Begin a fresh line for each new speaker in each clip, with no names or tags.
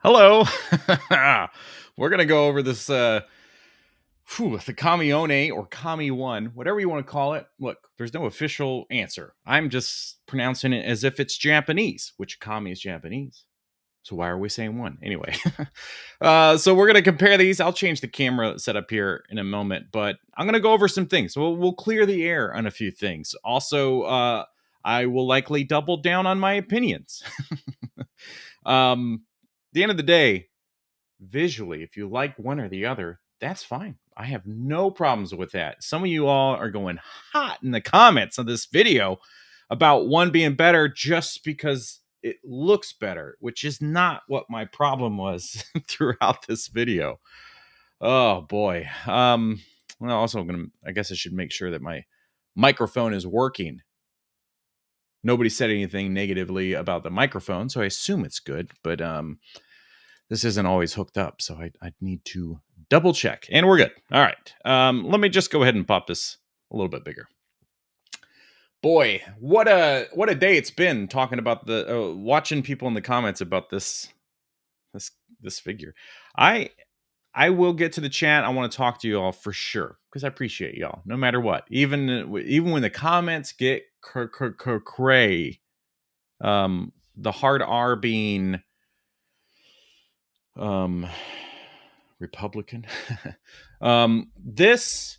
Hello. We're gonna go over this the Kamione or Kami one, whatever you want to call it. Look, there's no official answer. I'm just pronouncing it as if it's Japanese, which Kami is Japanese. So why are we saying one? Anyway. So we're gonna compare these. I'll change the camera setup here in a moment, but I'm gonna go over some things. We'll clear the air on a few things. Also, I will likely double down on my opinions. At the end of the day, visually, if you like one or the other, that's fine. I have no problems with that. Some of you all are going hot in the comments on this video about one being better just because it looks better, which is not what my problem was throughout this video. Oh boy. Well, also I guess I should make sure that my microphone is working. Nobody said anything negatively about the microphone, so I assume it's good, but this isn't always hooked up, so I need to double check. And we're good. All right. Let me just go ahead and pop this a little bit bigger. Boy, what a day it's been talking about the watching people in the comments about this figure. I will get to the chat. I want to talk to you all for sure because I appreciate y'all no matter what. Even when the comments get cray, the hard R being Republican. This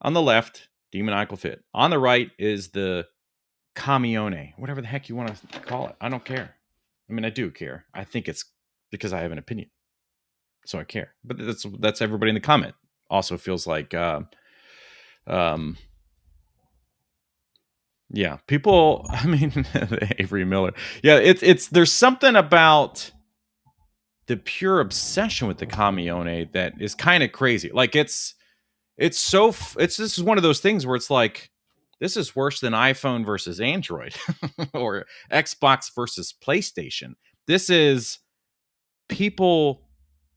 on the left, demoniacal fit. On the right is the Kamione, whatever the heck you want to call it. I don't care. I mean, I do care. I think it's because I have an opinion, so I care. But that's everybody in the comment. Also feels like, yeah, people. I mean, Avery Miller. Yeah, it's there's something about the pure obsession with the Kamione that is kind of crazy. Like this is one of those things where it's like this is worse than iPhone versus Android or Xbox versus PlayStation. This is people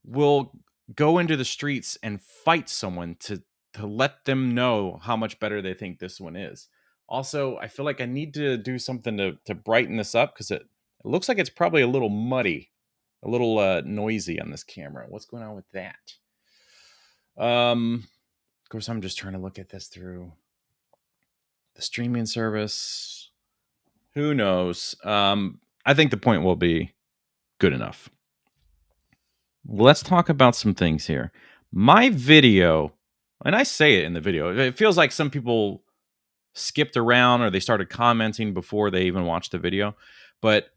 will go into the streets and fight someone to let them know how much better they think this one is. Also, I feel like I need to do something to brighten this up because it looks like it's probably a little muddy, a little noisy on this camera. What's going on with that? Of course, I'm just trying to look at this through the streaming service. Who knows? I think the point will be good enough. Let's talk about some things here. My video, and I say it in the video, it feels like some people skipped around or they started commenting before they even watched the video. But at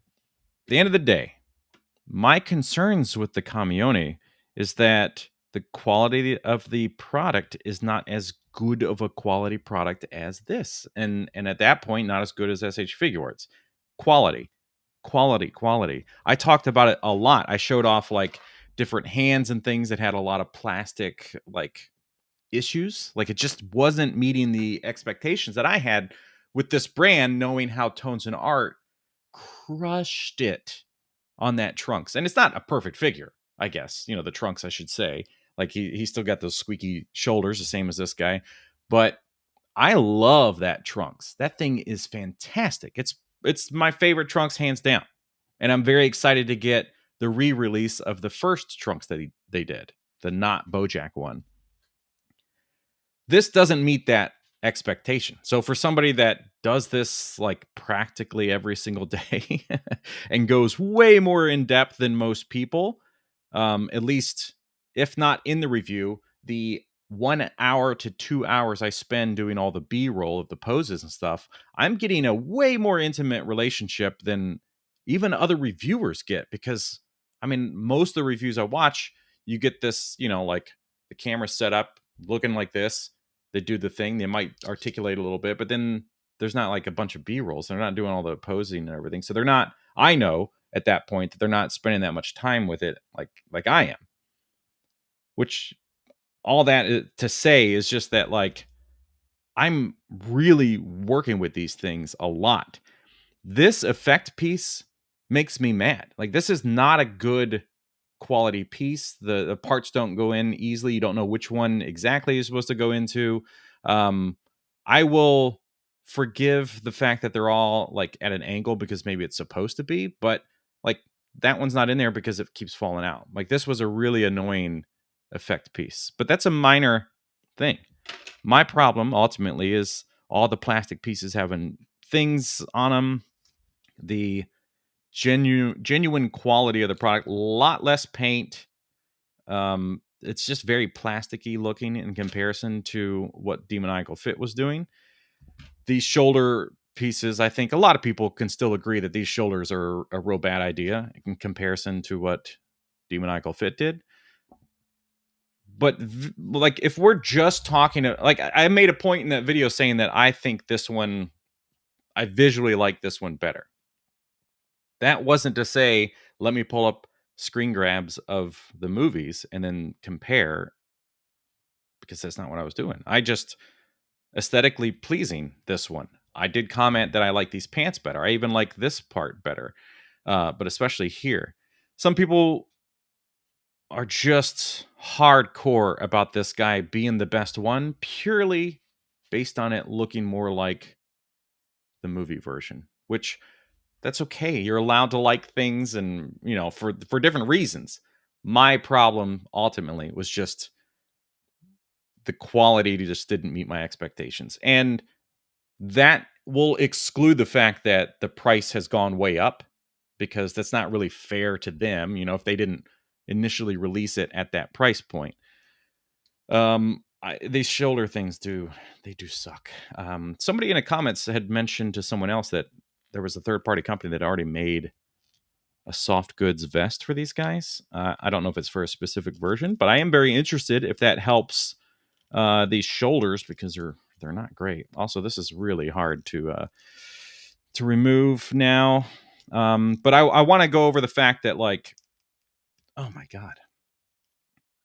the end of the day, my concerns with the Kamione is that the quality of the product is not as good of a quality product as this. And at that point, not as good as SH Figuarts. Quality. I talked about it a lot. I showed off like different hands and things that had a lot of plastic like issues. Like it just wasn't meeting the expectations that I had with this brand, knowing how Tones and Art crushed it on that trunks. And it's not a perfect figure, I guess. You know, the trunks, I should say. Like he still got those squeaky shoulders, the same as this guy. But I love that trunks. That thing is fantastic. It's my favorite trunks, hands down. And I'm very excited to get the re-release of the first trunks that they did, the not Bojack one. This doesn't meet that expectation. So for somebody that does this like practically every single day and goes way more in depth than most people, at least if not in the review, the 1 hour to 2 hours I spend doing all the B-roll of the poses and stuff, I'm getting a way more intimate relationship than even other reviewers get. Because I mean, most of the reviews I watch, you get this, you know, like the camera set up looking like this. They do the thing, they might articulate a little bit, but then there's not like a bunch of B-rolls. They're not doing all the posing and everything. So they're not, I know at that point that they're not spending that much time with it like I am. Which all that to say is just that like I'm really working with these things a lot. This effect piece makes me mad. Like this is not a good quality piece. The parts don't go in easily. You don't know which one exactly you're supposed to go into. I will forgive the fact that they're all like at an angle because maybe it's supposed to be, but like that one's not in there because it keeps falling out. Like, this was a really annoying effect piece, but that's a minor thing. My problem ultimately is all the plastic pieces having things on them. The genuine quality of the product, a lot less paint. It's just very plasticky looking in comparison to what Demoniacal Fit was doing. These shoulder pieces, I think a lot of people can still agree that these shoulders are a real bad idea in comparison to what Demoniacal Fit did. But like, if we're just talking, like, I made a point in that video saying that I think this one, I visually like this one better. That wasn't to say, let me pull up screen grabs of the movies and then compare, because that's not what I was doing. I just aesthetically pleasing this one. I did comment that I like these pants better. I even like this part better, but especially here. Some people are just hardcore about this guy being the best one purely based on it looking more like the movie version, which that's okay. You're allowed to like things, and for different reasons. My problem ultimately was just the quality just didn't meet my expectations, and that will exclude the fact that the price has gone way up, because that's not really fair to them, if they didn't initially release it at that price point. These shoulder things do suck. Somebody in the comments had mentioned to someone else that there was a third-party company that already made a soft goods vest for these guys. I don't know if it's for a specific version, but I am very interested if that helps these shoulders, because they're not great. Also, this is really hard to remove now. But I want to go over the fact that, like, oh my God,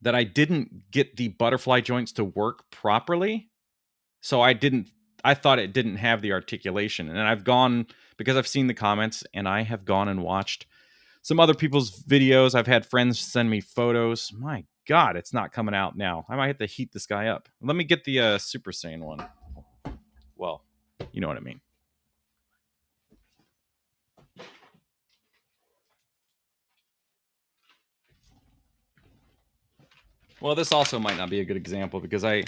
that I didn't get the butterfly joints to work properly. So I thought it didn't have the articulation. And I've gone, because I've seen the comments, and I have gone and watched some other people's videos. I've had friends send me photos. My God, it's not coming out now. I might have to heat this guy up. Let me get the Super Saiyan one. Well, you know what I mean. Well, this also might not be a good example, because I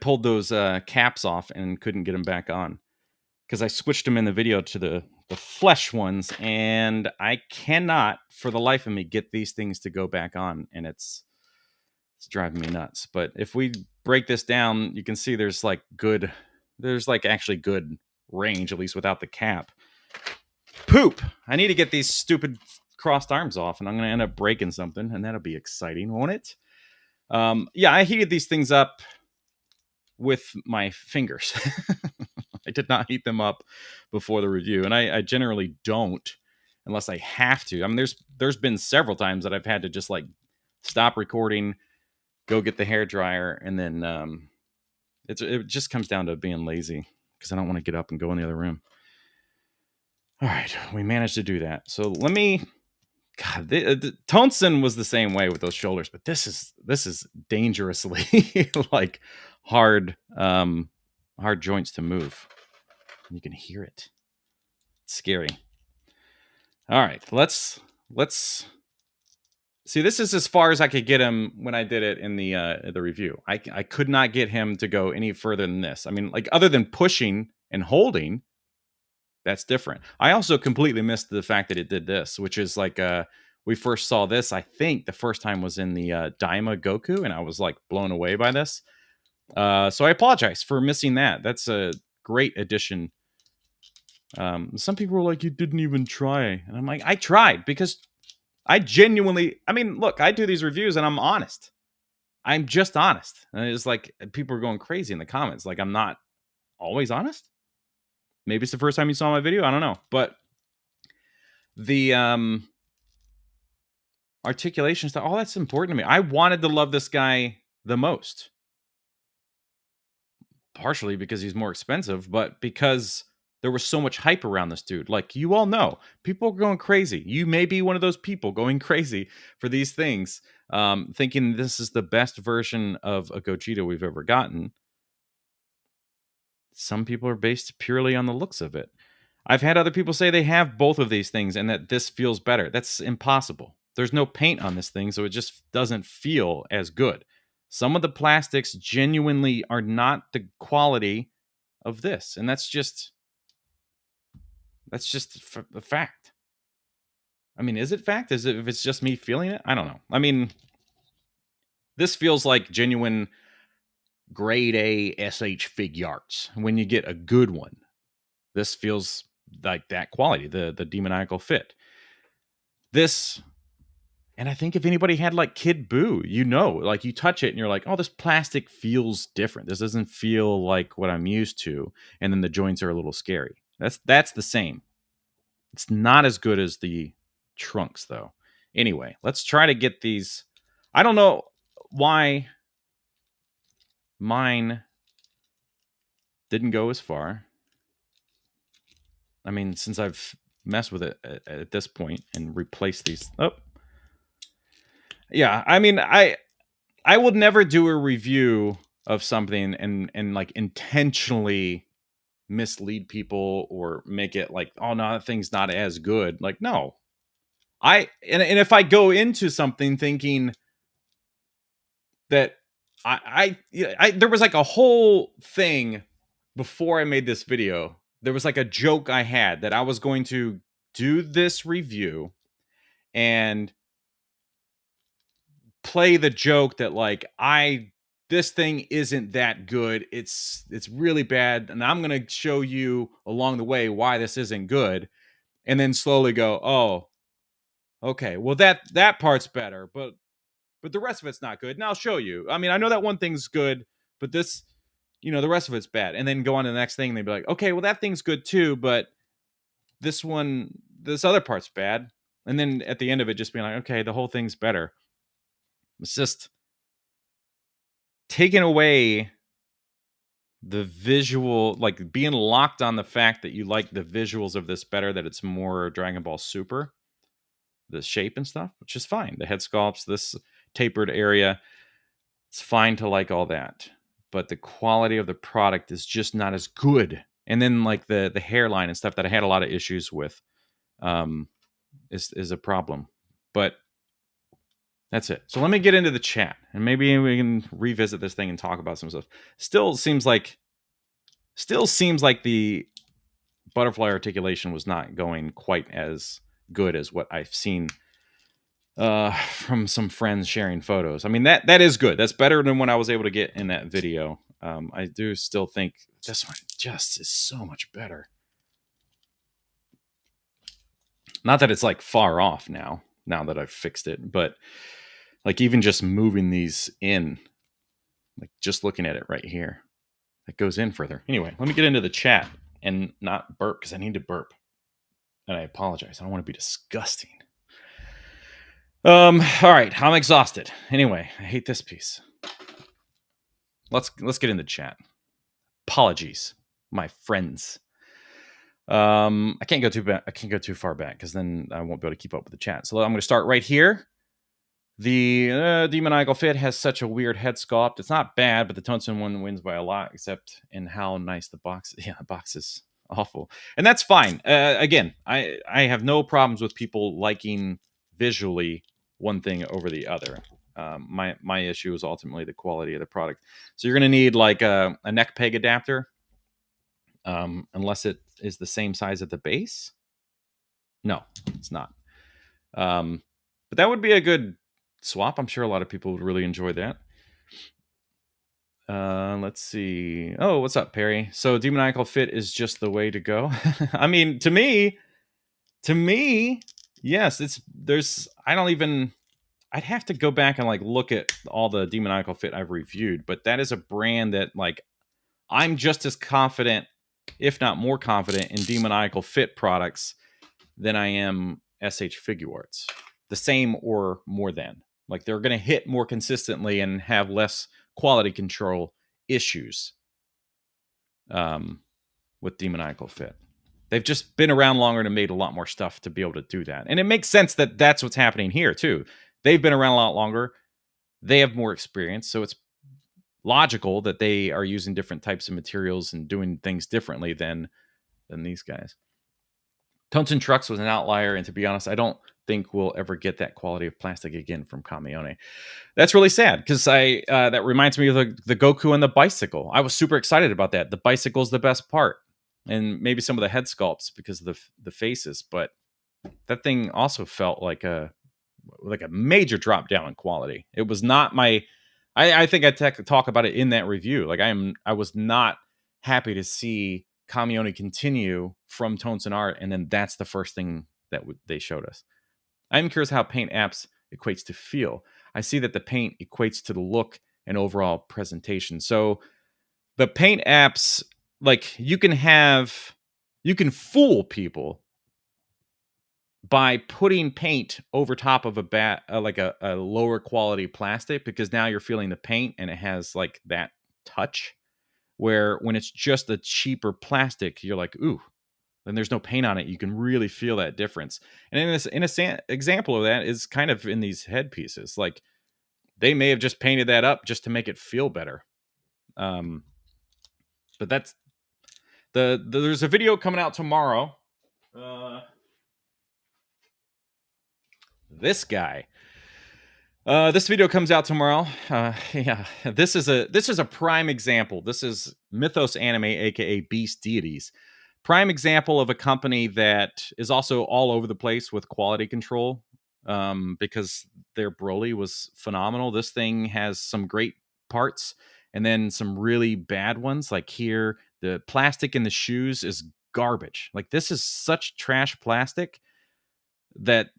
pulled those caps off and couldn't get them back on, because I switched them in the video to the flesh ones, and I cannot for the life of me get these things to go back on, and it's driving me nuts. But if we break this down, you can see there's actually good range, at least without the cap. Poop! I need to get these stupid crossed arms off, and I'm going to end up breaking something, and that'll be exciting, won't it? Yeah, I heated these things up with my fingers. I did not heat them up before the review, and I generally don't unless I have to. I mean, there's been several times that I've had to just like stop recording, go get the hair dryer, and then it just comes down to being lazy, because I don't want to get up and go in the other room. All right, we managed to do that. So let me. God, the Tonson was the same way with those shoulders, but this is dangerously like hard joints to move. You can hear it. It's scary. All right, let's see. This is as far as I could get him when I did it in the review. I could not get him to go any further than this. I mean, like, other than pushing and holding, that's different. I also completely missed the fact that it did this, which is like we first saw this, I think the first time was in the Daima Goku, and I was like blown away by this. So I apologize for missing that. That's a great addition. Some people were like, you didn't even try. And I'm like, I tried, because I genuinely, I mean, look, I do these reviews and I'm honest. I'm just honest. And it's like, people are going crazy in the comments. Like, I'm not always honest. Maybe it's the first time you saw my video. I don't know. But the articulation stuff, all that's important to me. I wanted to love this guy the most. Partially because he's more expensive, but because there was so much hype around this dude. Like, you all know, people are going crazy. You may be one of those people going crazy for these things, thinking this is the best version of a Gogeta we've ever gotten. Some people are based purely on the looks of it. I've had other people say they have both of these things and that this feels better. That's impossible. There's no paint on this thing, so it just doesn't feel as good. Some of the plastics genuinely are not the quality of this, and that's just a fact. I mean, is it fact? Is it if it's just me feeling it? I don't know. I mean, this feels like genuine grade A SH Fig Arts when you get a good one. This feels like that quality, the demoniacal fit. This, and I think if anybody had like Kid Buu, like you touch it and you're like, oh, this plastic feels different. This doesn't feel like what I'm used to. And then the joints are a little scary. That's the same. It's not as good as the trunks though. Anyway, let's try to get these. I don't know why mine didn't go as far. I mean, since I've messed with it at this point and replaced these. Oh, yeah. I mean, I would never do a review of something and like intentionally mislead people or make it like, oh no, that thing's not as good. Like, no. And if I go into something thinking that I there was like a whole thing before I made this video. There was like a joke I had that I was going to do this review and play the joke that like this thing isn't that good. It's really bad, and I'm going to show you along the way why this isn't good, and then slowly go, "Oh, okay. Well that part's better, but the rest of it's not good." And I'll show you. I mean, I know that one thing's good, but this, the rest of it's bad. And then go on to the next thing and they'd be like, "Okay, well that thing's good too, but this other part's bad." And then at the end of it just being like, "Okay, the whole thing's better." It's just taking away the visual, like being locked on the fact that you like the visuals of this better, that it's more Dragon Ball Super, the shape and stuff, which is fine. The head sculpts, this tapered area, it's fine to like all that. But the quality of the product is just not as good. And then like the hairline and stuff that I had a lot of issues with is a problem. But that's it. So let me get into the chat and maybe we can revisit this thing and talk about some stuff. Still seems like the butterfly articulation was not going quite as good as what I've seen from some friends sharing photos. I mean, that is good. That's better than what I was able to get in that video. I do still think this one just is so much better. Not that it's like far off now that I've fixed it, but like even just moving these in, like just looking at it right here, it goes in further. Anyway, let me get into the chat and not burp because I need to burp. And I apologize. I don't want to be disgusting. All right, I'm exhausted. Anyway, I hate this piece. Let's get in the chat. Apologies, my friends. I can't go too far back because then I won't be able to keep up with the chat. So I'm going to start right here. The demoniacal fit has such a weird head sculpt. It's not bad, but the Tonson one wins by a lot, except in how nice the box. Yeah, the box is awful, and that's fine. Again, I have no problems with people liking visually one thing over the other. My issue is ultimately the quality of the product. So you're going to need like a neck peg adapter, unless it is the same size at the base. No, it's not. But that would be a good swap. I'm sure a lot of people would really enjoy that. Let's see. Oh, what's up, Perry? So demoniacal fit is just the way to go. I mean, to me, yes, I'd have to go back and like look at all the demoniacal fit I've reviewed, but that is a brand that like I'm just as confident, if not more confident, in demoniacal fit products than I am SH Figuarts. The same or more than. Like they're going to hit more consistently and have less quality control issues with demoniacal fit. They've just been around longer and made a lot more stuff to be able to do that. And it makes sense that that's what's happening here too. They've been around a lot longer. They have more experience. So it's logical that they are using different types of materials and doing things differently than these guys. Tonson Trucks was an outlier, and to be honest, I don't think we'll ever get that quality of plastic again from Kamione. That's really sad because I that reminds me of the Goku and the bicycle. I was super excited about that. The bicycle's the best part, and maybe some of the head sculpts because of the faces. But that thing also felt like a major drop down in quality. It was not my. I think I talk about it in that review. Like I was not happy to see Kamione continue from Tonson Art, and then that's the first thing that they showed us. I'm curious how paint apps equates to feel. I see that the paint equates to the look and overall presentation. So the paint apps, like you can fool people by putting paint over top of a lower quality plastic, because now you're feeling the paint and it has like that touch, where when it's just a cheaper plastic, you're like, ooh, and there's no paint on it, you can really feel that difference. And in a example of that is kind of in these headpieces. Like they may have just painted that up just to make it feel better. But that's there's a video coming out tomorrow. This guy. This video comes out tomorrow. Yeah, this is a prime example. This is Mythos Anime, aka Beast Deities. Prime example of a company that is also all over the place with quality control, because their Broly was phenomenal. This thing has some great parts and then some really bad ones. Like here, the plastic in the shoes is garbage. Like this is such trash plastic that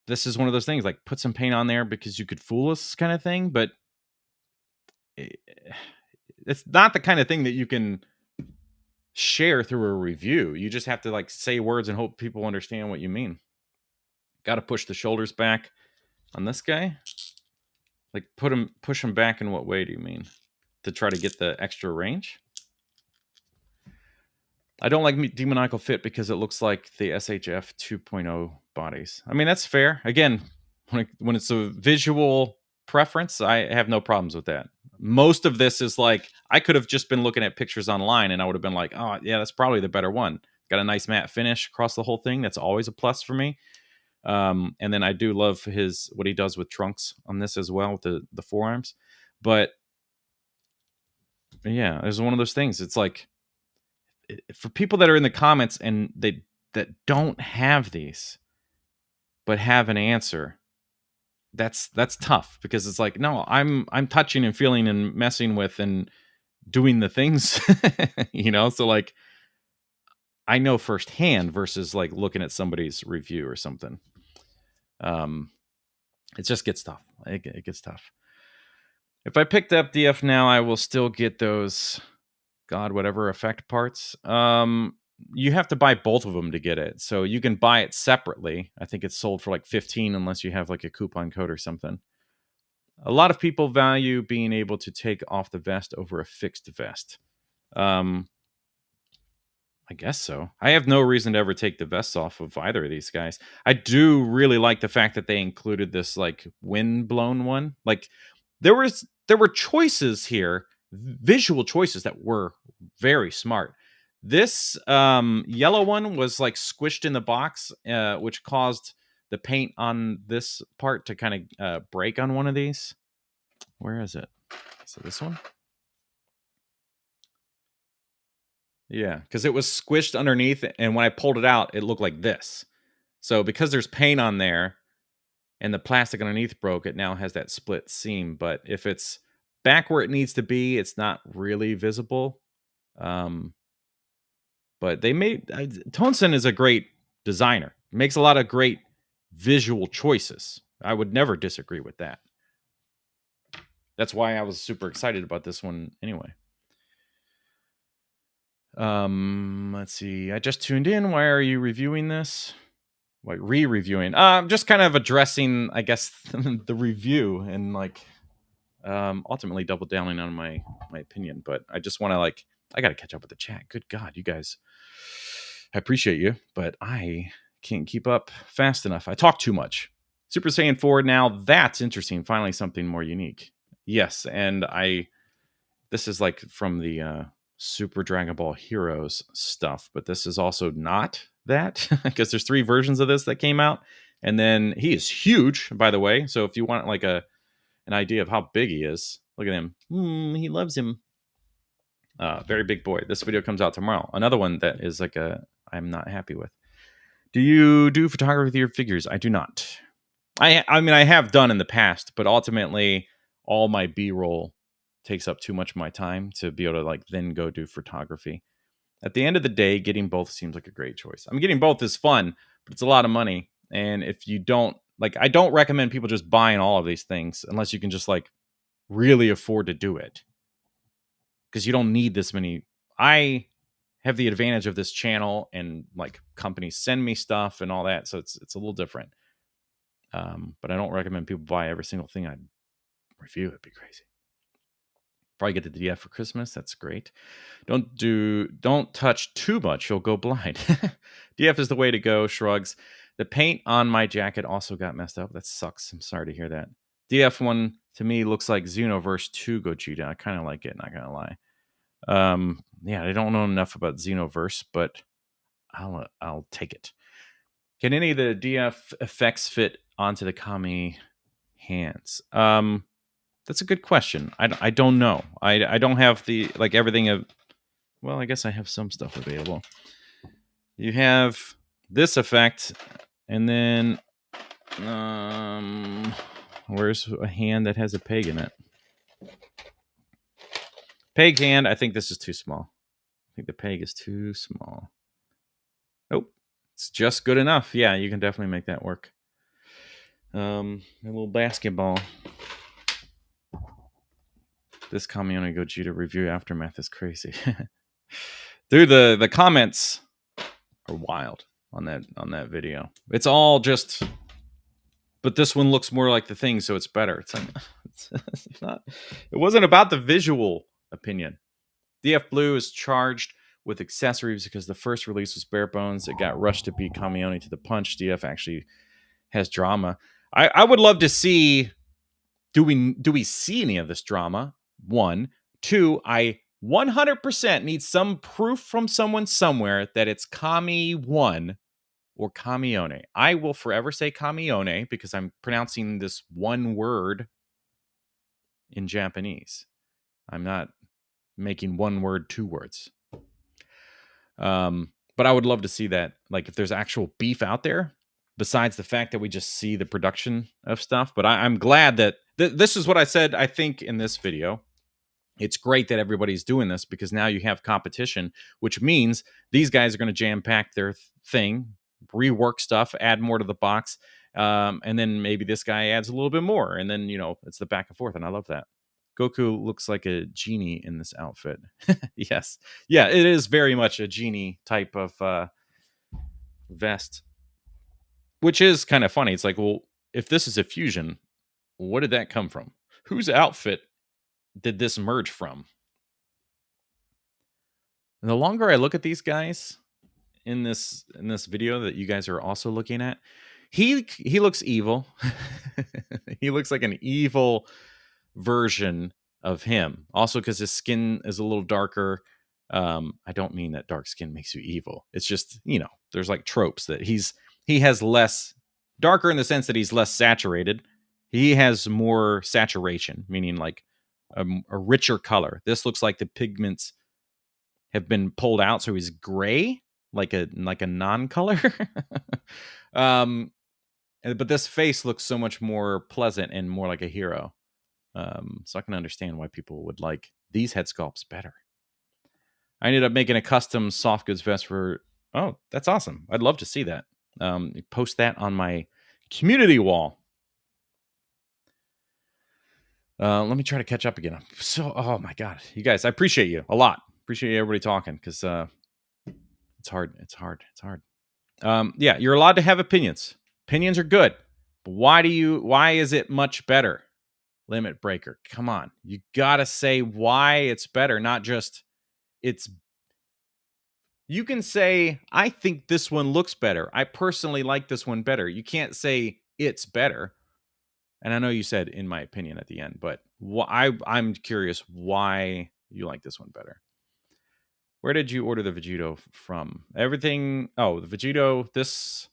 this is one of those things, like put some paint on there because you could fool us kind of thing. But it's not the kind of thing that you can share through a review. You just have to like say words and hope people understand what you mean. Got to push the shoulders back on this guy. Like push him back in what way do you mean? To try to get the extra range? I don't like Demoniacal Fit because it looks like the SHF 2.0 bodies. I mean, that's fair. Again, when it's a visual preference, I have no problems with that. Most of this is like, I could have just been looking at pictures online and I would have been like, oh, yeah, that's probably the better one. Got a nice matte finish across the whole thing. That's always a plus for me. And then I do love what he does with Trunks on this as well, with the forearms. But yeah, it's one of those things. It's like, for people that are in the comments and that don't have these but have an answer, that's tough, because it's like, no, I'm touching and feeling and messing with and doing the things, so like I know firsthand versus like looking at somebody's review or something. It just gets tough. It gets tough. If I picked up DF now, I will still get those whatever effect parts. You have to buy both of them to get it. So you can buy it separately. I think it's sold for like 15 unless you have like a coupon code or something. A lot of people value being able to take off the vest over a fixed vest. I guess so. I have no reason to ever take the vests off of either of these guys. I do really like the fact that they included this like wind blown one. Like there were choices here, visual choices that were very smart. This yellow one was like squished in the box, which caused the paint on this part to kind of break on one of these. Where is it? So this one? Yeah, because it was squished underneath, and when I pulled it out, it looked like this. So because there's paint on there, and the plastic underneath broke, it now has that split seam. But if it's back where it needs to be, it's not really visible. But they made Tonson is a great designer. Makes a lot of great visual choices. I would never disagree with that. That's why I was super excited about this one anyway. Let's see. I just tuned in. Why are you reviewing this? Like re-reviewing? Just kind of addressing, I guess, the review and like ultimately double downing on my opinion. But I just want to I got to catch up with the chat. Good God, you guys. I appreciate you, but I can't keep up fast enough. I talk too much. Super Saiyan 4 now. That's interesting. Finally, something more unique. Yes, and this is like from the Super Dragon Ball Heroes stuff, but this is also not that because there's 3 versions of this that came out. And then he is huge, by the way. So if you want like an idea of how big he is, look at him. He loves him. Very big boy. This video comes out tomorrow. Another one that is like I'm not happy with. Do you do photography with your figures? I do not. I mean, I have done in the past, but ultimately all my B-roll takes up too much of my time to be able to like then go do photography. At the end of the day, getting both seems like a great choice. I mean, getting both is fun, but it's a lot of money. And if you don't like, I don't recommend people just buying all of these things unless you can just like really afford to do it. Because you don't need this many. I have the advantage of this channel and like companies send me stuff and all that. So it's a little different. But I don't recommend people buy every single thing I review. It'd be crazy. Probably get the DF for Christmas. That's great. Don't touch too much. You'll go blind. DF is the way to go. Shrugs. The paint on my jacket also got messed up. That sucks. I'm sorry to hear that. DF one to me looks like Xenoverse 2 Gogeta. I kind of like it, not gonna lie. Yeah, I don't know enough about Xenoverse, but I'll take it. Can any of the DF effects fit onto the Kah-mee hands? That's a good question. I don't know. I don't have the like everything of. Well, I guess I have some stuff available. You have this effect, and then where's a hand that has a peg in it? Peg hand. I think this is too small. I think the peg is too small. Nope. It's just good enough. Yeah, you can definitely make that work. A little basketball. This Kamione Gogeta review aftermath is crazy. Dude, the comments are wild on that video. It's all just, but this one looks more like the thing, so it's better. It's like it's not. It wasn't about the visual opinion. DF Blue is charged with accessories because the first release was bare bones. It got rushed to beat Kamione to the punch. DF actually has drama. I would love to see. Do we see any of this drama? 1, 2. I 100% need some proof from someone somewhere that it's Kami-1 or Kamione. I will forever say Kamione because I'm pronouncing this one word in Japanese. I'm not making one word 2 words. But I would love to see that. Like if there's actual beef out there, besides the fact that we just see the production of stuff. But I'm glad that this is what I said, I think, in this video. It's great that everybody's doing this because now you have competition, which means these guys are going to jam-pack their thing, rework stuff, add more to the box, and then maybe this guy adds a little bit more. And then, it's the back and forth, and I love that. Goku looks like a genie in this outfit. Yes. Yeah, it is very much a genie type of vest. Which is kind of funny. It's like, well, if this is a fusion, what did that come from? Whose outfit did this merge from? And the longer I look at these guys in this video that you guys are also looking at, he looks evil. He looks like an evil version of him. Also because his skin is a little darker. I don't mean that dark skin makes you evil. It's just, there's like tropes that he has less darker in the sense that he's less saturated. He has more saturation, meaning like a richer color. This looks like the pigments have been pulled out, so he's gray, like a non-color. But this face looks so much more pleasant and more like a hero. So I can understand why people would like these head sculpts better. I ended up making a custom soft goods vest for. Oh, that's awesome! I'd love to see that. Post that on my community wall. Let me try to catch up again. Oh my god, you guys, I appreciate you a lot. Appreciate everybody talking because it's hard. It's hard. Yeah, you're allowed to have opinions. Opinions are good, but why is it much better? Limit breaker. Come on, you gotta say why it's better, not just it's. You can say, I think this one looks better. I personally like this one better. You can't say it's better. And I know you said, in my opinion, at the end, but I'm curious why you like this one better. Where did you order the Vegito from? Everything. Oh, the Vegito. This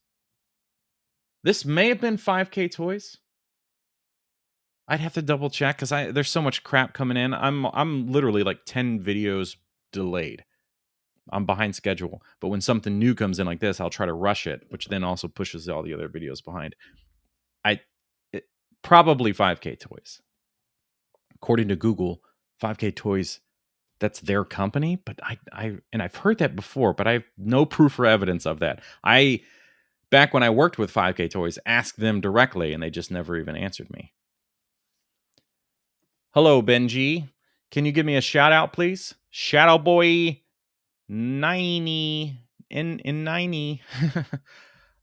may have been 5K Toys. I'd have to double check because there's so much crap coming in. I'm literally like 10 videos delayed. I'm behind schedule. But when something new comes in like this, I'll try to rush it, which then also pushes all the other videos behind. Probably 5K Toys. According to Google, 5K Toys, that's their company, but I've heard that before, but I have no proof or evidence of that. Back when I worked with 5K Toys, asked them directly, and they just never even answered me. Hello, Benji. Can you give me a shout out, please? Shadow Boy 90 in 90.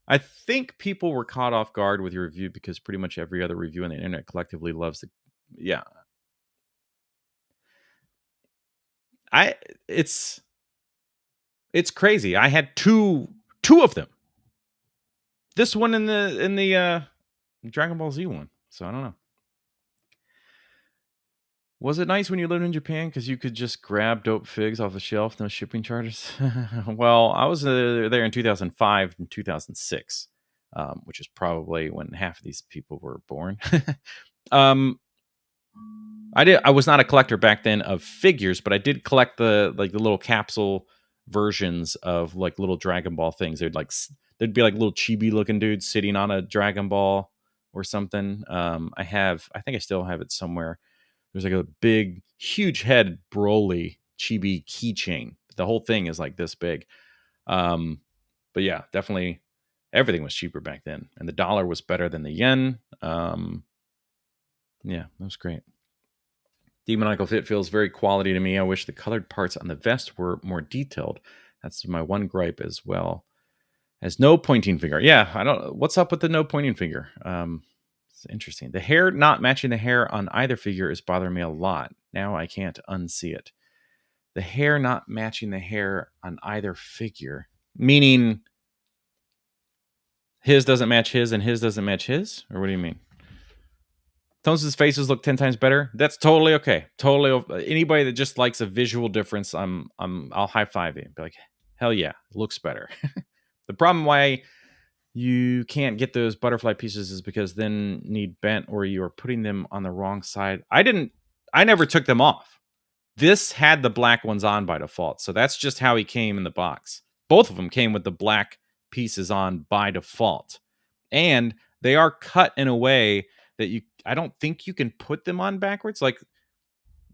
I think people were caught off guard with your review because pretty much every other review on the internet collectively loves it. Yeah. It's crazy. I had two of them. This one in the Dragon Ball Z one. So I don't know. Was it nice when you lived in Japan because you could just grab dope figs off the shelf, no shipping charges? Well, I was there in 2005 and 2006, which is probably when half of these people were born. I was not a collector back then of figures, but I did collect the little capsule versions of like little Dragon Ball things. There'd be like little chibi looking dudes sitting on a Dragon Ball or something. I think I still have it somewhere. There's like a big, huge head Broly chibi keychain. The whole thing is like this big. But yeah, definitely everything was cheaper back then, and the dollar was better than the yen. Yeah, that was great. Demonical Fit feels very quality to me. I wish the colored parts on the vest were more detailed. That's my one gripe, as well as no pointing finger. Yeah, I don't. What's up with the no pointing finger? It's interesting. The hair not matching the hair on either figure is bothering me a lot. Now I can't unsee it. The hair not matching the hair on either figure, meaning his doesn't match his and his doesn't match his, or what do you mean? Tones' faces look 10 times better. That's totally okay. Totally. Anybody that just likes a visual difference, I'll high five you. Be like, hell yeah, it looks better. The problem why you can't get those butterfly pieces is because then need bent or you are putting them on the wrong side. I never took them off. This had the black ones on by default. So that's just how he came in the box. Both of them came with the black pieces on by default. And they are cut in a way that I don't think you can put them on backwards. Like,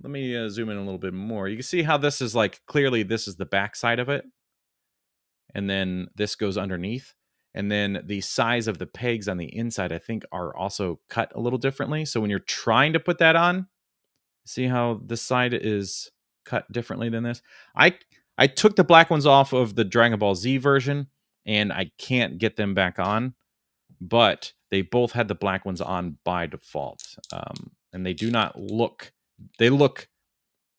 let me zoom in a little bit more. You can see how this is like, clearly this is the back side of it. And then this goes underneath. And then the size of the pegs on the inside, I think, are also cut a little differently. So when you're trying to put that on, see how this side is cut differently than this? I took the black ones off of the Dragon Ball Z version, and I can't get them back on. But they both had the black ones on by default. And they do not look... They look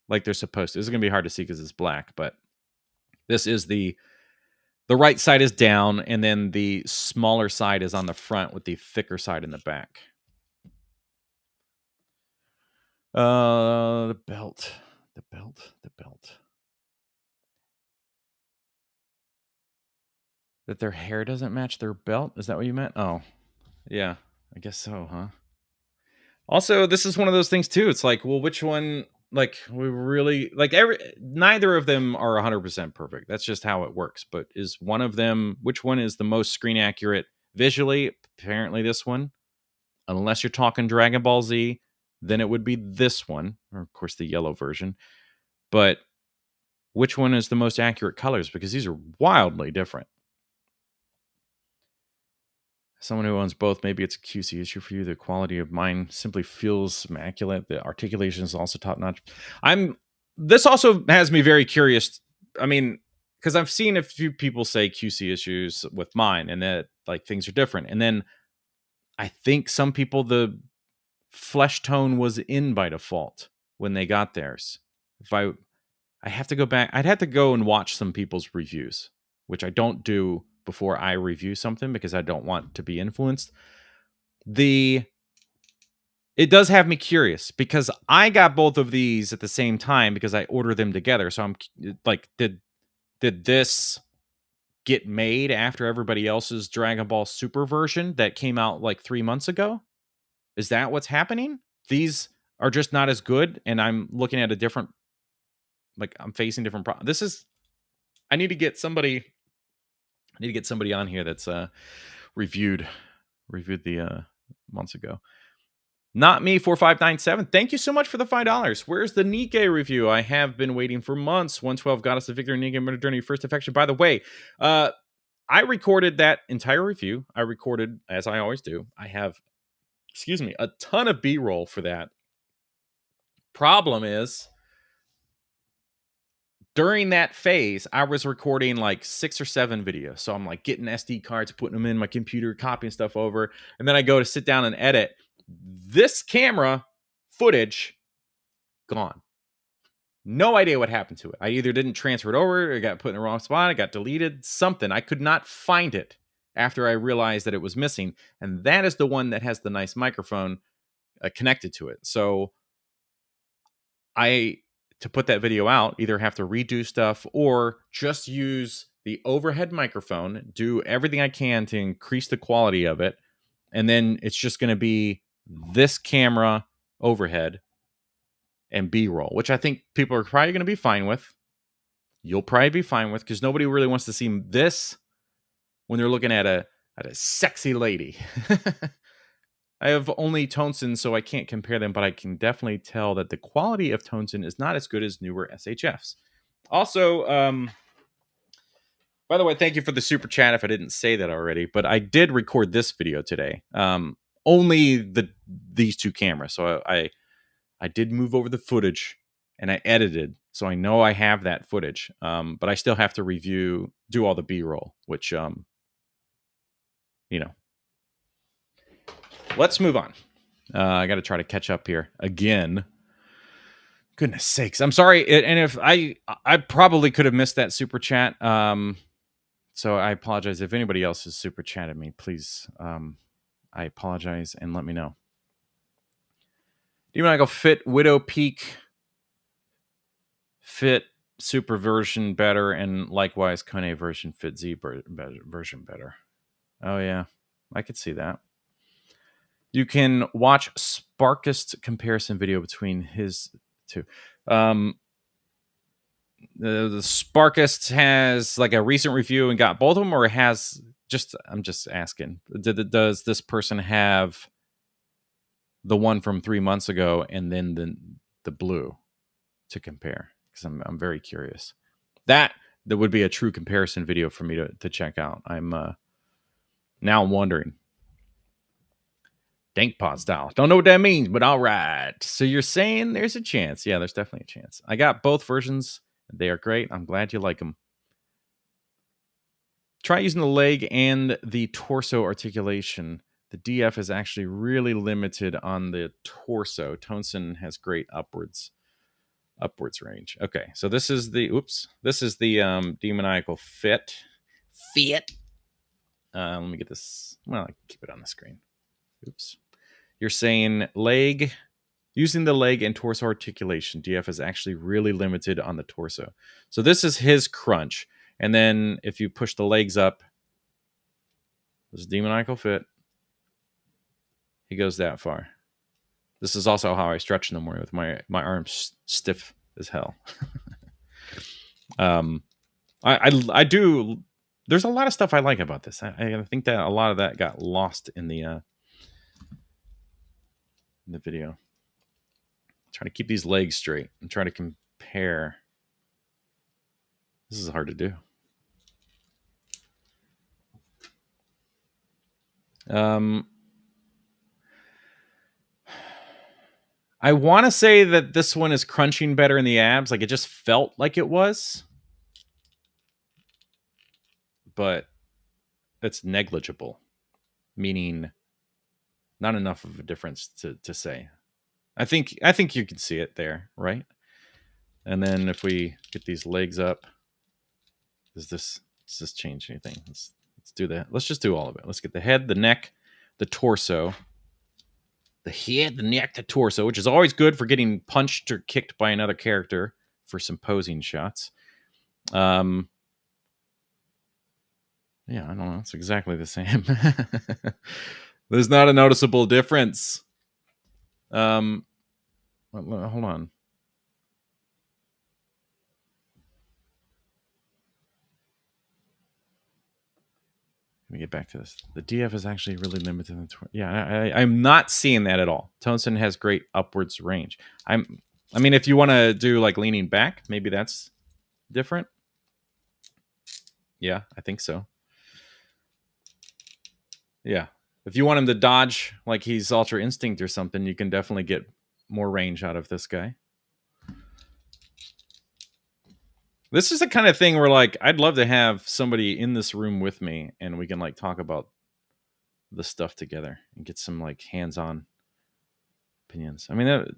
like they're supposed to. This is going to be hard to see because it's black, but this is the right side is down, and then the smaller side is on the front with the thicker side in the back. The belt. That their hair doesn't match their belt? Is that what you meant? Oh, yeah. I guess so, huh? Also, this is one of those things too. It's like, well, which one? Like, we really like neither of them are 100% perfect. That's just how it works. But is one of them? Which one is the most screen accurate visually? Apparently, this one. Unless you're talking Dragon Ball Z, then it would be this one, or of course the yellow version. But which one is the most accurate colors? Because these are wildly different. Someone who owns both, maybe it's a QC issue for you. The quality of mine simply feels immaculate. The articulation is also top notch. This also has me very curious. I mean, because I've seen a few people say QC issues with mine, and that like things are different. And then I think some people, the flesh tone was in by default when they got theirs. If I have to go back, I'd have to go and watch some people's reviews, which I don't do before I review something because I don't want to be influenced. It it does have me curious because I got both of these at the same time because I ordered them together. So I'm like, did this get made after everybody else's Dragon Ball Super version that came out like 3 months ago? Is that what's happening? These are just not as good, and I'm looking at a different, like I'm facing different problems. This is, I need to get somebody. I need to get somebody on here that's reviewed the months ago. Not me 4597. Thank you so much for the $5. Where's the Nikkei review? I have been waiting for months. 112 got us the victory in Nikkei Murder Journey First Affection. By the way, I recorded that entire review. I recorded, as I always do. I have, excuse me, a ton of B-roll for that. Problem is, during that phase, I was recording like 6 or 7 videos. So I'm like getting SD cards, putting them in my computer, copying stuff over. And then I go to sit down and edit. This camera footage, gone. No idea what happened to it. I either didn't transfer it over, or it got put in the wrong spot, it got deleted, something. I could not find it after I realized that it was missing. And that is the one that has the nice microphone connected to it. So to put that video out, either have to redo stuff or just use the overhead microphone, do everything I can to increase the quality of it. And then it's just going to be this camera overhead and B-roll, which I think people are probably going to be fine with. You'll probably be fine with, because nobody really wants to see this when they're looking at a sexy lady. I have only Tonson, so I can't compare them, but I can definitely tell that the quality of Tonson is not as good as newer SHFs. Also, by the way, thank you for the super chat if I didn't say that already, but I did record this video today. Only these 2 cameras, so I did move over the footage and I edited, so I know I have that footage, but I still have to do all the B-roll, which, let's move on. I got to try to catch up here again. Goodness sakes. I'm sorry. And if I probably could have missed that super chat. So I apologize. If anybody else has super chatted me, please, I apologize and let me know. Demon Eagle fit Widow Peak, fit Super version better, and likewise Kah-mee version fit Z version better. Oh yeah, I could see that. You can watch Sparkest comparison video between his 2. The Sparkest has like a recent review and got both of them, or it has just, I'm just asking, does this person have the one from 3 months ago and then the blue to compare? Because I'm very curious. That would be a true comparison video for me to check out. I'm now wondering. Dank pod style. Don't know what that means, but all right. So you're saying there's a chance. Yeah, there's definitely a chance. I got both versions. They are great. I'm glad you like them. Try using the leg and the torso articulation. The DF is actually really limited on the torso. Tonson has great upwards range. Okay, so this is the demoniacal fit. Let me get this. Well, I keep it on the screen. Oops. You're saying leg, using the leg and torso articulation. DF is actually really limited on the torso. So this is his crunch. And then if you push the legs up, this is demoniacal fit. He goes that far. This is also how I stretch in the morning with my arms stiff as hell. I do. There's a lot of stuff I like about this. I think that a lot of that got lost in the video. Try to keep these legs straight and try to compare. This is hard to do. I want to say that this one is crunching better in the abs. Like, it just felt like it was. But it's negligible. Meaning not enough of a difference to say. I think you can see it there, right? And then if we get these legs up, does this change anything? Let's do that. Let's just do all of it. Let's get the head, the neck, the torso. the head, the neck, the torso, which is always good for getting punched or kicked by another character for some posing shots. Yeah, I don't know. It's exactly the same. There's not a noticeable difference. Hold on. Let me get back to this. The DF is actually really limited. I'm not seeing that at all. Toneson has great upwards range. I mean, if you want to do like leaning back, maybe that's different. Yeah, I think so. Yeah. If you want him to dodge like he's Ultra Instinct or something, you can definitely get more range out of this guy. This is the kind of thing where, like, I'd love to have somebody in this room with me and we can, like, talk about the stuff together and get some, like, hands-on opinions. I mean, it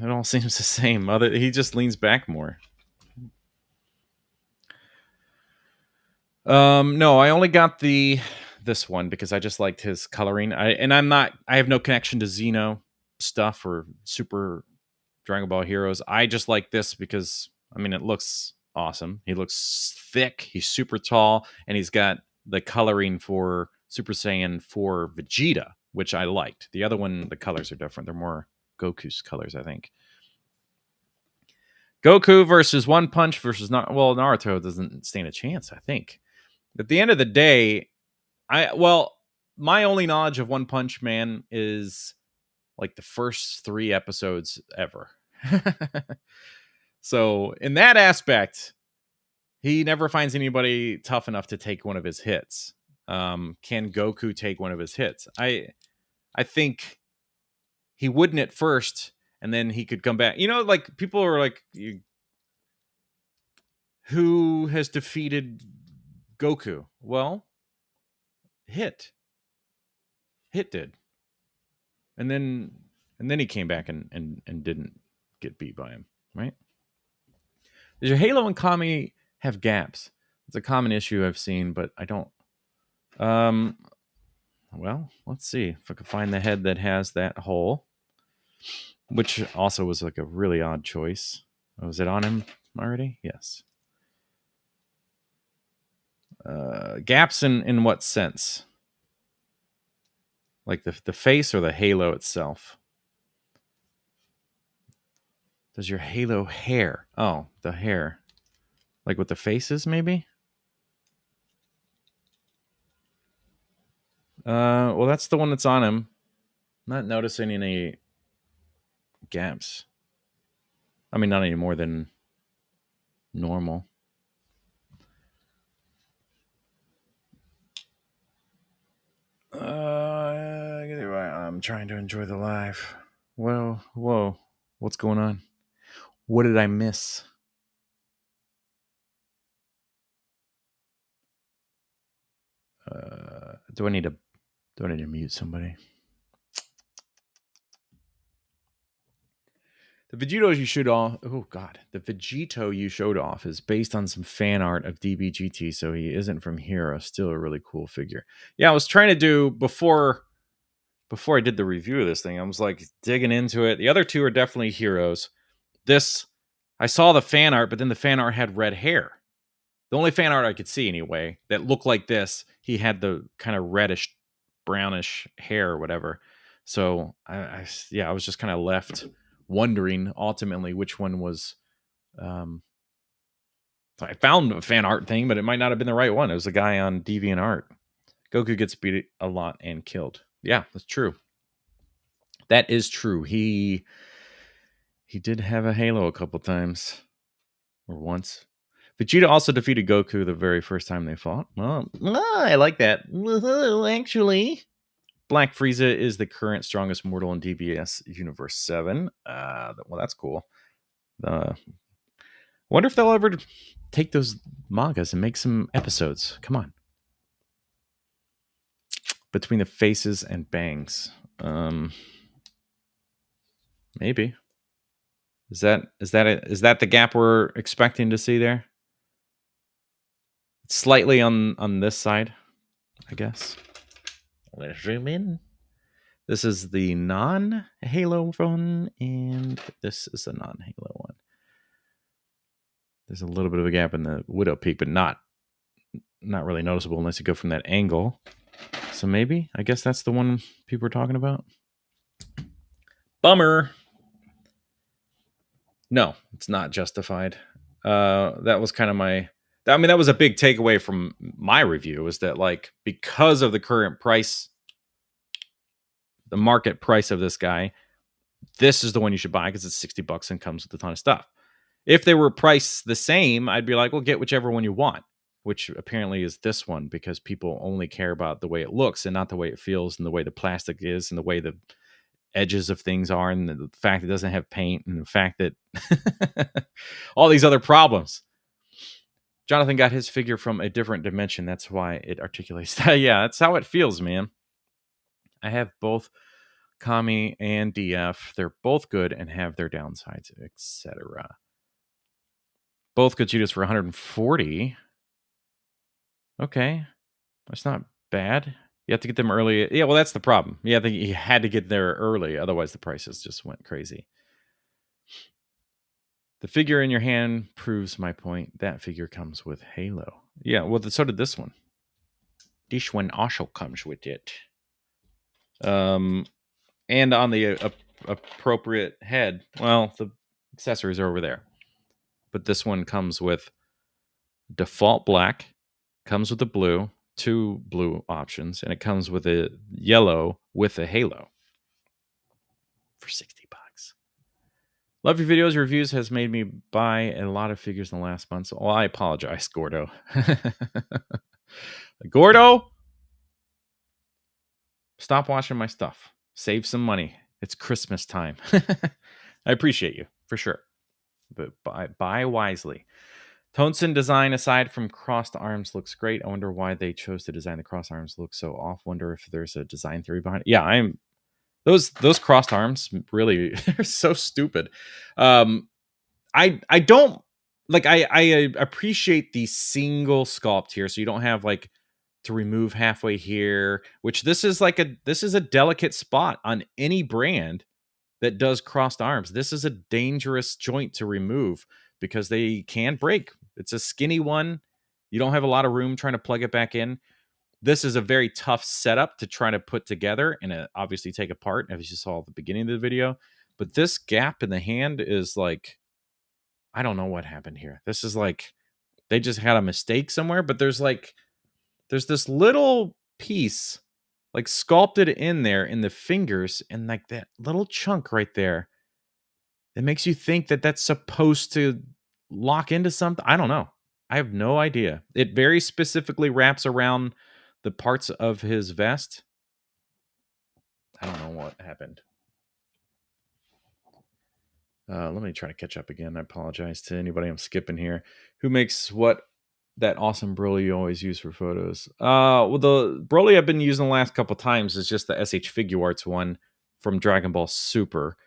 all seems the same. He just leans back more. No, I only got this one because I just liked his coloring. I have no connection to Xeno stuff or Super Dragon Ball Heroes. I just like this because, I mean, it looks awesome. He looks thick. He's super tall, and he's got the coloring for Super Saiyan 4 Vegeta, which I liked. The other one, the colors are different. They're more Goku's colors, I think. Goku versus One Punch versus Naruto doesn't stand a chance, I think. At the end of the day, my only knowledge of One Punch Man is like the first 3 episodes ever. So in that aspect, he never finds anybody tough enough to take one of his hits. Can Goku take one of his hits? I think he wouldn't at first, and then he could come back. You know, like people are like, who has defeated Goku? Well, Hit did, and then he came back and didn't get beat by him, right? Does your Halo and Kami have gaps? It's a common issue I've seen, but I don't. Well, let's see if I can find the head that has that hole, which also was like a really odd choice. Was it on him already? Yes. Gaps in what sense? Like the face or the halo itself? Does your halo hair? Oh, the hair. Like with the faces, maybe? Well, that's the one that's on him. Not noticing any gaps. I mean, not any more than normal. I'm trying to enjoy the live. Well, whoa. What's going on? What did I miss? Do I need to mute somebody? The Vegito you showed off. Oh God, the Vegito you showed off is based on some fan art of DBGT, so he isn't from Hero. Still a really cool figure. Yeah, I was trying to do before I did the review of this thing. I was like digging into it. The other two are definitely Heroes. This, I saw the fan art, but then the fan art had red hair. The only fan art I could see anyway that looked like this, he had the kind of reddish, brownish hair or whatever. So I was just kind of left wondering ultimately which one was. I found a fan art thing, but it might not have been the right one. It was a guy on DeviantArt. Goku gets beat a lot and killed. Yeah, that's true. That is true. He did have a halo a couple times, or once. Vegeta also defeated Goku the very first time they fought. Well, I like that. Actually, Black Frieza is the current strongest mortal in DBS Universe 7. Well, that's cool. Wonder if they'll ever take those mangas and make some episodes. Come on. Between the faces and bangs. Maybe. Is that the gap we're expecting to see there? Slightly on this side, I guess. Let's zoom in. This is the non-Halo one, and this is the non-Halo one. There's a little bit of a gap in the Widow Peak, but not really noticeable unless you go from that angle. So maybe, I guess that's the one people are talking about. Bummer. No, it's not justified. That was kind of that was a big takeaway from my review, is that, like, because of the current price, the market price of this guy, this is the one you should buy because it's $60 and comes with a ton of stuff. If they were priced the same, I'd be like, well, get whichever one you want, which apparently is this one, because people only care about the way it looks and not the way it feels and the way the plastic is and the way the edges of things are and the fact it doesn't have paint and the fact that all these other problems. Jonathan got his figure from a different dimension. That's why it articulates that. Yeah, that's how it feels, man. I have both Kah-mee and DF. They're both good and have their downsides, etc. Both Gogetas for 140. Okay, that's not bad. You have to get them early. Yeah, well, that's the problem. Yeah, you had to get there early, otherwise the prices just went crazy. The figure in your hand proves my point. That figure comes with Halo. Yeah, well, so did this one. This one also comes with it. And on the appropriate head, well, the accessories are over there. But this one comes with default black, comes with a blue, 2 blue options, and it comes with a yellow with a halo for $60. Love your videos. Your reviews has made me buy a lot of figures in the last month. So, well, I apologize, Gordo. Gordo, stop watching my stuff. Save some money. It's Christmas time. I appreciate you, for sure. But buy wisely. Tonson design, aside from crossed arms, looks great. I wonder why they chose to design the crossed arms look so off. Wonder if there's a design theory behind it. Yeah, those crossed arms really are so stupid. I don't like. I appreciate the single sculpt here, so you don't have like to remove halfway here. Which this is a delicate spot on any brand that does crossed arms. This is a dangerous joint to remove because they can break. It's a skinny one. You don't have a lot of room trying to plug it back in. This is a very tough setup to try to put together and obviously take apart, as you saw at the beginning of the video. But this gap in the hand is like, I don't know what happened here. This is like, they just had a mistake somewhere, but there's this little piece like sculpted in there in the fingers, and like that little chunk right there, it makes you think that that's supposed to lock into something. I don't know. I have no idea. It very specifically wraps around the parts of his vest. I don't know what happened. Let me try to catch up again. I apologize to anybody I'm skipping here. Who makes that awesome Broly you always use for photos? Well, the Broly I've been using the last couple times is just the SH Figuarts one from Dragon Ball Super.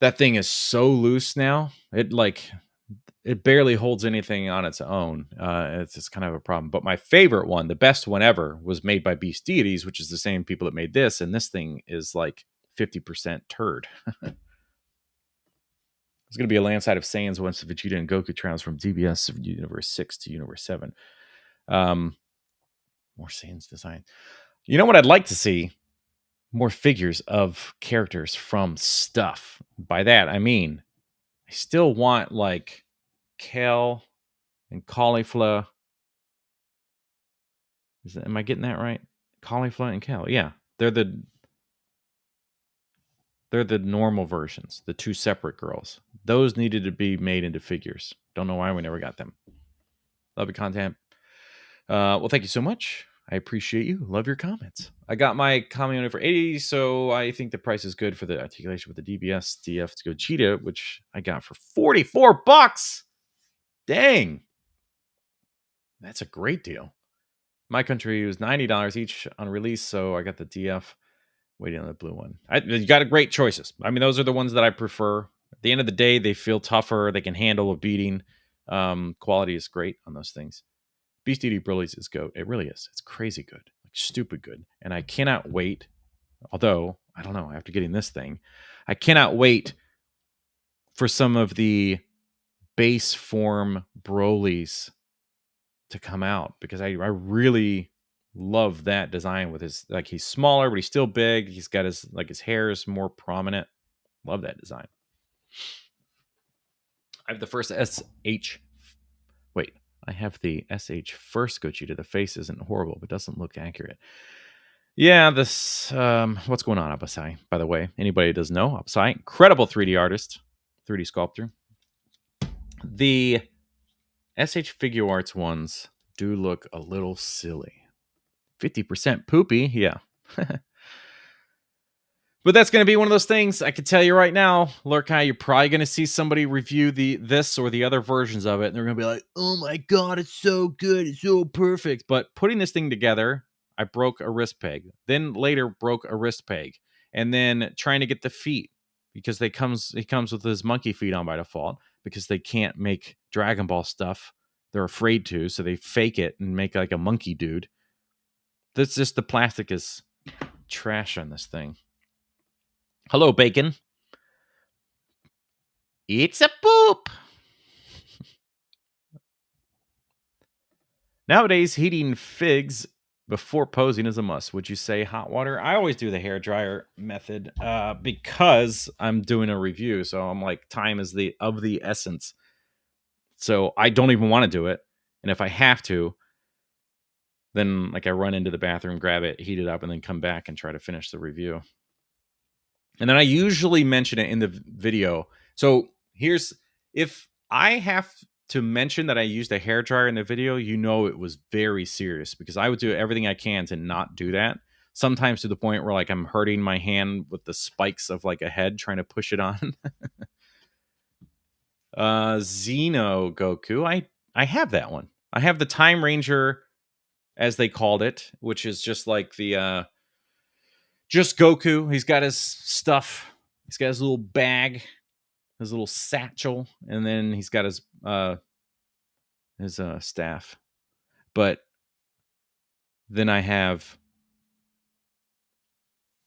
That thing is so loose now. It barely holds anything on its own. It's just kind of a problem. But my favorite one, the best one ever, was made by Beast Deities, which is the same people that made this. And this thing is like 50% turd. It's going to be a landslide of Saiyans once Vegeta and Goku transfer from DBS Universe 6 to Universe 7. More Saiyans design. You know what I'd like to see? More figures of characters from stuff. By that, I mean, I still want like Kale and Caulifla. Am I getting that right? Caulifla and Kale. Yeah. They're the normal versions, the 2 separate girls. Those needed to be made into figures. Don't know why we never got them. Love your content. Well, thank you so much. I appreciate you. Love your comments. I got my Kamione for 80, so I think the price is good for the articulation with the DBS DF to Gogeta, which I got for $44. Dang. That's a great deal. My country was $90 each on release, so I got the DF. Waiting on the blue one. You got great choices. I mean, those are the ones that I prefer. At the end of the day, they feel tougher. They can handle a beating. Quality is great on those things. Beast Eating Broly's is GOAT. It really is. It's crazy good. Like stupid good. And I cannot wait Although, I don't know, after getting this thing, I cannot wait for some of the base form Brolys to come out, because I really love that design with his, like, he's smaller, but he's still big. He's got his, like, his hair is more prominent. Love that design. I have the first SH. Wait, I have the SH first Gogeta. The face isn't horrible, but doesn't look accurate. Yeah, this, what's going on, Abasai? By the way, anybody who doesn't know, Abasai, incredible 3D artist, 3D sculptor. The SH Figure Arts ones do look a little silly. 50% poopy, yeah. But that's going to be one of those things. I can tell you right now, Lurkai, you're probably going to see somebody review this or the other versions of it, and they're going to be like, "Oh my god, it's so good, it's so perfect." But putting this thing together, I broke a wrist peg. Then later broke a wrist peg, and then trying to get the feet, because he comes with his monkey feet on by default, because they can't make Dragon Ball stuff. They're afraid to, so they fake it and make like a monkey dude. That's just, the plastic is trash on this thing. Hello, Bacon. It's a poop. Nowadays, heating figs before posing is a must. Would you say hot water? I always do the hair dryer method because I'm doing a review. So I'm like, time is of the essence. So I don't even want to do it. And if I have to, then like I run into the bathroom, grab it, heat it up, and then come back and try to finish the review. And then I usually mention it in the video. So if I have to mention that I used a hairdryer in the video, you know it was very serious, because I would do everything I can to not do that. Sometimes to the point where like I'm hurting my hand with the spikes of like a head trying to push it on. Xeno Goku. I have that one. I have the Time Ranger, as they called it, which is just like the just Goku. He's got his stuff. He's got his little bag, his little satchel, and then he's got his staff. But then I have,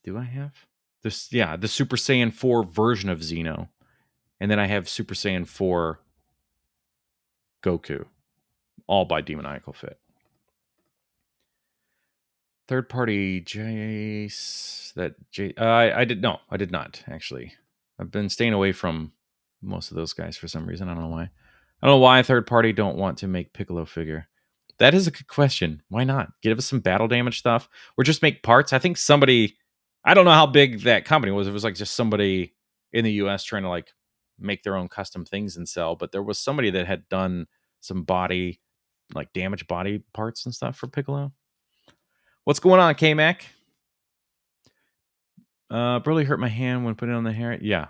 do I have this? Yeah, the Super Saiyan 4 version of Xeno, and then I have Super Saiyan 4 Goku, all by Demoniacal Fit. Third party Jace, I did not actually. I've been staying away from most of those guys for some reason. I don't know why. I don't know why a third party don't want to make Piccolo figure. That is a good question. Why not? Give us some battle damage stuff, or just make parts. I think somebody, I don't know how big that company was. It was like just somebody in the US trying to like make their own custom things and sell. But there was somebody that had done some body, like damaged body parts and stuff for Piccolo. What's going on, K-Mac? Really hurt my hand when putting it on the hair. Yeah.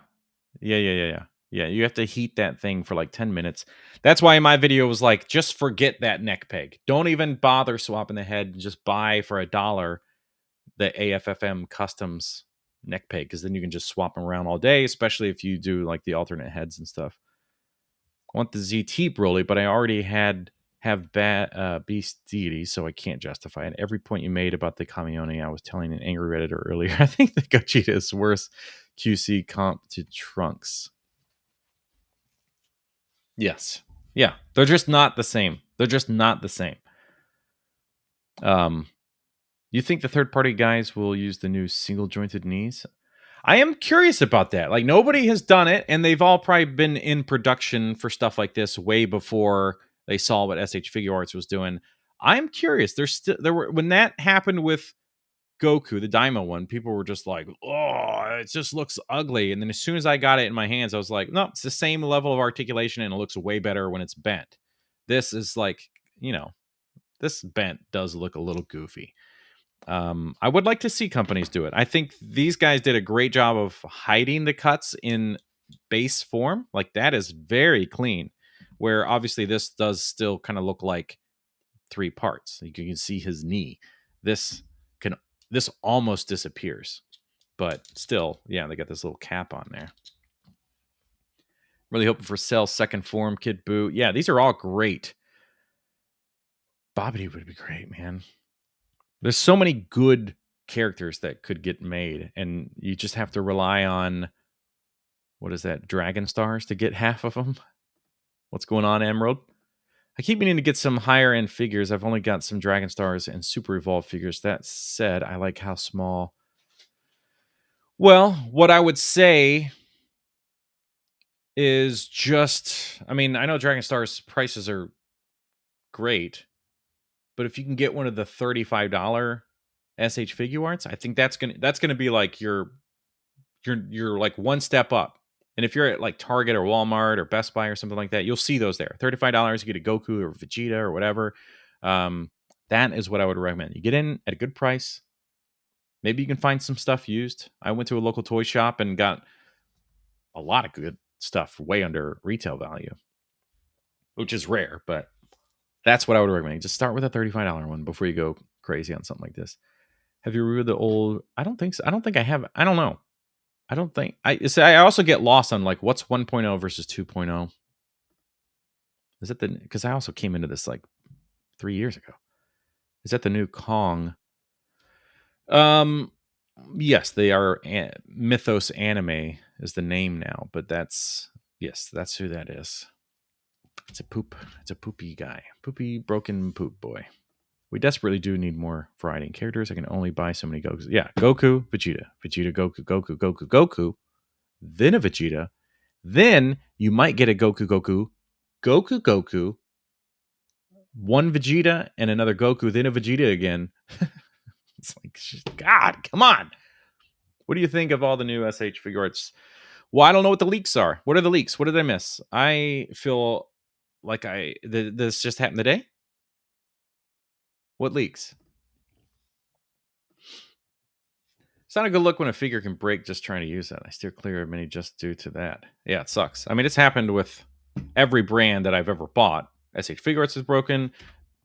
Yeah, you have to heat that thing for like 10 minutes. That's why my video was like, just forget that neck peg. Don't even bother swapping the head. Just buy for $1 the AFFM Customs neck peg, because then you can just swap them around all day, especially if you do like the alternate heads and stuff. I want the ZT Broly, but I already have Beast Deity, so I can't justify it. Every point you made about the Kamione, I was telling an angry Redditor earlier. I think the Gogeta is worse QC comp to Trunks. Yes. Yeah. They're just not the same. You think the third-party guys will use the new single-jointed knees? I am curious about that. Like, nobody has done it, and they've all probably been in production for stuff like this way before they saw what SH Figure Arts was doing. I'm curious. When that happened with Goku, the Daima one, people were just like, "Oh, it just looks ugly." And then as soon as I got it in my hands, I was like, "No, it's the same level of articulation, and it looks way better when it's bent." This is like, this bent does look a little goofy. I would like to see companies do it. I think these guys did a great job of hiding the cuts in base form. Like, that is very clean. Where obviously this does still kind of look like 3 parts. You can see his knee. This almost disappears, but still, yeah, they got this little cap on there. Really hoping for Cell's second form, Kid Buu. Yeah, these are all great. Bobbity would be great, man. There's so many good characters that could get made, and you just have to rely on, what is that, Dragon Stars to get half of them. What's going on, Emerald? I keep meaning to get some higher end figures. I've only got some Dragon Stars and Super Evolved figures. That said, I like how small. Well, what I would say is just, I mean, I know Dragon Stars prices are great, but if you can get one of the $35 SH figure arts, I think that's gonna be like your like one step up. And if you're at like Target or Walmart or Best Buy or something like that, you'll see those there. $35, you get a Goku or Vegeta or whatever. That is what I would recommend. You get in at a good price. Maybe you can find some stuff used. I went to a local toy shop and got a lot of good stuff way under retail value, which is rare, but that's what I would recommend. Just start with a $35 one before you go crazy on something like this. Have you reviewed the old? I don't think so. I don't think I have. I don't know. I don't think I also get lost on like what's 1.0 versus 2.0. Is it because I also came into this like 3 years ago. Is that the new Kong? Yes, they are. Mythos Anime is the name now, but that's who that is. It's a poop. It's a poopy guy. Poopy broken poop boy. We desperately do need more variety in characters. I can only buy so many Gokus. Yeah, Goku, Vegeta, Goku, then a Vegeta. Then you might get a Goku, one Vegeta, and another Goku, then a Vegeta again. It's like, God, come on. What do you think of all the new SH figure arts? Well, I don't know what the leaks are. What are the leaks? What did I miss? I feel like this just happened today. What leaks? It's not a good look when a figure can break just trying to use that. I steer clear of many just due to that. Yeah, it sucks. I mean, it's happened with every brand that I've ever bought. SH Figure Arts is broken.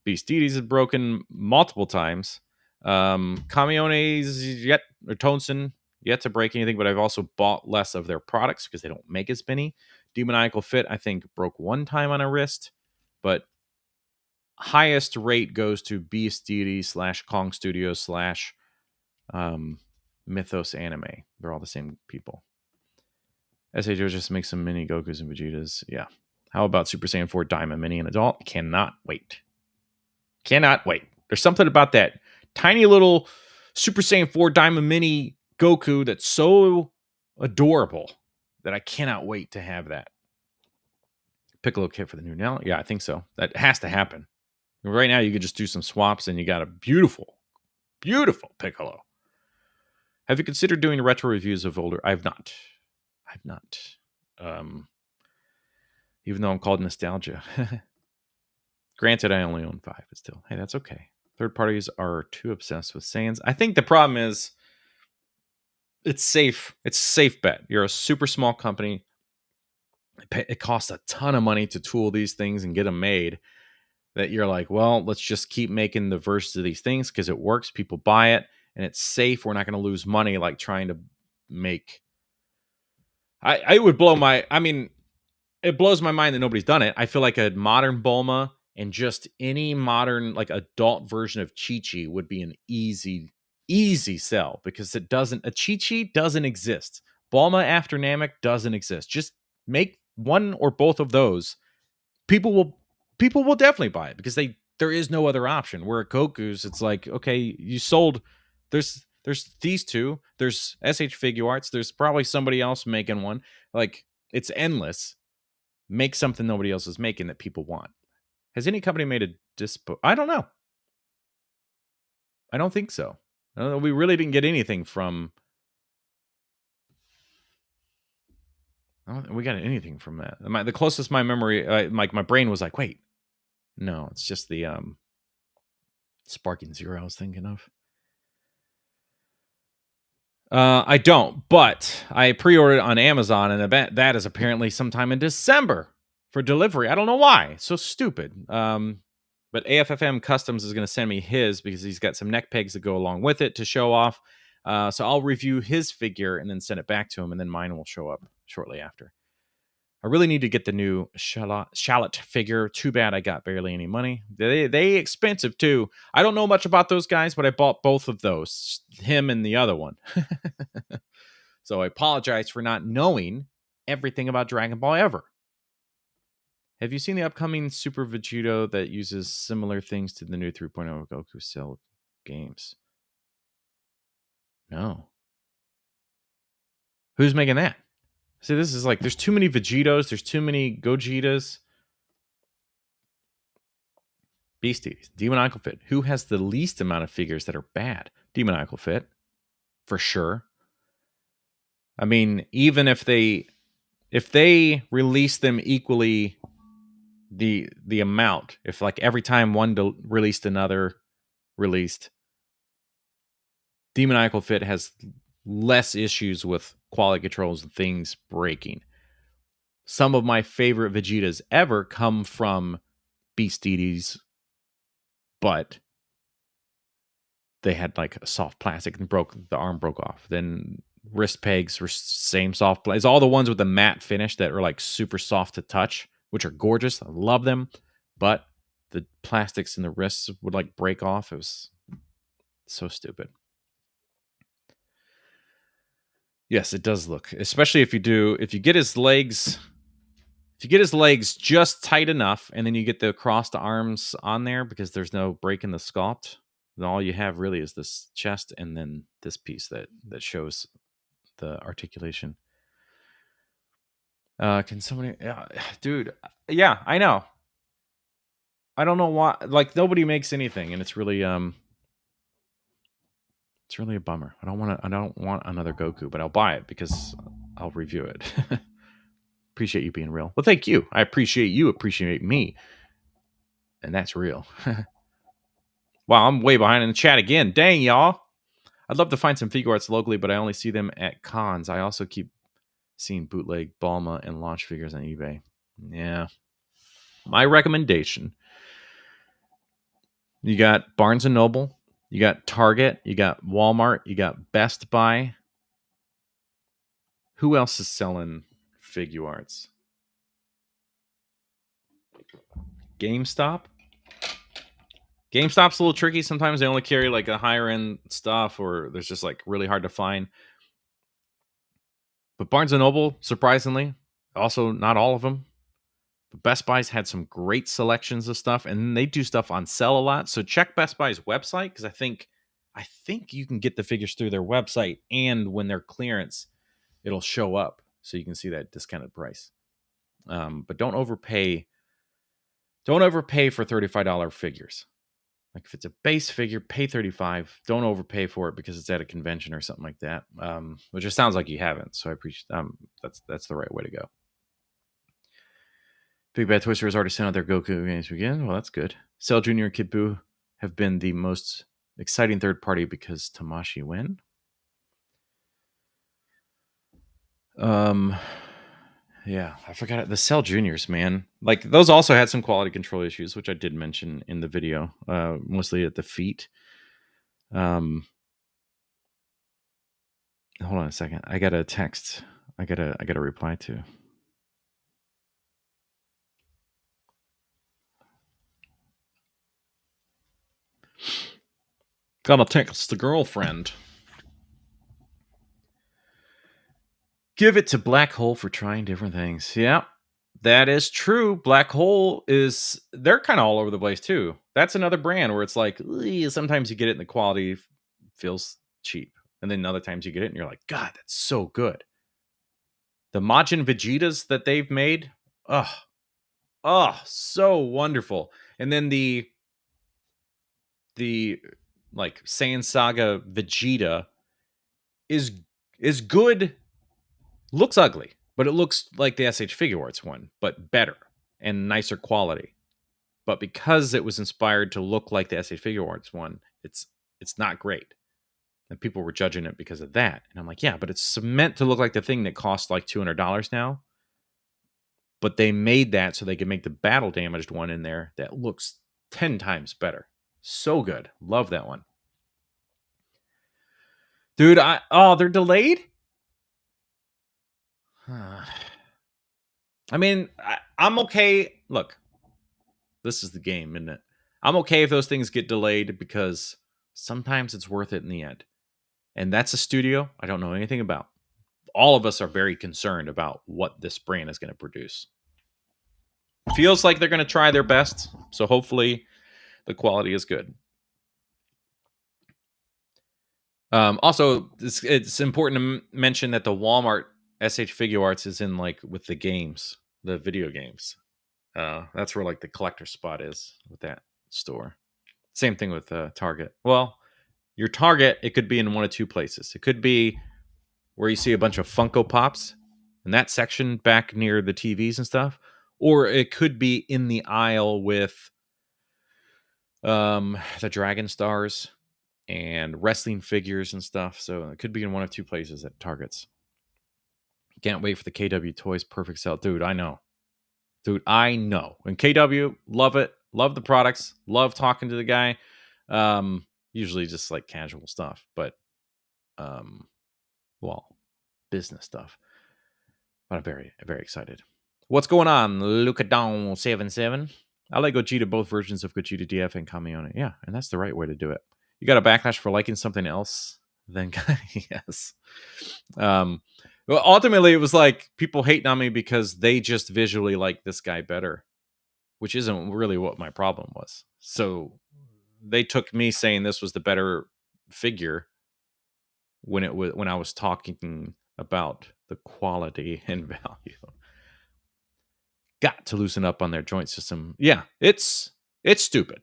Beast Deities is broken multiple times. Kamione-'s or Tonson yet to break anything, but I've also bought less of their products because they don't make as many. Demoniacal Fit, I think, broke one time on a wrist, but highest rate goes to Beast Deity / Kong Studios / Mythos Anime. They're all the same people. SHO just makes some mini Gokus and Vegetas. Yeah. How about Super Saiyan 4 Diamond Mini and Adult? Cannot wait. Cannot wait. There's something about that tiny little Super Saiyan 4 Diamond Mini Goku that's so adorable that I cannot wait to have that. Piccolo kit for the new now? Yeah, I think so. That has to happen. Right now, you could just do some swaps and you got a beautiful, beautiful Piccolo. Have you considered doing retro reviews of older? I've not. Even though I'm called nostalgia. Granted, I only own 5, but still, hey, that's okay. Third parties are too obsessed with Saiyans. I think the problem is it's safe. It's a safe bet. You're a super small company. It costs a ton of money to tool these things and get them made. That you're like, well, let's just keep making the versions of these things because it works. People buy it and it's safe. We're not going to lose money like trying to make. I would blow my. I mean, it blows my mind that nobody's done it. I feel like a modern Bulma and just any modern like adult version of Chi-Chi would be an easy sell because a Chi-Chi doesn't exist. Bulma after Namek doesn't exist. Just make one or both of those. People will definitely buy it because there is no other option. Where at Goku's, it's like, okay, you sold. There's these two. There's SH Figure Arts. There's probably somebody else making one. Like it's endless. Make something nobody else is making that people want. Has any company made a dispo? I don't know. I don't think so. I don't know. We really didn't get anything from. I don't think we got anything from that. The closest my memory, my brain was like, wait, no, it's just the Sparking Zero I was thinking of. I don't, but I pre-ordered on Amazon, and that is apparently sometime in December for delivery. I don't know why. It's so stupid. But AFFM Customs is going to send me his because he's got some neck pegs that go along with it to show off. So I'll review his figure and then send it back to him, and then mine will show up shortly after. I really need to get the new shallot figure. Too bad I got barely any money. They expensive too. I don't know much about those guys, but I bought both of those, him and the other one. So I apologize for not knowing everything about Dragon Ball ever. Have you seen the upcoming Super Vegito that uses similar things to the new 3.0 Goku Cell games? No. Who's making that? See, this is like, there's too many Vegitos, there's too many Gogetas. Beasties, Demoniacal Fit. Who has the least amount of figures that are bad? Demoniacal Fit, for sure. I mean, even if they release them equally, the amount, if like every time one released, another released, Demoniacal Fit has less issues with quality controls and things breaking. Some of my favorite Vegetas ever come from Beasties, but they had like a soft plastic and the arm broke off. Then wrist pegs were same soft plastic. It's all the ones with the matte finish that are like super soft to touch, which are gorgeous. I love them, but the plastics in the wrists would like break off. It was so stupid. Yes, it does look, especially if you get his legs just tight enough, and then you get the crossed arms on there because there's no break in the sculpt. Then all you have really is this chest and then this piece that shows the articulation. Can somebody, dude? Yeah, I know. I don't know why. Like nobody makes anything, and it's really a bummer. I don't want another Goku, but I'll buy it because I'll review it. Appreciate you being real. Well, thank you. I appreciate you. Appreciate me, and that's real. Wow, I'm way behind in the chat again. Dang, y'all. I'd love to find some figure arts locally, but I only see them at cons. I also keep seeing bootleg Balma and launch figures on eBay. Yeah. My recommendation. You got Barnes & Noble. You got Target. You got Walmart. You got Best Buy. Who else is selling figure arts? GameStop? GameStop's a little tricky. Sometimes they only carry like a higher end stuff, or there's just like really hard to find. But Barnes & Noble, surprisingly, also not all of them. But Best Buy's had some great selections of stuff, and they do stuff on sale a lot. So check Best Buy's website, because I think you can get the figures through their website, and when they're clearance, it'll show up so you can see that discounted price. But don't overpay. Don't overpay for $35 figures. Like if it's a base figure, pay $35. Don't overpay for it because it's at a convention or something like that. Which it sounds like you haven't. So I appreciate that's the right way to go. Big Bad Twister has already sent out their Goku games again. Well, that's good. Cell Jr. and Kid Buu have been the most exciting third party because Tamashii win. Yeah, I forgot it. The Cell Juniors, man. Like those also had some quality control issues, which I did mention in the video. Mostly at the feet. Hold on a second. I got a text. I gotta reply to. Gotta text the girlfriend. Give it to Black Hole for trying different things. Yeah, that is true. Black Hole they're kind of all over the place too. That's another brand where it's like, sometimes you get it and the quality feels cheap. And then other times you get it and you're like, God, that's so good. The Majin Vegetas that they've made, so wonderful. And then the like Saiyan Saga Vegeta is good. Looks ugly, but it looks like the SH Figure Arts one, but better and nicer quality. But because it was inspired to look like the SH Figure Arts one, it's not great. And people were judging it because of that. And I'm like, yeah, but it's meant to look like the thing that costs like $200 now. But they made that so they could make the battle damaged one in there that looks 10 times better. So good. Love that one. Dude, they're delayed? I mean, I'm okay. Look, this is the game, isn't it? I'm okay if those things get delayed because sometimes it's worth it in the end. And that's a studio I don't know anything about. All of us are very concerned about what this brand is going to produce. Feels like they're going to try their best, so hopefully the quality is good. Also, it's important to mention that the Walmart SH Figure Arts is in like with the games, the video games. That's where like the collector spot is with that store. Same thing with Target. Well, your Target, it could be in one of two places. It could be where you see a bunch of Funko Pops in that section back near the TVs and stuff, or it could be in the aisle with the Dragon Stars and wrestling figures and stuff. So it could be in one of two places at Targets. Can't wait for the KW Toys Perfect Sale. Dude, I know. And KW, love it. Love the products. Love talking to the guy. Usually just like casual stuff, but well, business stuff. But I'm very, very excited. What's going on, Lucadon77? I like Gogeta, both versions of Gogeta DF and Kamione. Yeah, and that's the right way to do it. You got a backlash for liking something else? Then yes. Well, ultimately, it was like people hating on me because they just visually like this guy better, which isn't really what my problem was. So they took me saying this was the better figure when I was talking about the quality and value. Got to loosen up on their joint system. Yeah, it's stupid.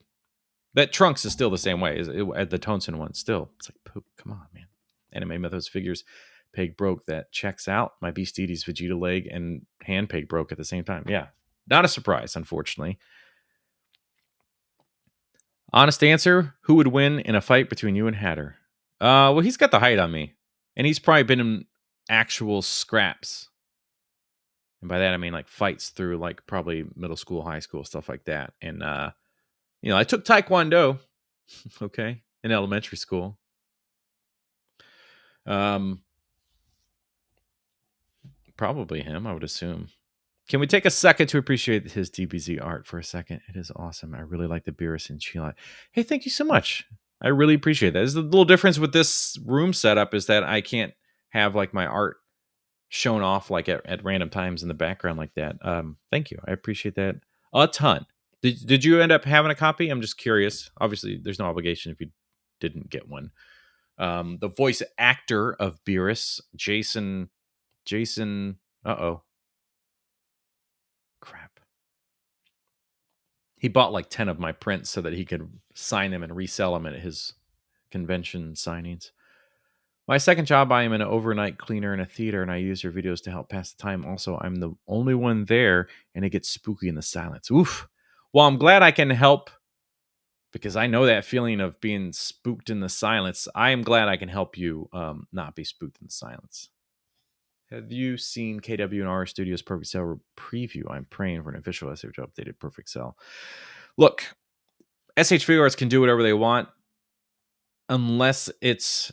That Trunks is still the same way as the Tonson one. Still, it's like poop. Come on, man. Anime Mythos figures. Peg broke. That checks out. My Beastie's Vegeta leg and hand peg broke at the same time. Yeah, not a surprise, unfortunately. Honest answer: who would win in a fight between you and Hatter? Well, he's got the height on me, and he's probably been in actual scraps. And by that I mean like fights through like probably middle school, high school, stuff like that. And I took Taekwondo, okay, in elementary school. Probably him, I would assume. Can we take a second to appreciate his DBZ art for a second? It is awesome. I really like the Beerus and Chile. Hey, thank you so much. I really appreciate that. There's the little difference with this room setup is that I can't have like my art shown off like at random times in the background like that. Thank you. I appreciate that a ton. Did you end up having a copy? I'm just curious. Obviously, there's no obligation if you didn't get one. The voice actor of Beerus, Jason. Crap. He bought like 10 of my prints so that he could sign them and resell them at his convention signings. My second job, I am an overnight cleaner in a theater, and I use your videos to help pass the time. Also, I'm the only one there, and it gets spooky in the silence. Oof. Well, I'm glad I can help because I know that feeling of being spooked in the silence. I am glad I can help you not be spooked in the silence. Have you seen KW and R Studios Perfect Cell preview? I'm praying for an official SH updated Perfect Cell. Look, SH Figure Arts can do whatever they want unless it's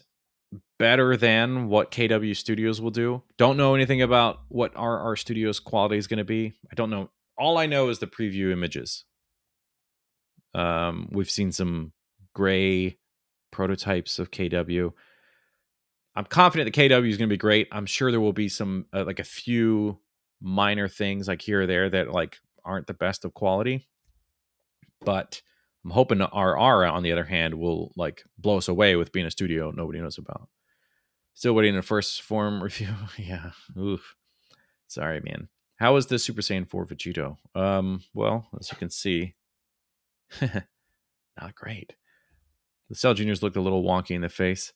better than what KW Studios will do. Don't know anything about what RR Studios quality is going to be. I don't know. All I know is the preview images. We've seen some gray prototypes of KW. I'm confident that KW is going to be great. I'm sure there will be some like a few minor things like here or there that like aren't the best of quality. But I'm hoping RR on the other hand will like blow us away with being a studio nobody knows about. Still waiting the first form review. Yeah. Oof. Sorry, man. How is the Super Saiyan 4 Vegito? Well, as you can see, not great. The Cell Juniors looked a little wonky in the face.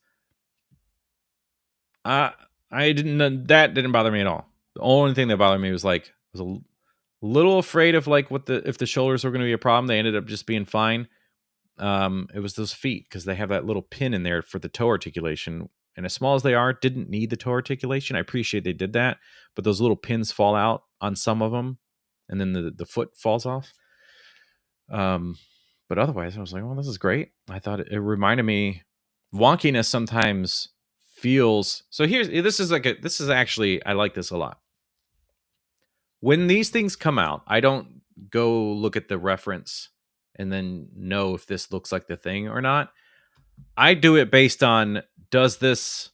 That didn't bother me at all. The only thing that bothered me was like I was a little afraid of like if the shoulders were going to be a problem. They ended up just being fine. It was those feet because they have that little pin in there for the toe articulation. And as small as they are, didn't need the toe articulation. I appreciate they did that, but those little pins fall out on some of them, and then the foot falls off. But otherwise, I was like, well, this is great. I thought it reminded me wonkiness sometimes feels. So this is actually I like this a lot. when these things come out, I don't go look at the reference and then know if this looks like the thing or not. I do it based on, does this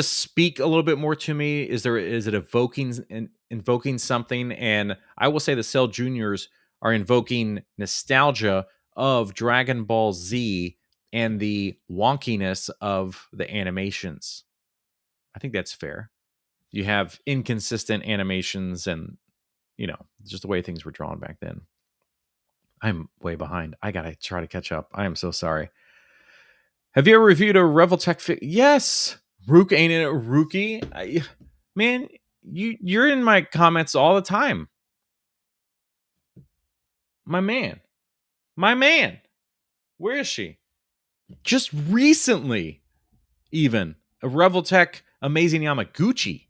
speak a little bit more to me? Is it invoking something? And I will say the Cell Juniors are invoking nostalgia of Dragon Ball Z and the wonkiness of the animations. I think that's fair. You have inconsistent animations and, just the way things were drawn back then. I'm way behind. I gotta try to catch up. I am so sorry. Have you ever reviewed a Reveltech Yes. Rook ain't it a rookie? Man, you're in my comments all the time. My man. Where is she? Just recently, even a Reveltech Amazing Yamaguchi.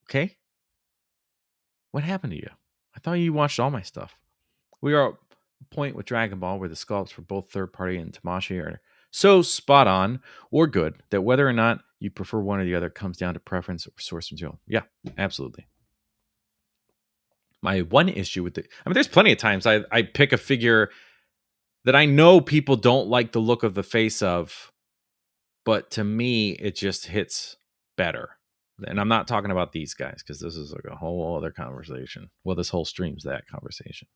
Okay. What happened to you? I thought you watched all my stuff. We are at a point with Dragon Ball where the sculpts for both third party and Tamashii are so spot on or good that whether or not you prefer one or the other comes down to preference or source material. Yeah, absolutely. My one issue with there's plenty of times I pick a figure that I know people don't like the look of the face of, but to me, it just hits better. And I'm not talking about these guys because this is like a whole other conversation. Well, this whole stream's that conversation.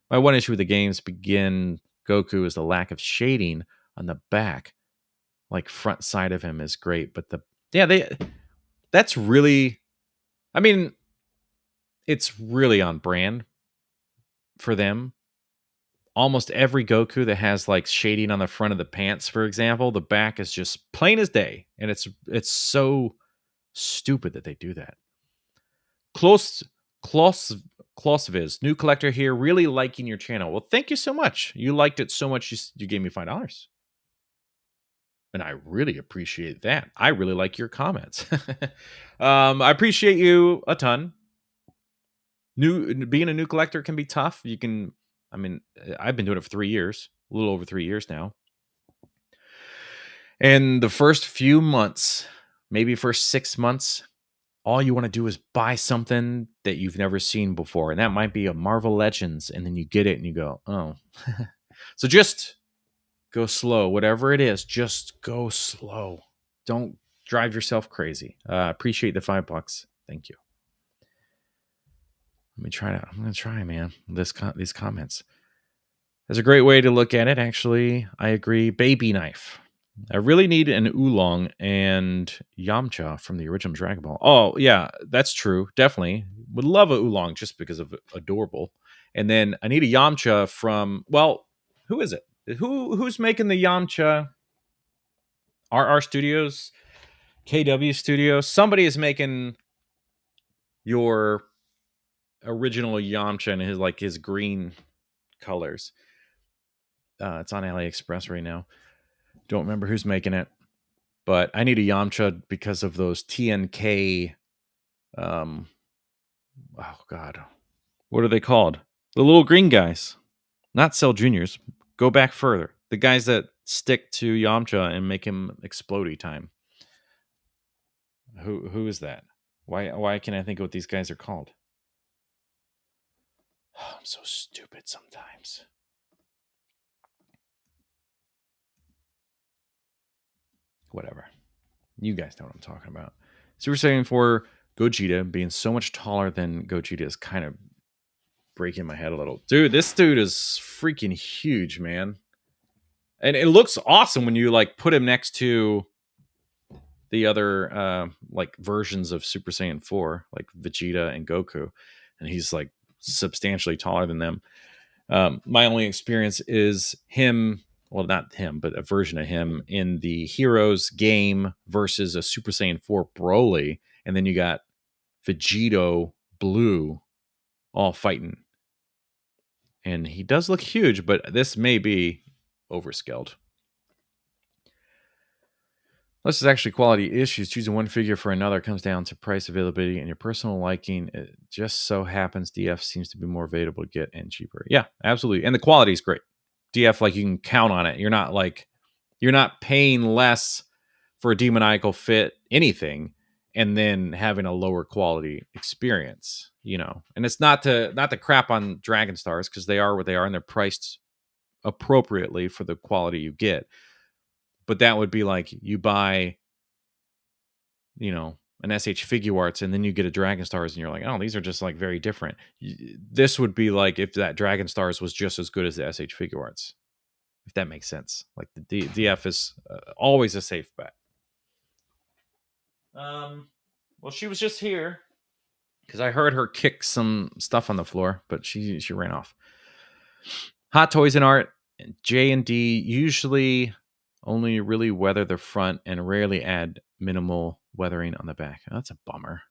My one issue with the games begin Goku is the lack of shading on the back. Like front side of him is great, but that's really, it's really on brand for them. Almost every Goku that has like shading on the front of the pants, for example, the back is just plain as day. And it's so stupid that they do that. Klosviz, new collector here, really liking your channel. Well, thank you so much. You liked it so much, you gave me $5. And I really appreciate that. I really like your comments. I appreciate you a ton. Being a new collector can be tough. I've been doing it for 3 years, a little over 3 years now. And the first few months, maybe first 6 months, all you want to do is buy something that you've never seen before. And that might be a Marvel Legends. And then you get it and you go, oh. So just go slow. Whatever it is, just go slow. Don't drive yourself crazy. Appreciate the $5. Thank you. I'm going to try, man, these comments. There's a great way to look at it, actually. I agree. Baby knife. I really need an Oolong and Yamcha from the original Dragon Ball. Oh, yeah, that's true. Definitely. Would love a Oolong just because of adorable. And then I need a Yamcha from, well, who is it? Who's making the Yamcha? RR Studios? KW Studios? Somebody is making your original Yamcha in his green colors. It's on AliExpress right now. Don't remember who's making it, but I need a Yamcha because of those TNK. Oh God, what are they called? The little green guys, not Cell Juniors. Go back further. The guys that stick to Yamcha and make him explodey time. Who is that? Why can't I think of what these guys are called? Oh, I'm so stupid sometimes. Whatever. You guys know what I'm talking about. Super Saiyan 4 Gogeta being so much taller than Gogeta is kind of breaking my head a little. Dude, this dude is freaking huge, man. And it looks awesome when you put him next to the other versions of Super Saiyan 4, like Vegeta and Goku. And he's substantially taller than them. My only experience is him. Well, not him, but a version of him in the Heroes game versus a Super Saiyan 4 Broly. And then you got Vegito Blue all fighting. And he does look huge, but this may be overscaled. Unless there's actually quality issues, choosing one figure for another comes down to price, availability, and your personal liking. It just so happens DF seems to be more available to get and cheaper. Yeah, absolutely. And the quality is great. DF, you can count on it. You're not paying less for a demoniacal fit anything. and then having a lower quality experience, And it's not to crap on Dragon Stars, because they are what they are and they're priced appropriately for the quality you get. But that would be like you buy, an SH Figuarts, and then you get a Dragon Stars, and you're like, oh, these are just like very different. This would be like if that Dragon Stars was just as good as the SH Figuarts, if that makes sense. Like the DF is always a safe bet. Well, she was just here because I heard her kick some stuff on the floor, but she ran off. Hot Toys and Art, J&D usually only really weather the front and rarely add minimal weathering on the back. Oh, that's a bummer.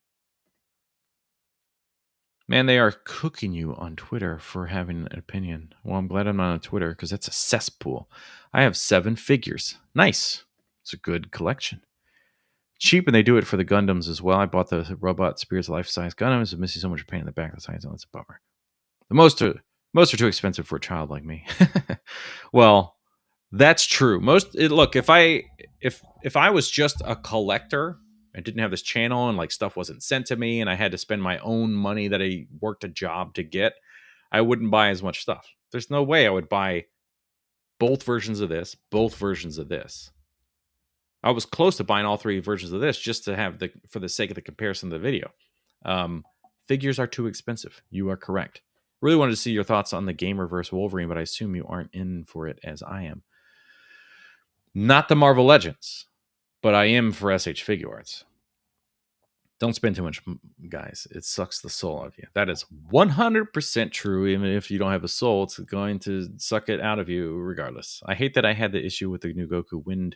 Man, they are cooking you on Twitter for having an opinion. Well, I'm glad I'm not on Twitter because that's a cesspool. I have 7 figures. Nice. It's a good collection. Cheap, and they do it for the Gundams as well. I bought the Robot Spirits life-size Gundams. I'm missing so much paint in the back of the sides. Oh, that's a bummer. Most are too expensive for a child like me. Well, that's true. Look, if I was just a collector and didn't have this channel and like stuff wasn't sent to me and I had to spend my own money that I worked a job to get, I wouldn't buy as much stuff. There's no way I would buy both versions of this, both versions of this. I was close to buying all 3 versions of this just to have for the sake of the comparison of the video. Figures are too expensive. You are correct. Really wanted to see your thoughts on the Gamer vs. Wolverine, but I assume you aren't in for it as I am. Not the Marvel Legends, but I am for SH Figuarts. Don't spend too much, guys. It sucks the soul out of you. That is 100% true. Even if you don't have a soul, it's going to suck it out of you regardless. I hate that I had the issue with the new Goku Wind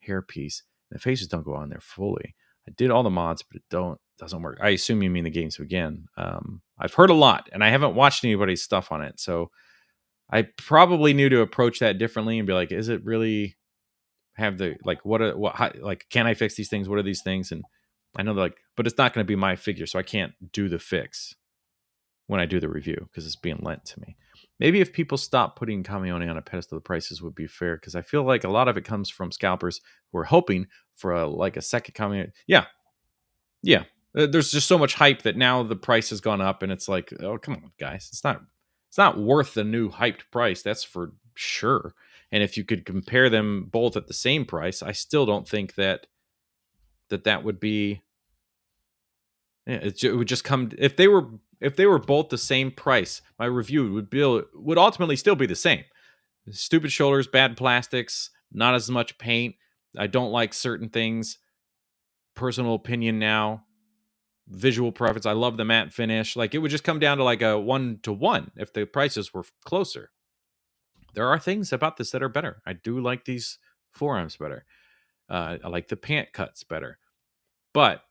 hairpiece. The faces don't go on there fully. I did all the mods, but it doesn't work. I assume you mean the games again. I've heard a lot, and I haven't watched anybody's stuff on it, so I probably knew to approach that differently and be like, is it really have the can I fix these things? What are these things? And I know but it's not going to be my figure, so I can't do the fix when I do the review because it's being lent to me. Maybe if people stop putting Kamione on a pedestal, the prices would be fair, because I feel like a lot of it comes from scalpers who are hoping for a second Kamione. Yeah. There's just so much hype that now the price has gone up, and it's like, oh, come on, guys. It's not worth the new hyped price. That's for sure. And if you could compare them both at the same price, I still don't think that would be. Yeah, it would just come if they were both the same price. My review would ultimately still be the same. Stupid shoulders, bad plastics, not as much paint. I don't like certain things. Personal opinion now. Visual preference. I love the matte finish. Like, it would just come down to like a 1-to-1 if the prices were closer. There are things about this that are better. I do like these forearms better. I like the pant cuts better. But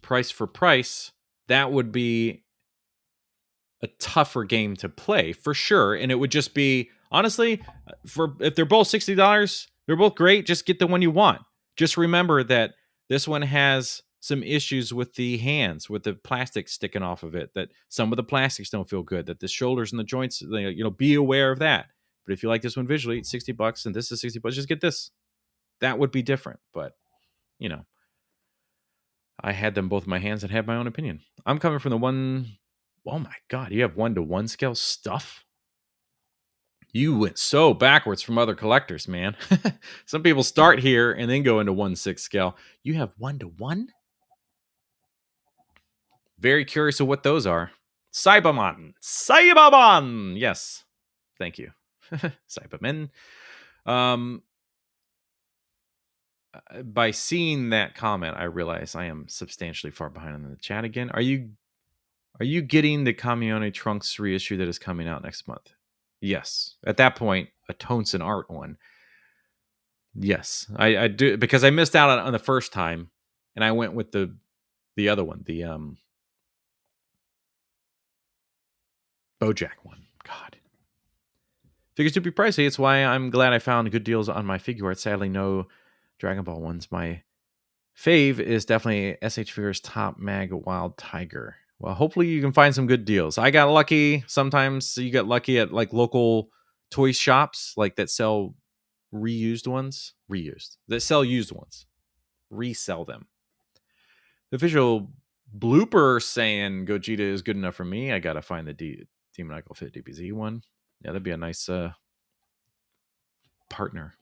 price for price, that would be a tougher game to play for sure. And it would just be, honestly, if they're both $60, they're both great. Just get the one you want. Just remember that this one has some issues with the hands, with the plastic sticking off of it, that some of the plastics don't feel good, that the shoulders and the joints, be aware of that. But if you like this one visually, it's $60 and this is $60, just get this. That would be different. But, I had them both in my hands and had my own opinion. I'm coming from the one. Oh my God, you have 1-to-1 scale stuff? You went so backwards from other collectors, man. Some people start here and then go into 1/6 scale. You have 1-to-1? Very curious of what those are. Cyberman. Yes. Thank you. Cybermen. By seeing that comment, I realize I am substantially far behind in the chat again. Are you getting the Kamione Trunks reissue that is coming out next month? Yes. At that point, a Tones and Art one. Yes, I do, because I missed out on the first time, and I went with the other one, the BoJack one. God, figures to be pricey. It's why I'm glad I found good deals on my figure art. Sadly, no Dragon Ball ones. My fave is definitely SH Figures Top Mag Wild Tiger. Well, hopefully you can find some good deals. I got lucky. Sometimes you get lucky at like local toy shops like that sell that sell used ones, resell them. The official blooper saying Gogeta is good enough for me. I gotta find the Demonical Fit DBZ one. Yeah, that'd be a nice partner.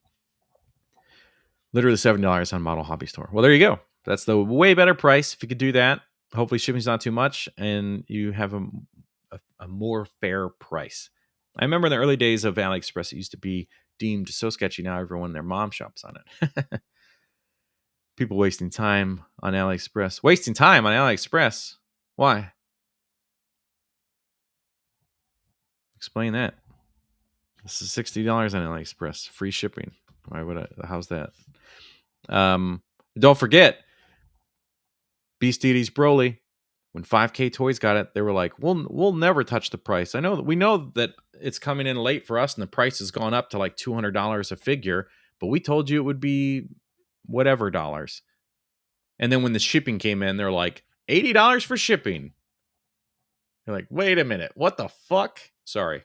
Literally $7 on Model Hobby Store. Well, there you go. That's the way better price. If you could do that, hopefully shipping's not too much, and you have a more fair price. I remember in the early days of AliExpress, it used to be deemed so sketchy. Now everyone, their mom shops on it. People wasting time on AliExpress. Wasting time on AliExpress? Why? Explain that. This is $60 on AliExpress. Free shipping. Why would I? How's that? Don't forget, Beast Deities Broly. When 5K Toys got it, they were like, "We'll never touch the price." We know that it's coming in late for us, and the price has gone up to like $200 a figure. But we told you it would be whatever dollars. And then when the shipping came in, they're like, $80 for shipping. You're like, wait a minute, what the fuck? Sorry,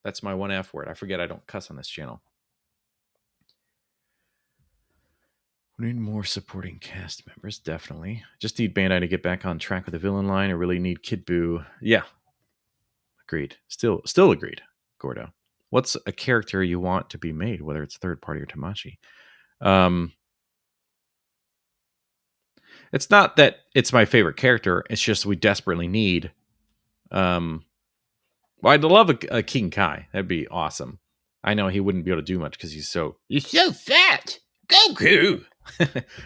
that's my one F word. I forget I don't cuss on this channel. We need more supporting cast members, definitely. Just need Bandai to get back on track with the villain line. I really need Kid Buu. Yeah. Agreed. Still agreed, Gordo. What's a character you want to be made, whether it's third party or Tamashi? It's not that it's my favorite character. It's just we desperately need. Well, I'd love a King Kai. That'd be awesome. I know he wouldn't be able to do much because he's so fat. Goku.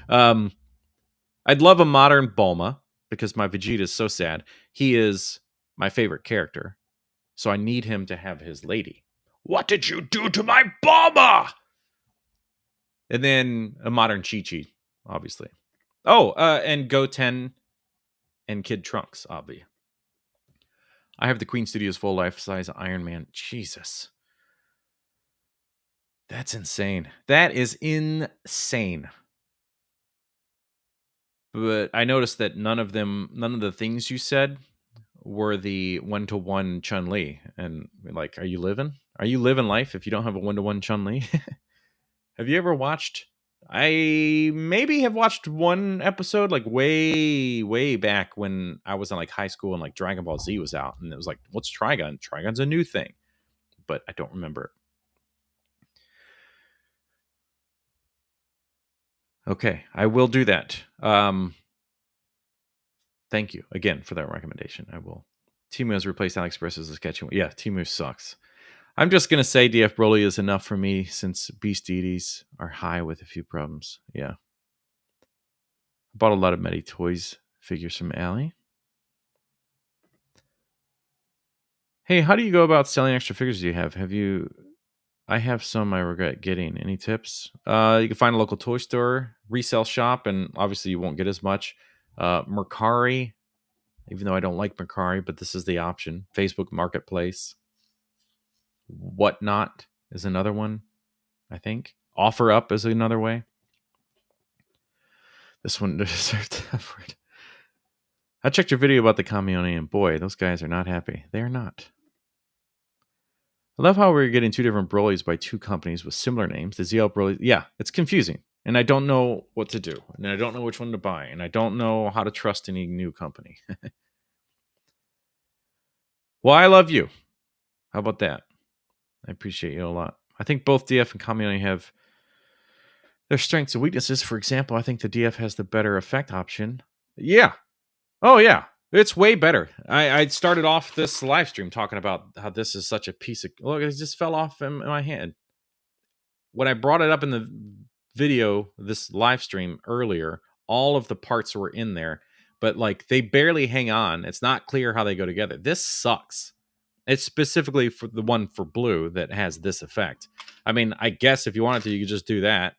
I'd love a modern Bulma because my Vegeta is so sad. He is my favorite character. So I need him to have his lady. What did you do to my Bulma? And then a modern Chi-Chi, obviously. Oh, and Goten and Kid Trunks, obviously. I have the Queen Studios full life-size Iron Man. Jesus. That's insane. That is insane. But I noticed that none of the things you said were the one-to-one Chun-Li. And like, are you living? Are you living life if you don't have a one-to-one Chun-Li? Have you ever watched? I maybe have watched one episode like way back when I was in like high school and like Dragon Ball Z was out. And it was like, what's Trigun? Trigun's a new thing. But I don't remember it. Okay, I will do that. Thank you again for that recommendation. I will. Temu has replaced AliExpress as a sketchy one. Yeah, Temu sucks. I'm just going to say DF Broly is enough for me since Beast Deities are high with a few problems. Yeah. I bought a lot of Medi Toys figures from Ali. Hey, how do you go about selling extra figures you have? I have some I regret getting. Any tips? You can find a local toy store, resale shop, and obviously you won't get as much. Mercari, even though I don't like Mercari, but this is the option. Facebook Marketplace. Whatnot is another one, I think. Offer Up is another way. This one deserves effort. I checked your video about the Kamione, and boy, those guys are not happy. They are not. I love how we're getting two different Brolys by two companies with similar names. The ZL Broly, yeah, it's confusing. And I don't know what to do. And I don't know which one to buy. And I don't know how to trust any new company. Well, I love you. How about that? I appreciate you a lot. I think both DF and Kamione have their strengths and weaknesses. For example, I think the DF has the better effect option. Yeah. Oh, yeah. It's way better. I started off this live stream talking about how this is such a piece of... Look, it just fell off in my hand. When I brought it up in the video, this live stream earlier, all of the parts were in there, but like they barely hang on. It's not clear how they go together. This sucks. It's specifically for the one for blue that has this effect. I mean, I guess if you wanted to, you could just do that.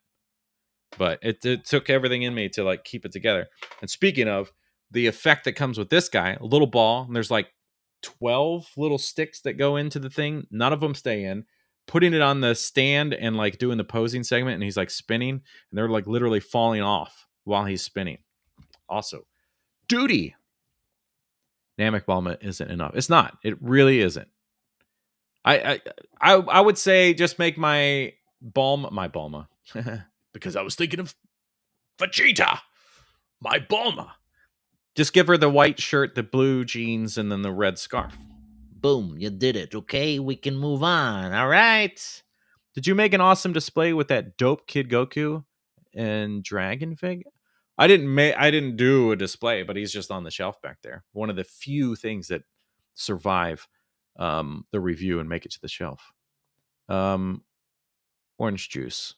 But it took everything in me to like keep it together. And speaking of, the effect that comes with this guy, a little ball, and there's like 12 little sticks that go into the thing. None of them stay in. Putting it on the stand and like doing the posing segment, and he's like spinning, and they're like literally falling off while he's spinning. Also, duty. Namek Balma isn't enough. It's not. It really isn't. I would say just make my Balma, because I was thinking of Vegeta, my Balma. Just give her the white shirt, the blue jeans, and then the red scarf. Boom, you did it. Okay, we can move on. All right. Did you make an awesome display with that dope Kid Goku and Dragon Fig? I didn't do a display, but he's just on the shelf back there. One of the few things that survive the review and make it to the shelf. Orange juice,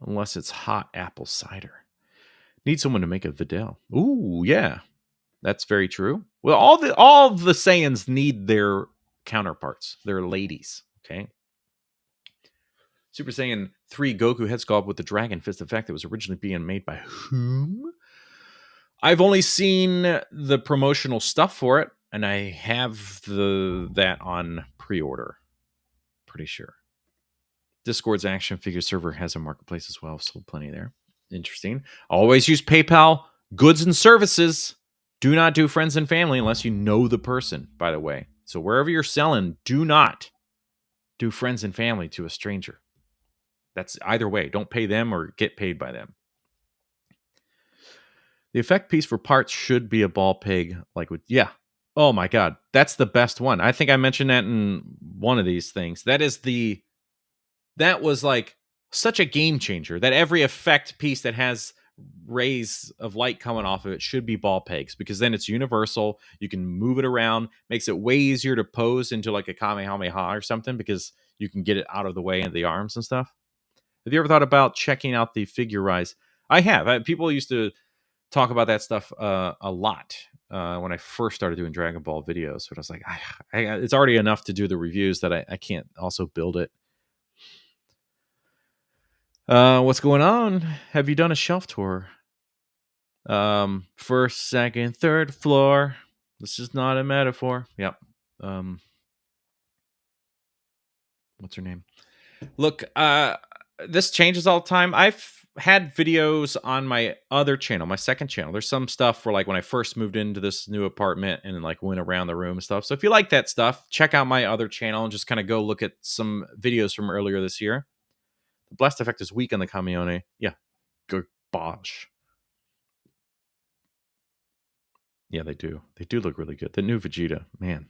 unless it's hot apple cider. Need someone to make a Vidal. Ooh, yeah. That's very true. Well, all the Saiyans need their counterparts, their ladies. Okay. Super Saiyan 3 Goku head sculpt with the dragon fist effect that was originally being made by whom? I've only seen the promotional stuff for it, and I have that on pre-order. Pretty sure. Discord's action figure server has a marketplace as well. Sold plenty there. Interesting. Always use PayPal, goods and services. Do not do friends and family unless you know the person, by the way. So wherever you're selling, do not do friends and family to a stranger. That's either way. Don't pay them or get paid by them. The effect piece for parts should be a ball peg. Yeah. Oh my God. That's the best one. I think I mentioned that in one of these things. That was like such a game changer that every effect piece that has rays of light coming off of it should be ball pegs, because then it's universal. You can move it around, makes it way easier to pose into like a Kah-mee-oh-nee or something, because you can get it out of the way of the arms and stuff. Have you ever thought about checking out the figure rise? I have. People used to talk about that stuff a lot when I first started doing Dragon Ball videos, but I was like, it's already enough to do the reviews that I can't also build it. What's going on? Have you done a shelf tour? First, second, third floor. This is not a metaphor. Yep. What's her name? Look, this changes all the time. I've had videos on my other channel, my second channel. There's some stuff for like when I first moved into this new apartment and like went around the room and stuff. So if you like that stuff, check out my other channel and just kind of go look at some videos from earlier this year. The blast effect is weak on the Kamione. Yeah. Good bosh. Yeah, they do. They do look really good. The new Vegeta, man.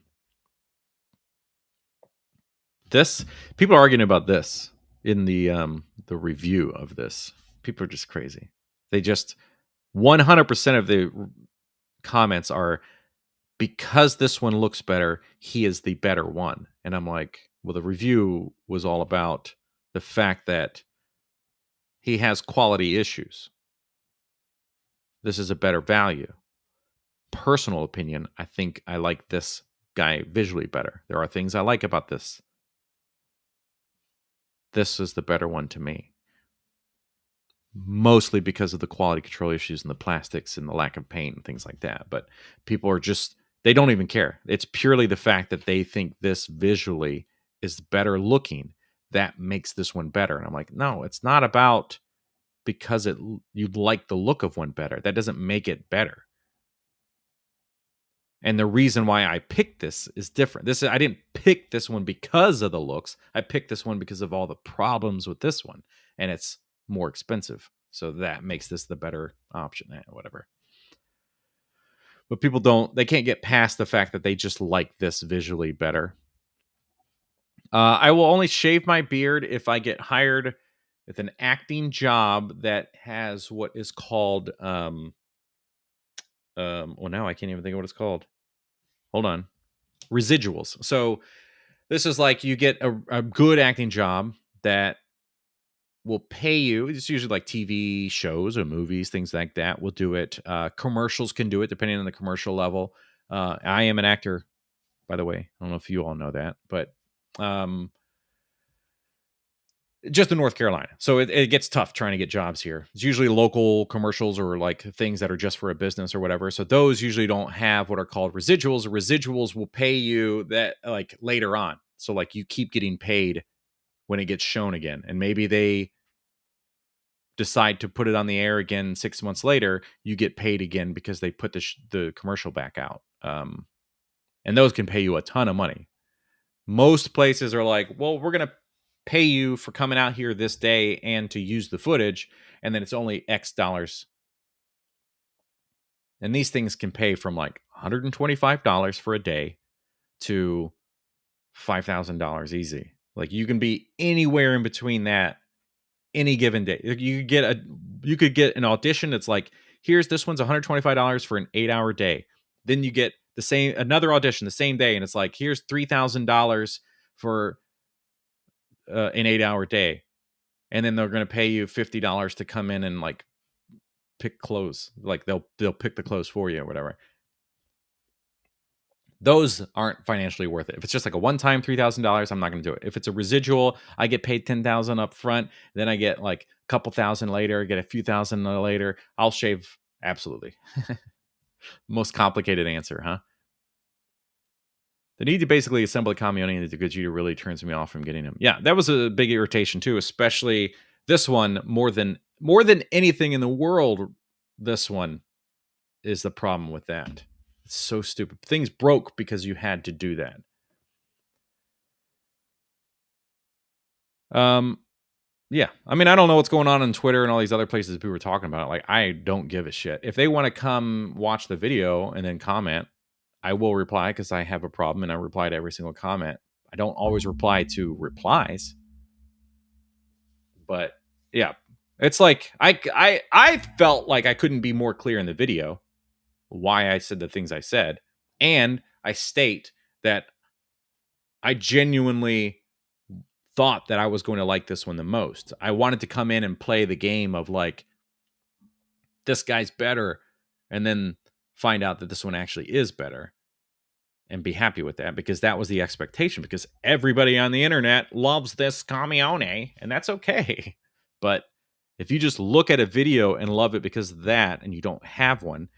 This, people are arguing about this in the review of this. People are just crazy. They just 100% of the comments are, because this one looks better, he is the better one. And I'm like, well, the review was all about the fact that he has quality issues. This is a better value. Personal opinion, I think I like this guy visually better. There are things I like about this. This is the better one to me. Mostly because of the quality control issues and the plastics and the lack of paint and things like that. But people are just, they don't even care. It's purely the fact that they think this visually is better looking that makes this one better. And I'm like, no, it's not about because you like the look of one better. That doesn't make it better. And the reason why I picked this is different. I didn't pick this one because of the looks. I picked this one because of all the problems with this one. And it's more expensive. So that makes this the better option. Whatever. But people they can't get past the fact that they just like this visually better. I will only shave my beard if I get hired with an acting job that has what is called well, now I can't even think of what it's called. Hold on. Residuals. So this is like you get a good acting job that will pay you. It's usually like TV shows or movies, things like that will do it. Commercials can do it depending on the commercial level. I am an actor, by the way. I don't know if you all know that, but just in North Carolina. So it gets tough trying to get jobs here. It's usually local commercials or like things that are just for a business or whatever. So those usually don't have what are called residuals. Residuals will pay you that like later on. So like you keep getting paid when it gets shown again. And maybe they decide to put it on the air again 6 months later, you get paid again because they put the commercial back out. And those can pay you a ton of money. Most places are like, well, we're going to pay you for coming out here this day and to use the footage, and then it's only X dollars. And these things can pay from like $125 for a day to $5,000 easy. Like you can be anywhere in between that any given day. You could get an audition that's like, here's this one's $125 for an 8-hour day. Then you get another audition the same day, and it's like, here's $3,000 for an 8-hour day. And then they're going to pay you $50 to come in and like pick clothes. Like they'll pick the clothes for you or whatever. Those aren't financially worth it. If it's just like a one-time $3,000, I'm not going to do it. If it's a residual, I get paid $10,000 up front, then I get like a couple thousand later, get a few thousand later, I'll shave. Absolutely. Most complicated answer, huh? The need to basically assemble a Kamione into Gogeta really turns me off from getting him. Yeah, that was a big irritation too, especially this one more than anything in the world. This one is the problem with that. It's so stupid. Things broke because you had to do that. Yeah. I mean, I don't know what's going on Twitter and all these other places people were talking about it. Like, I don't give a shit. If they want to come watch the video and then comment, I will reply because I have a problem and I reply to every single comment. I don't always reply to replies. But yeah, it's like I felt like I couldn't be more clear in the video why I said the things I said. And I state that I genuinely thought that I was going to like this one the most. I wanted to come in and play the game of like, this guy's better, and then find out that this one actually is better and be happy with that, because that was the expectation, because everybody on the internet loves this Kamione, and that's okay. But if you just look at a video and love it because of that, and you don't have one,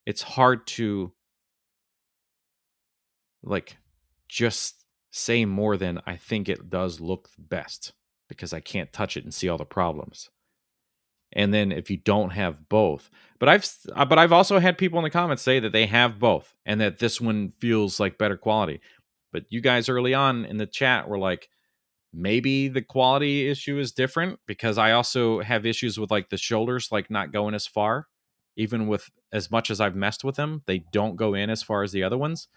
it's hard to like just say more than I think it does look best, because I can't touch it and see all the problems. And then if you don't have both, but I've also had people in the comments say that they have both and that this one feels like better quality. But you guys early on in the chat were like, maybe the quality issue is different, because I also have issues with like the shoulders like not going as far. Even with as much as I've messed with them, they don't go in as far as the other ones.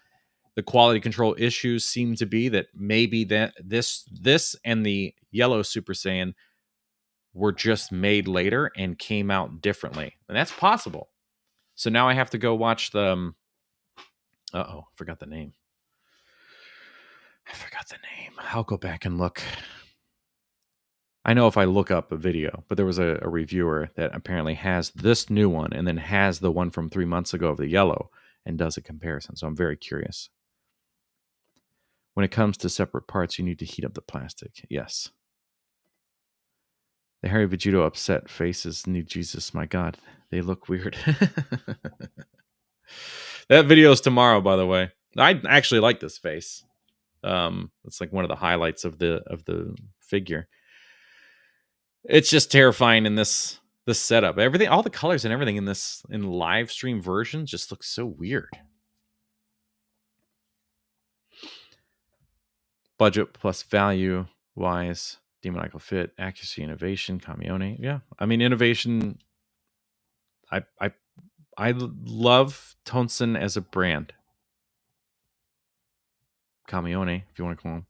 The quality control issues seem to be that maybe that this and the yellow Super Saiyan were just made later and came out differently. And that's possible. So now I have to go watch the forgot the name. I'll go back and look. I know if I look up a video, but there was a reviewer that apparently has this new one and then has the one from 3 months ago of the yellow and does a comparison. So I'm very curious. When it comes to separate parts, you need to heat up the plastic. Yes. The Harry Vegito upset faces need Jesus. My God, they look weird. That video is tomorrow, by the way. I actually like this face. It's like one of the highlights of the figure. It's just terrifying in this setup. Everything, all the colors and everything in live stream version just looks so weird. Budget plus value wise, demoniacal fit, accuracy, innovation, Kamione. Yeah, I mean innovation. I love Tonson as a brand. Kamione, if you want to call him.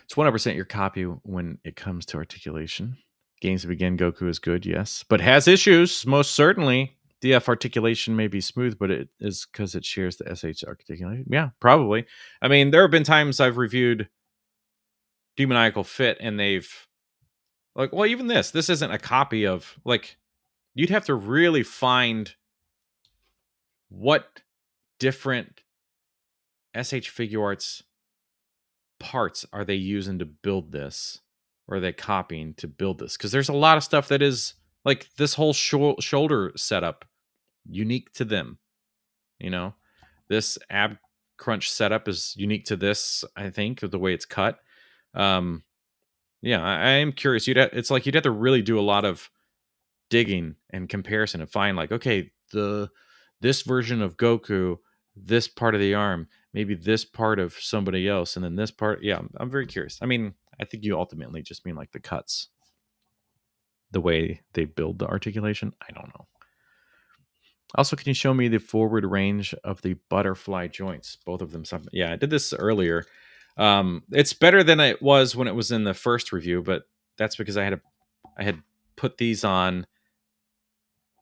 It's 100% your copy when it comes to articulation. Games to begin, Goku is good, yes, but has issues, most certainly. DF articulation may be smooth, but it is because it shares the SH articulation. Yeah, probably. I mean, there have been times I've reviewed Demoniacal Fit and they've like, well, even this isn't a copy of, like, you'd have to really find what different SH Figure Arts parts are they using to build this, or are they copying to build this? Because there's a lot of stuff that is like this whole shoulder setup unique to them. You know, this ab crunch setup is unique to this, I think, the way it's cut. Yeah, I am curious. It's like you'd have to really do a lot of digging and comparison and find like, okay, this version of Goku, this part of the arm, maybe this part of somebody else, and then this part. Yeah, I'm very curious. I mean, I think you ultimately just mean like the cuts, the way they build the articulation. I don't know. Also, can you show me the forward range of the butterfly joints? Both of them. Yeah, I did this earlier. It's better than it was when it was in the first review, but that's because I had put these on,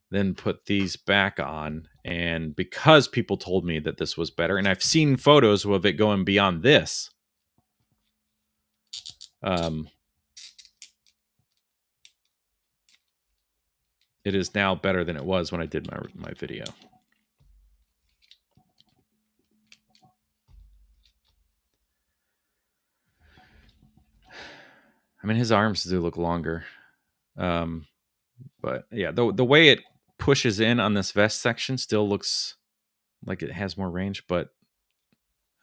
then put these back on, and because people told me that this was better, and I've seen photos of it going beyond this. It is now better than it was when I did my video. I mean, his arms do look longer. But yeah, the way it pushes in on this vest section still looks like it has more range, but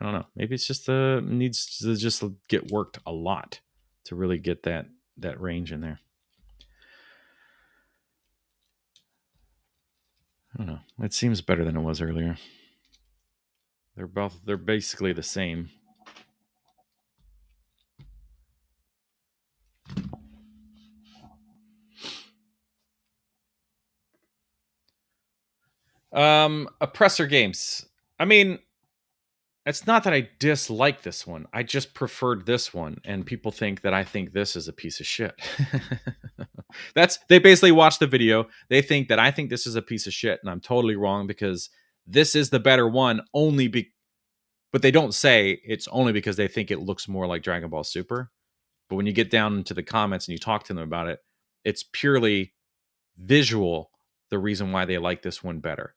I don't know. Maybe it's just needs to just get worked a lot to really get that range in there. I don't know. It seems better than it was earlier. They're basically the same. Oppressor games. I mean, it's not that I dislike this one. I just preferred this one, and people think that I think this is a piece of shit. They basically watch the video. They think that I think this is a piece of shit, and I'm totally wrong because this is the better one. But they don't say it's only because they think it looks more like Dragon Ball Super. But when you get down into the comments and you talk to them about it, it's purely visual. The reason why they like this one better.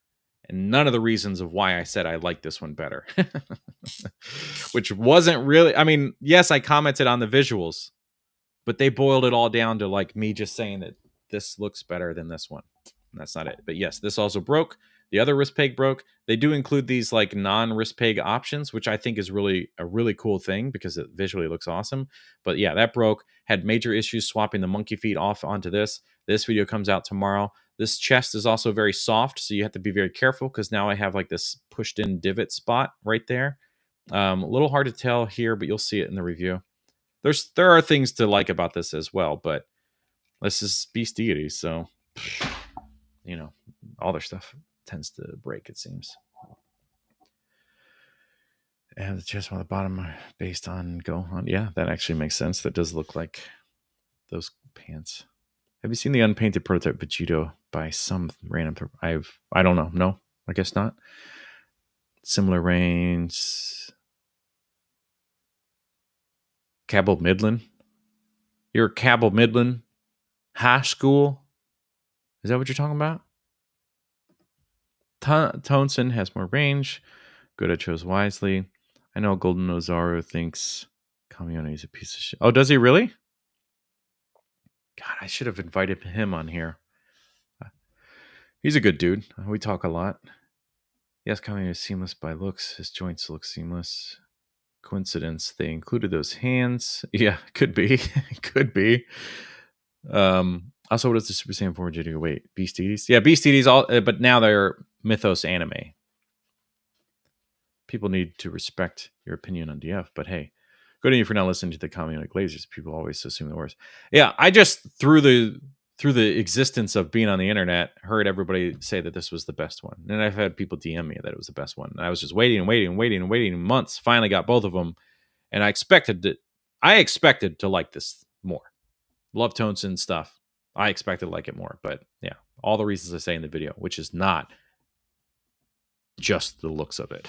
And none of the reasons of why I said I like this one better. Which wasn't really, I mean, yes, I commented on the visuals, but they boiled it all down to like me just saying that this looks better than this one. And that's not it. But yes, this also broke. The other wrist peg broke. They do include these like non-wrist peg options, which I think is really a really cool thing because it visually looks awesome. But yeah, that broke. Had major issues swapping the monkey feet off onto this. This video comes out tomorrow. This chest is also very soft, so you have to be very careful because now I have like this pushed in divot spot right there. A little hard to tell here, but you'll see it in the review. There are things to like about this as well, but this is Beast Deity, so you know, all their stuff tends to break, it seems. And the chest on the bottom based on Gohan. Yeah, that actually makes sense. That does look like those pants. Have you seen the unpainted prototype Vegito by some random? I don't know. No, I guess not. Similar range. Cabell Midland. You're Cabell Midland High School. Is that what you're talking about? Tonson has more range. Good, I chose wisely. I know Golden Ozaru thinks Kamione is a piece of shit. Oh, does he really? God, I should have invited him on here. He's a good dude. We talk a lot. Yes, Kamione is seamless by looks. His joints look seamless. Coincidence. They included those hands. Yeah, could be. Could be. Also, what is the Super Saiyan 4 Vegeta? Wait, Beast Deities? Yeah, Beast Deities, but now they're Mythos anime. People need to respect your opinion on DF, but hey, good on you for not listening to the Kamione Glazers. People always assume the worst. Yeah, I just through the existence of being on the internet, heard everybody say that this was the best one, and I've had people DM me that it was the best one. And I was just waiting months. Finally, got both of them, and I expected to like this more. Love tones and stuff. I expected to like it more, but yeah, all the reasons I say in the video, which is not just the looks of it.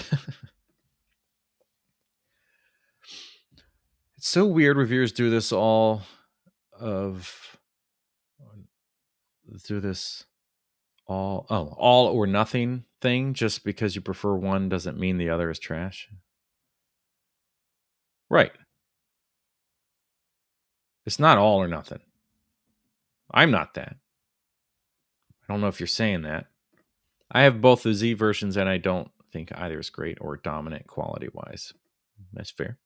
It's so weird reviewers do this all or nothing thing. Just because you prefer one doesn't mean the other is trash. Right. It's not all or nothing. I'm not that. I don't know if you're saying that. I have both the Z versions, and I don't think either is great or dominant quality-wise. That's fair.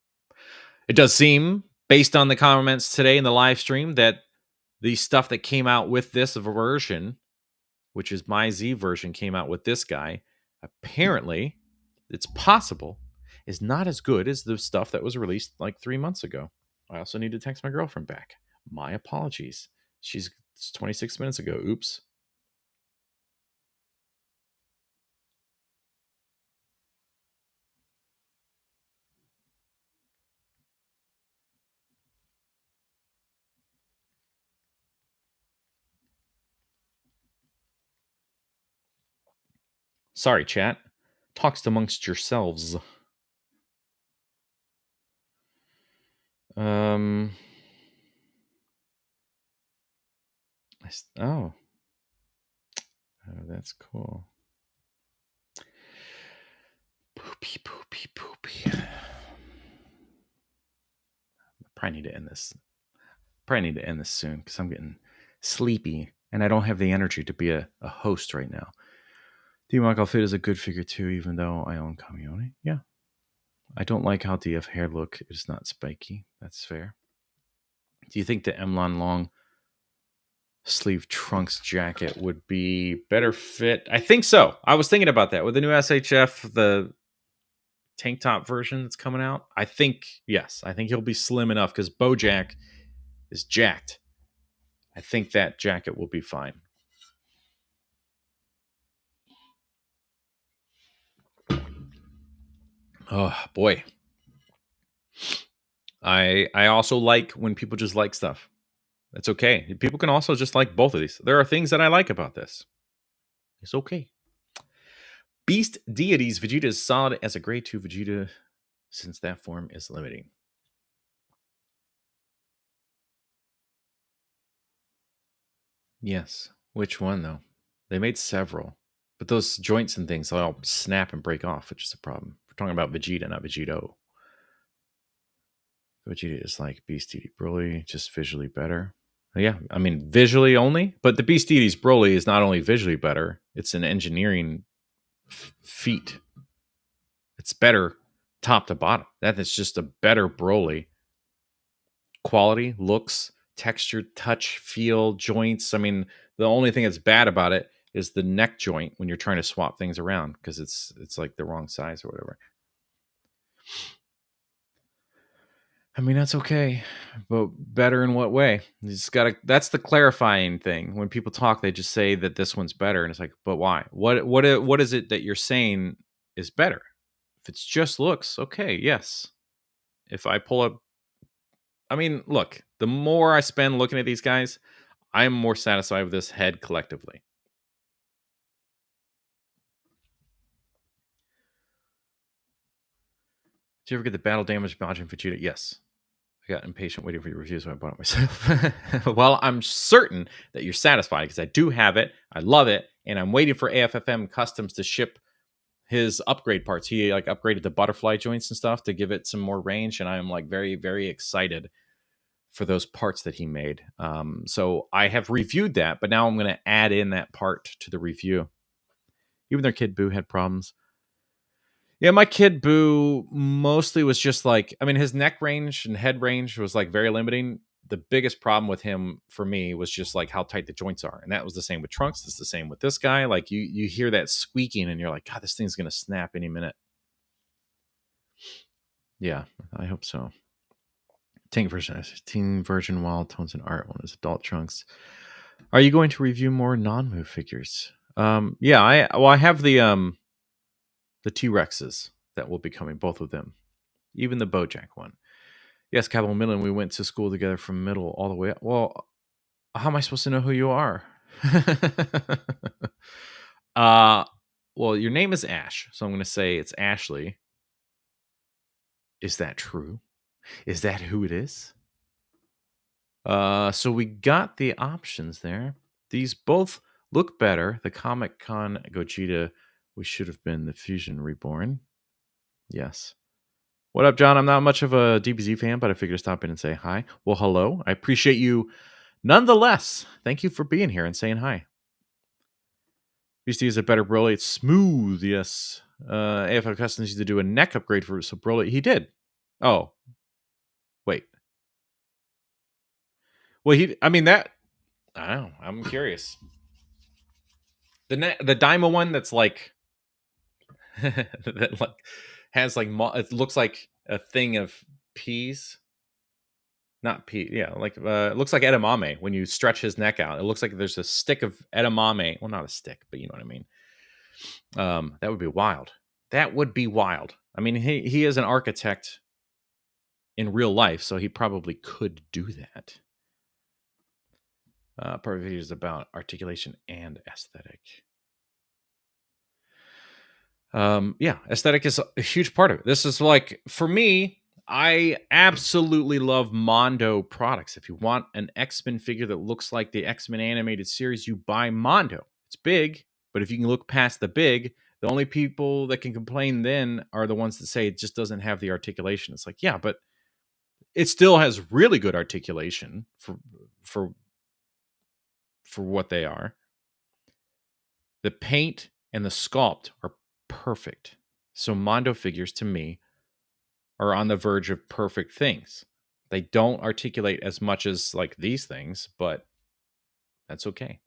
It does seem, based on the comments today in the live stream, that the stuff that came out with this version, which is my Z version, came out with this guy, apparently, it's possible, is not as good as the stuff that was released like 3 months ago. I also need to text my girlfriend back. My apologies. She's 26 minutes ago. Oops. Sorry, chat. Talks amongst yourselves. Um. Oh. Oh, that's cool. Poopy, poopy, poopy. Probably need to end this. Probably need to end this soon because I'm getting sleepy and I don't have the energy to be a host right now. D. Michael Fit is a good figure too, even though I own Kamione. Yeah. I don't like how DF hair look. It's not spiky. That's fair. Do you think the Emlon long sleeve trunks jacket would be better fit? I think so. I was thinking about that with the new SHF, the tank top version that's coming out. I think, yes, I think he'll be slim enough because Bojack is jacked. I think that jacket will be fine. Oh boy. I also like when people just like stuff. That's okay. People can also just like both of these. There are things that I like about this. It's okay. Beast Deities. Vegeta is solid as a grade 2 Vegeta since that form is limiting. Yes. Which one, though? They made several. But those joints and things all snap and break off, which is a problem. We're talking about Vegeta, not Vegito. Vegeta is like Beast Deity Broly, just visually better. Yeah, I mean, visually only. But the Beast Deity's Broly is not only visually better, it's an engineering feat. It's better top to bottom. That is just a better Broly. Quality, looks, texture, touch, feel, joints. I mean, the only thing that's bad about it is the neck joint when you're trying to swap things around because it's like the wrong size or whatever. I mean, that's okay, but better in what way? You just gotta. That's the clarifying thing. When people talk, they just say that this one's better, and it's like, but why? What is it that you're saying is better? If it's just looks, okay, yes. If I pull up, I mean, look, the more I spend looking at these guys, I'm more satisfied with this head collectively. Did you ever get the battle damage Majin Vegeta? Yes. I got impatient waiting for your reviews, so I bought it myself. Well, I'm certain that you're satisfied because I do have it. I love it. And I'm waiting for AFFM Customs to ship his upgrade parts. He like upgraded the butterfly joints and stuff to give it some more range. And I'm like very, very excited for those parts that he made. So I have reviewed that, but now I'm going to add in that part to the review. Even their Kid Buu had problems. Yeah, my Kid Buu mostly was just like, I mean, his neck range and head range was like very limiting. The biggest problem with him for me was just like how tight the joints are. And that was the same with Trunks. It's the same with this guy. Like you hear that squeaking and you're like, God, this thing's going to snap any minute. Yeah, I hope so. Teen version wild tones and art one is adult Trunks. Are you going to review more non-move figures? Yeah, I have the T-Rexes that will be coming, both of them. Even the Bojack one. Yes, Capital Middle, we went to school together from middle all the way up. Well, how am I supposed to know who you are? Well, your name is Ash, so I'm going to say it's Ashley. Is that true? Is that who it is? So we got the options there. These both look better. The Comic-Con Gogeta, we should have been the Fusion Reborn. Yes. What up, John? I'm not much of a DBZ fan, but I figured to stop in and say hi. Well, hello. I appreciate you nonetheless. Thank you for being here and saying hi. BSD is a better Broly. It's smooth, yes. AFL Customs used to do a neck upgrade for so Broly. He did. Oh. Wait. Well, I don't know. I'm curious. The Daima one that's like that like has like it looks like a thing of peas. Not pea, yeah, like it looks like edamame when you stretch his neck out. It looks like there's a stick of edamame. Well, not a stick, but you know what I mean. That would be wild. That would be wild. I mean, he is an architect in real life, so he probably could do that. Part of the video is about articulation and aesthetic. Yeah, aesthetic is a huge part of it. This is like, for me, I absolutely love Mondo products. If you want an X-Men figure that looks like the X-Men animated series, you buy Mondo. It's big, but if you can look past the big, the only people that can complain then are the ones that say it just doesn't have the articulation. It's like, yeah, but it still has really good articulation for for what they are. The paint and the sculpt are perfect. So Mondo figures to me are on the verge of perfect things. They don't articulate as much as like these things, but that's okay.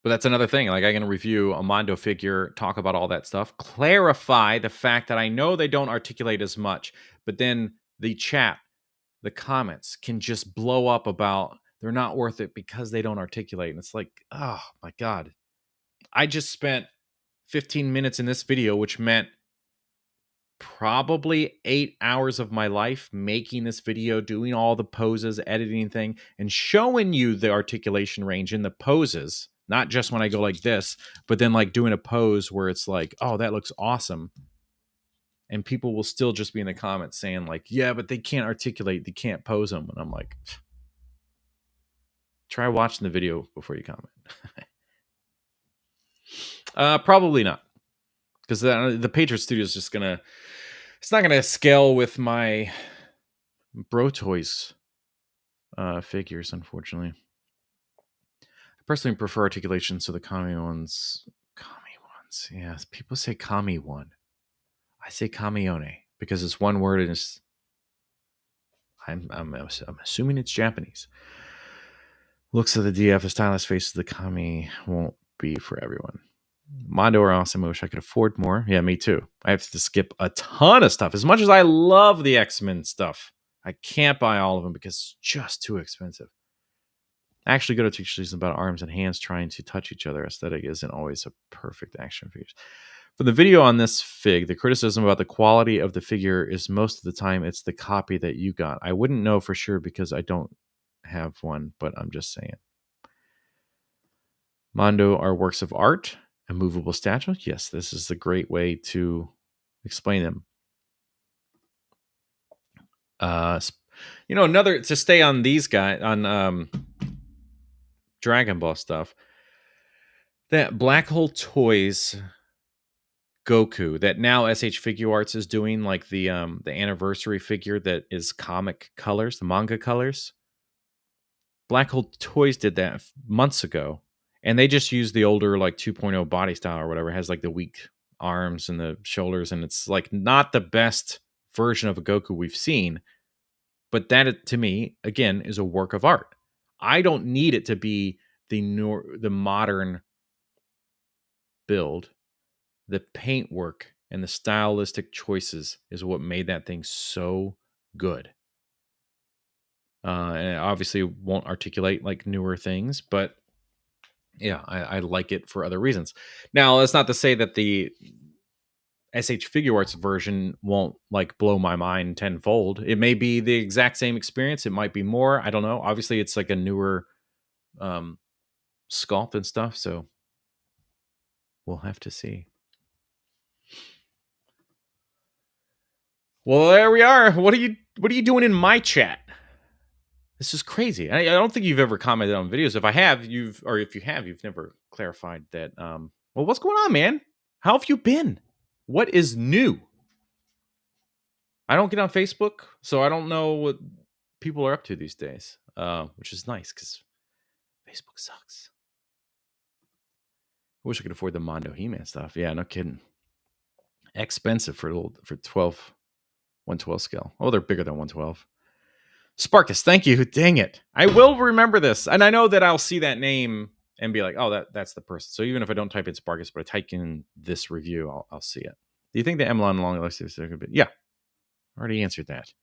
But that's another thing. Like, I'm going to review a Mondo figure, talk about all that stuff, clarify the fact that I know they don't articulate as much, but then the chat, the comments can just blow up about they're not worth it because they don't articulate. And it's like, oh my God. I just spent 15 minutes in this video, which meant probably 8 hours of my life making this video, doing all the poses, editing thing, and showing you the articulation range in the poses, not just when I go like this, but then like doing a pose where it's like, oh, that looks awesome. And people will still just be in the comments saying like, yeah, but they can't articulate, they can't pose them. And I'm like, try watching the video before you comment. Probably not. Because the Patriot Studio is just gonna, it's not gonna scale with my Bro Toys figures, unfortunately. I personally prefer articulation, so the Kah-mee ones. Yeah, people say Kah-mee one. I say Kamione because it's one word and it's. I'm assuming it's Japanese. Looks of the DF, the stylish face of the Kah-mee won't be for everyone. Mondo are awesome. I wish I could afford more. Yeah, me too. I have to skip a ton of stuff. As much as I love the X-Men stuff, I can't buy all of them because it's just too expensive. Actually, go to teach lessons about arms and hands trying to touch each other. Aesthetic isn't always a perfect action figure. For the video on this fig, the criticism about the quality of the figure is most of the time it's the copy that you got. I wouldn't know for sure because I don't have one, but I'm just saying. Mondo are works of art, a movable statue. Yes, this is a great way to explain them. Another to stay on these guys on Dragon Ball stuff. That Black Hole Toys Goku that now SH Figure Arts is doing, like the anniversary figure that is comic colors, the manga colors. Black Hole Toys did that months ago, and they just used the older like 2.0 body style or whatever. It has like the weak arms and the shoulders, and it's like not the best version of a Goku we've seen. But that, to me, again, is a work of art. I don't need it to be the modern build. The paintwork and the stylistic choices is what made that thing so good. And it obviously won't articulate like newer things, but yeah, I like it for other reasons. Now, that's not to say that the SH Figure Arts version won't like blow my mind tenfold. It may be the exact same experience. It might be more. I don't know. Obviously, it's like a newer sculpt and stuff, so we'll have to see. Well, there we are. What are you doing in my chat? This is crazy. I don't think you've ever commented on videos. If I have, you've never clarified that. Well, what's going on, man? How have you been? What is new? I don't get on Facebook, so I don't know what people are up to these days, which is nice because Facebook sucks. I wish I could afford the Mondo He-Man stuff. Yeah, no kidding. Expensive for 112 scale. Oh, they're bigger than 112. Sparkus, thank you. Dang it. I will remember this. And I know that I'll see that name and be like, oh, that's the person. So even if I don't type in Sparkus, but I type in this review, I'll see it. Do you think the Emlon long elastic? Yeah. Already answered that.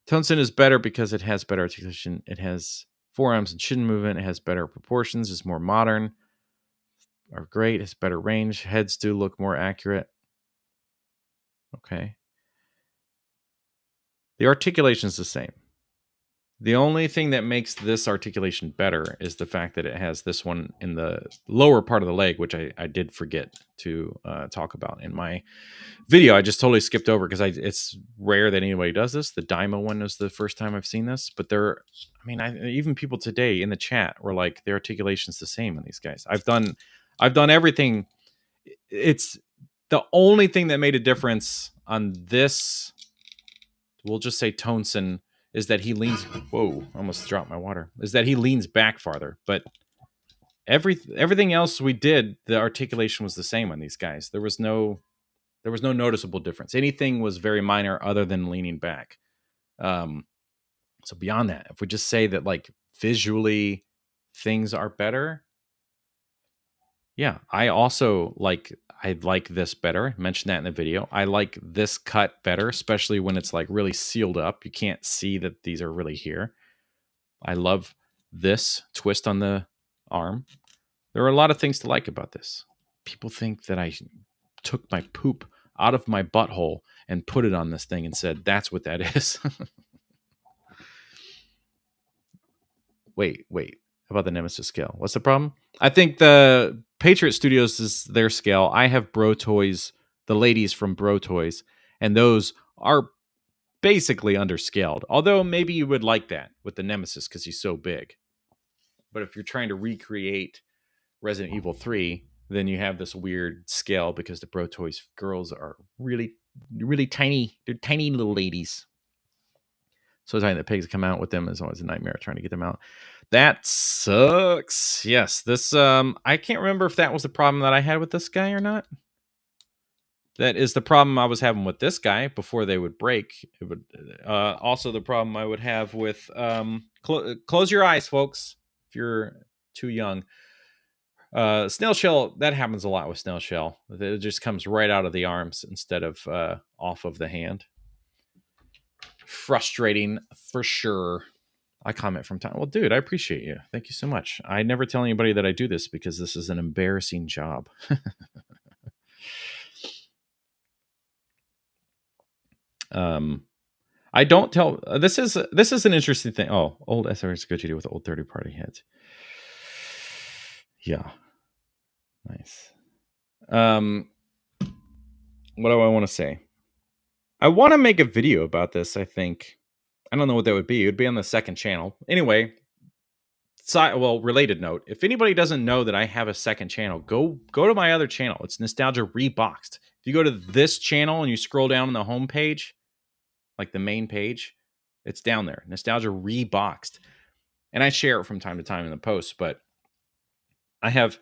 Tonson is better because it has better articulation. It has forearms and shin movement. It has better proportions. It's more modern. Are great. It's better range. Heads do look more accurate. Okay. The articulation is the same. The only thing that makes this articulation better is the fact that it has this one in the lower part of the leg, which I did forget to talk about in my video. I just totally skipped over because it's rare that anybody does this. The Dymo one is the first time I've seen this, but even people today in the chat were like, the articulation's the same on these guys. I've done everything. It's the only thing that made a difference on this. We'll just say Tonson is that he leans. Whoa! I almost dropped my water. Is that he leans back farther, but everything else we did, the articulation was the same on these guys. There was no noticeable difference. Anything was very minor other than leaning back. So beyond that, if we just say that like visually things are better, yeah, I like this better. I mentioned that in the video. I like this cut better, especially when it's like really sealed up. You can't see that these are really here. I love this twist on the arm. There are a lot of things to like about this. People think that I took my poop out of my butthole and put it on this thing and said, that's what that is. Wait. How about the Nemesis scale? What's the problem? I think the Patriot Studios is their scale. I have Bro Toys, the ladies from Bro Toys, and those are basically underscaled. Although maybe you would like that with the Nemesis because he's so big. But if you're trying to recreate Resident Evil 3, then you have this weird scale because the Bro Toys girls are really, really tiny. They're tiny little ladies. So tiny that pigs come out with them is always a nightmare trying to get them out. That sucks. Yes, this I can't remember if that was the problem that I had with this guy or not. That is the problem I was having with this guy before they would break. It would also the problem I would have with close your eyes, folks, if you're too young. Snail shell, that happens a lot with snail shell. It just comes right out of the arms instead of off of the hand. Frustrating for sure. I comment from time. Well, dude, I appreciate you. Thank you so much. I never tell anybody that I do this because this is an embarrassing job. I don't tell. This is an interesting thing. Oh, old SRS Gogeta with old 30-party heads. Yeah, nice. What do I want to say? I want to make a video about this. I think. I don't know what that would be. It would be on the second channel. Anyway, related note. If anybody doesn't know that I have a second channel, go to my other channel. It's Nostalgia Reboxed. If you go to this channel and you scroll down on the home page, like the main page, it's down there. Nostalgia Reboxed. And I share it from time to time in the posts, but I have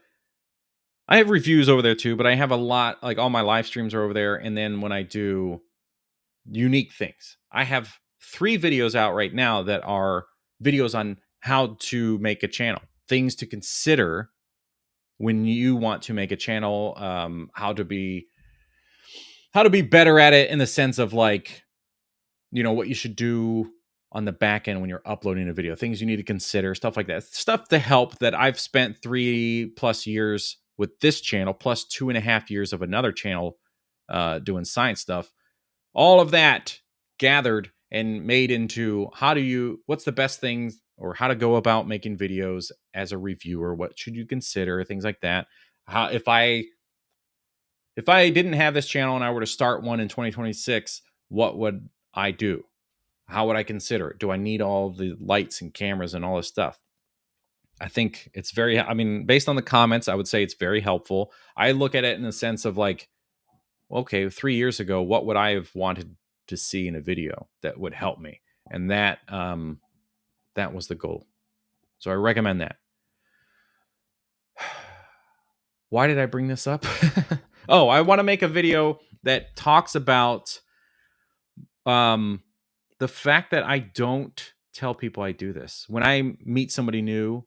reviews over there too, but I have a lot, like all my live streams are over there. And then when I do unique things, I have 3 videos out right now that are videos on how to make a channel, things to consider when you want to make a channel, how to be better at it in the sense of like, you know, what you should do on the back end when you're uploading a video, things you need to consider, stuff like that, stuff to help that I've spent 3+ years with this channel, plus 2.5 years of another channel doing science stuff. All of that gathered and made into what's the best things or how to go about making videos as a reviewer, what should you consider, things like that. How if I didn't have this channel and I were to start one in 2026, what would I do? How would I consider it? Do I need all the lights and cameras and all this stuff? I think it's based on the comments, I would say it's very helpful. I look at it in the sense of like, okay, 3 years ago, what would I have wanted to see in a video that would help me? And that was the goal. So I recommend that. Why did I bring this up? Oh, I want to make a video that talks about the fact that I don't tell people I do this. When I meet somebody new,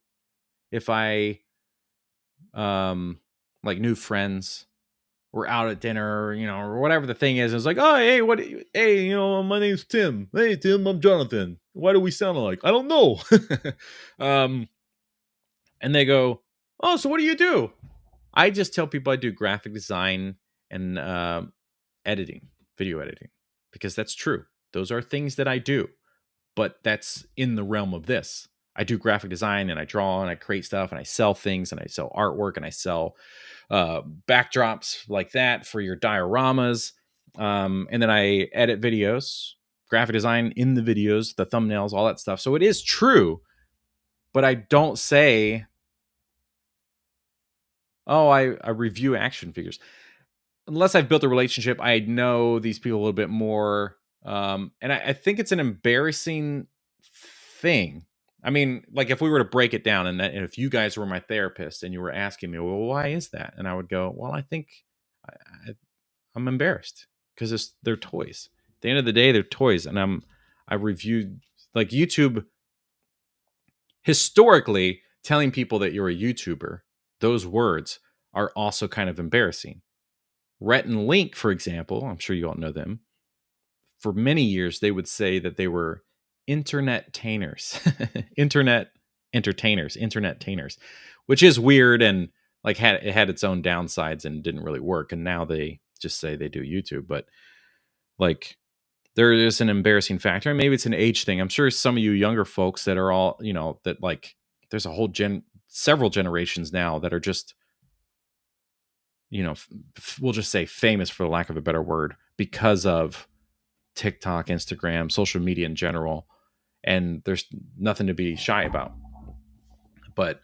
if I like new friends, we're out at dinner, you know, or whatever the thing is, it's like, oh, hey, you know, my name's Tim. Hey, Tim, I'm Jonathan. Why do we sound alike? I don't know. And they go, oh, so what do you do? I just tell people I do graphic design and editing, video editing, because that's true. Those are things that I do. but that's in the realm of this. I do graphic design and I draw and I create stuff and I sell things and I sell artwork and I sell backdrops like that for your dioramas. And then I edit videos, graphic design in the videos, the thumbnails, all that stuff. So it is true, but I don't say, oh, I review action figures. Unless I've built a relationship, I know these people a little bit more. And I think it's an embarrassing thing. I mean, like if we were to break it down and if you guys were my therapist and you were asking me, well, why is that? And I would go, well, I think I'm embarrassed because they're toys. At the end of the day, they're toys. And I reviewed like YouTube historically telling people that you're a YouTuber. Those words are also kind of embarrassing. Rhett and Link, for example, I'm sure you all know them. For many years, they would say that they were internet-tainers, internet entertainers, internet-tainers, which is weird and like it had its own downsides and didn't really work. And now they just say they do YouTube, but like there is an embarrassing factor. And maybe it's an age thing. I'm sure some of you younger folks that are all, that like there's a whole several generations now that are just, we'll just say famous for the lack of a better word because of TikTok, Instagram, social media in general. And there's nothing to be shy about. But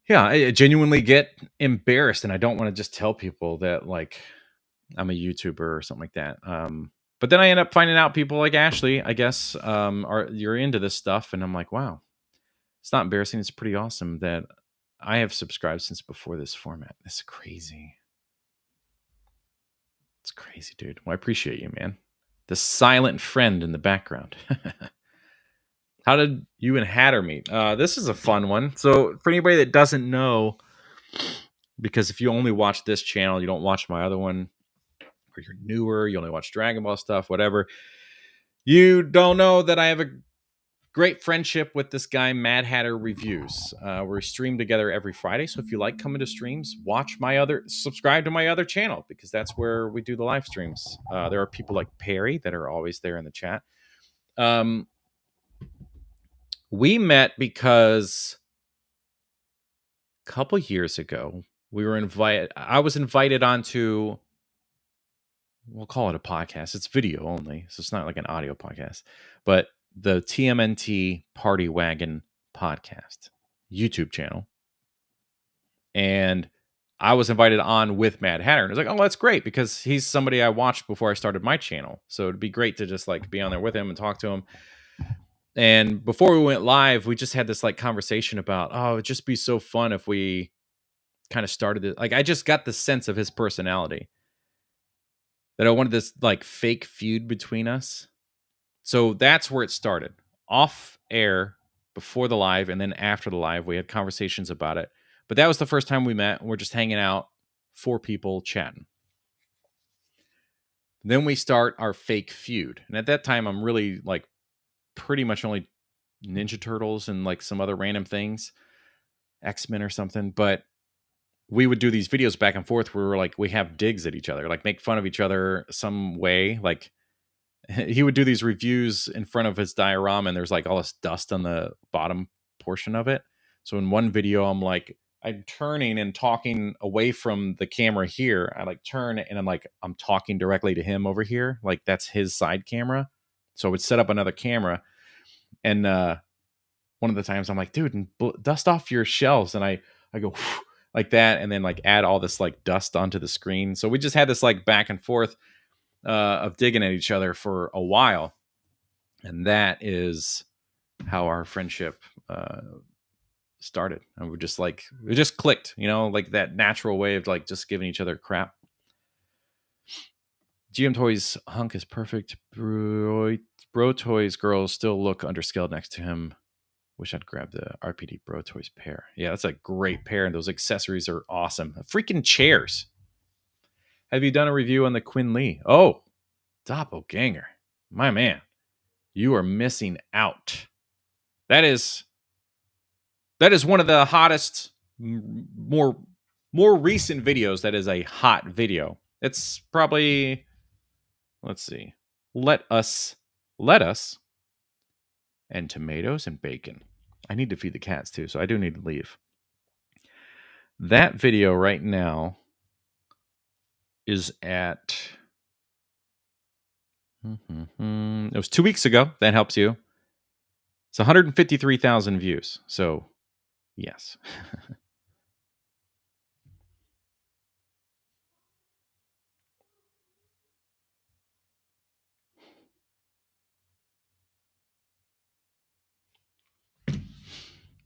yeah, I genuinely get embarrassed and I don't want to just tell people that like I'm a YouTuber or something like that. But then I end up finding out people like Ashley, I guess, you're into this stuff. And I'm like, wow, it's not embarrassing. It's pretty awesome that I have subscribed since before this format. That's crazy. It's crazy, dude. Well, I appreciate you, man. The silent friend in the background. How did you and Hatter meet? This is a fun one. So for anybody that doesn't know, because if you only watch this channel, you don't watch my other one, or you're newer, you only watch Dragon Ball stuff, whatever, you don't know that I have a great friendship with this guy, Mad Hatter Reviews. We stream together every Friday. So if you like coming to streams, subscribe to my other channel because that's where we do the live streams. There are people like Perry that are always there in the chat. We met because a couple years ago, I was invited onto, we'll call it a podcast. It's video only, so it's not like an audio podcast, but the TMNT Party Wagon podcast YouTube channel. And I was invited on with Mad Hatter. And I was like, oh, that's great because he's somebody I watched before I started my channel. So it'd be great to just like be on there with him and talk to him. And before we went live, we just had this like conversation about, oh, it'd just be so fun if we kind of started it. Like I just got the sense of his personality that I wanted this like fake feud between us. So that's where it started. Off air before the live and then after the live, we had conversations about it. But that was the first time we met. We're just hanging out, 4 people chatting. Then we start our fake feud. And at that time, I'm really like pretty much only Ninja Turtles and like some other random things, X-Men or something. But we would do these videos back and forth where we're like, we have digs at each other, like make fun of each other some way. Like he would do these reviews in front of his diorama and there's like all this dust on the bottom portion of it. So in one video, I'm turning and talking away from the camera here. I like turn and I'm talking directly to him over here. Like that's his side camera. So I would set up another camera. And one of the times I'm like, dude, dust off your shelves. And I go like that. And then like add all this like dust onto the screen. So we just had this like back and forth of digging at each other for a while. And that is how our friendship started. And we just clicked, like that natural way of like just giving each other crap. GM Toys hunk is perfect. Bro Toys girls still look underscaled next to him. Wish I'd grab the RPD Bro Toys pair. Yeah, that's a great pair, and those accessories are awesome. Freaking chairs. Have you done a review on the Quinn Lee? Oh, Doppelganger. My man, you are missing out. That is one of the hottest, more recent videos. That is a hot video. It's probably, let's see. Let us and tomatoes and bacon. I need to feed the cats too, so I do need to leave. That video right now is at... It was 2 weeks ago. That helps you. It's 153,000 views. So, yes.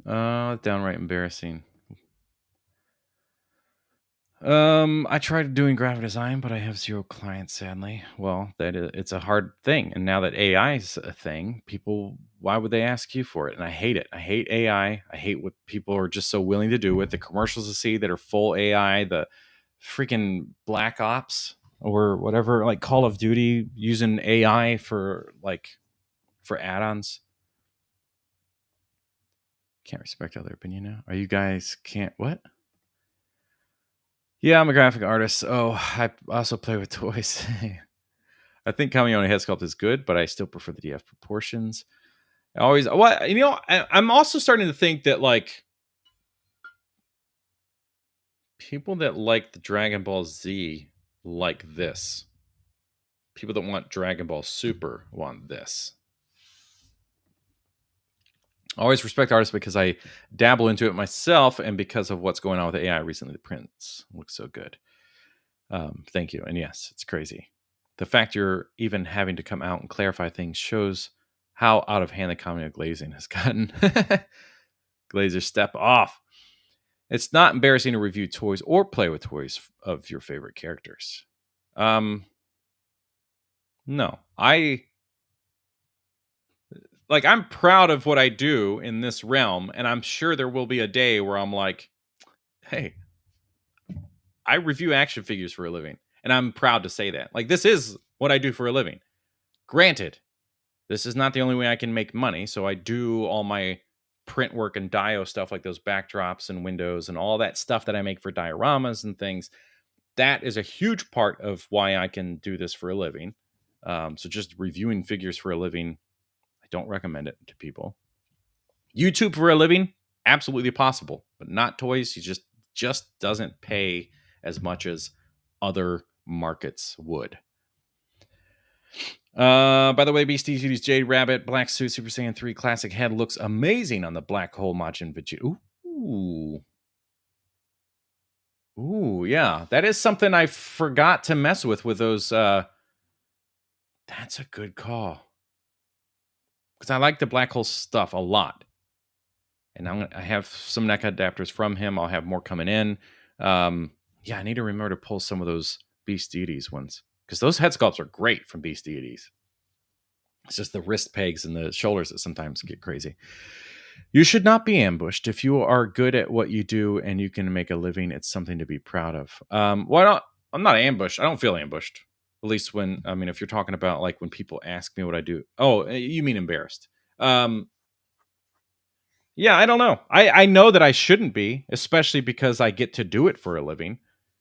Downright embarrassing. I tried doing graphic design, but I have 0 clients, sadly. Well, it's a hard thing. And now that AI is a thing, people, why would they ask you for it? And I hate it. I hate AI. I hate what people are just so willing to do with the commercials to see that are full AI, the freaking Black Ops or whatever, like Call of Duty using AI for add-ons. Can't respect other opinion now. Are you guys what? Yeah, I'm a graphic artist. Oh, I also play with toys. I think Kamione head sculpt is good, but I still prefer the DF proportions. I'm also starting to think that like people that like the Dragon Ball Z like this. People that want Dragon Ball Super want this. I always respect artists because I dabble into it myself, and because of what's going on with AI recently, the prints look so good. Thank you. And yes, it's crazy. The fact you're even having to come out and clarify things shows how out of hand the comedy of glazing has gotten. Glazer, step off. It's not embarrassing to review toys or play with toys of your favorite characters. No. I'm proud of what I do in this realm, and I'm sure there will be a day where I'm like, hey, I review action figures for a living, and I'm proud to say that. Like, this is what I do for a living. Granted, this is not the only way I can make money, so I do all my print work and dio stuff, like those backdrops and windows and all that stuff that I make for dioramas and things. That is a huge part of why I can do this for a living. So just reviewing figures for a living, I don't recommend it to people. YouTube for a living, absolutely possible, but not toys. He just doesn't pay as much as other markets would. By the way, Beastie Cuties Jade Rabbit Black Suit Super Saiyan 3 Classic Head looks amazing on the Black Hole Majin Vegeta. Ooh, yeah. That is something I forgot to mess with those. That's a good call. Because I like the Black Hole stuff a lot. And I have some neck adapters from him. I'll have more coming in. Yeah, I need to remember to pull some of those Beast Deities ones. Because those head sculpts are great from Beast Deities. It's just the wrist pegs and the shoulders that sometimes get crazy. You should not be ambushed. If you are good at what you do and you can make a living, it's something to be proud of. I'm not ambushed. I don't feel ambushed. At least if you're talking about like when people ask me what I do. Oh, you mean embarrassed. Yeah, I don't know. I know that I shouldn't be, especially because I get to do it for a living.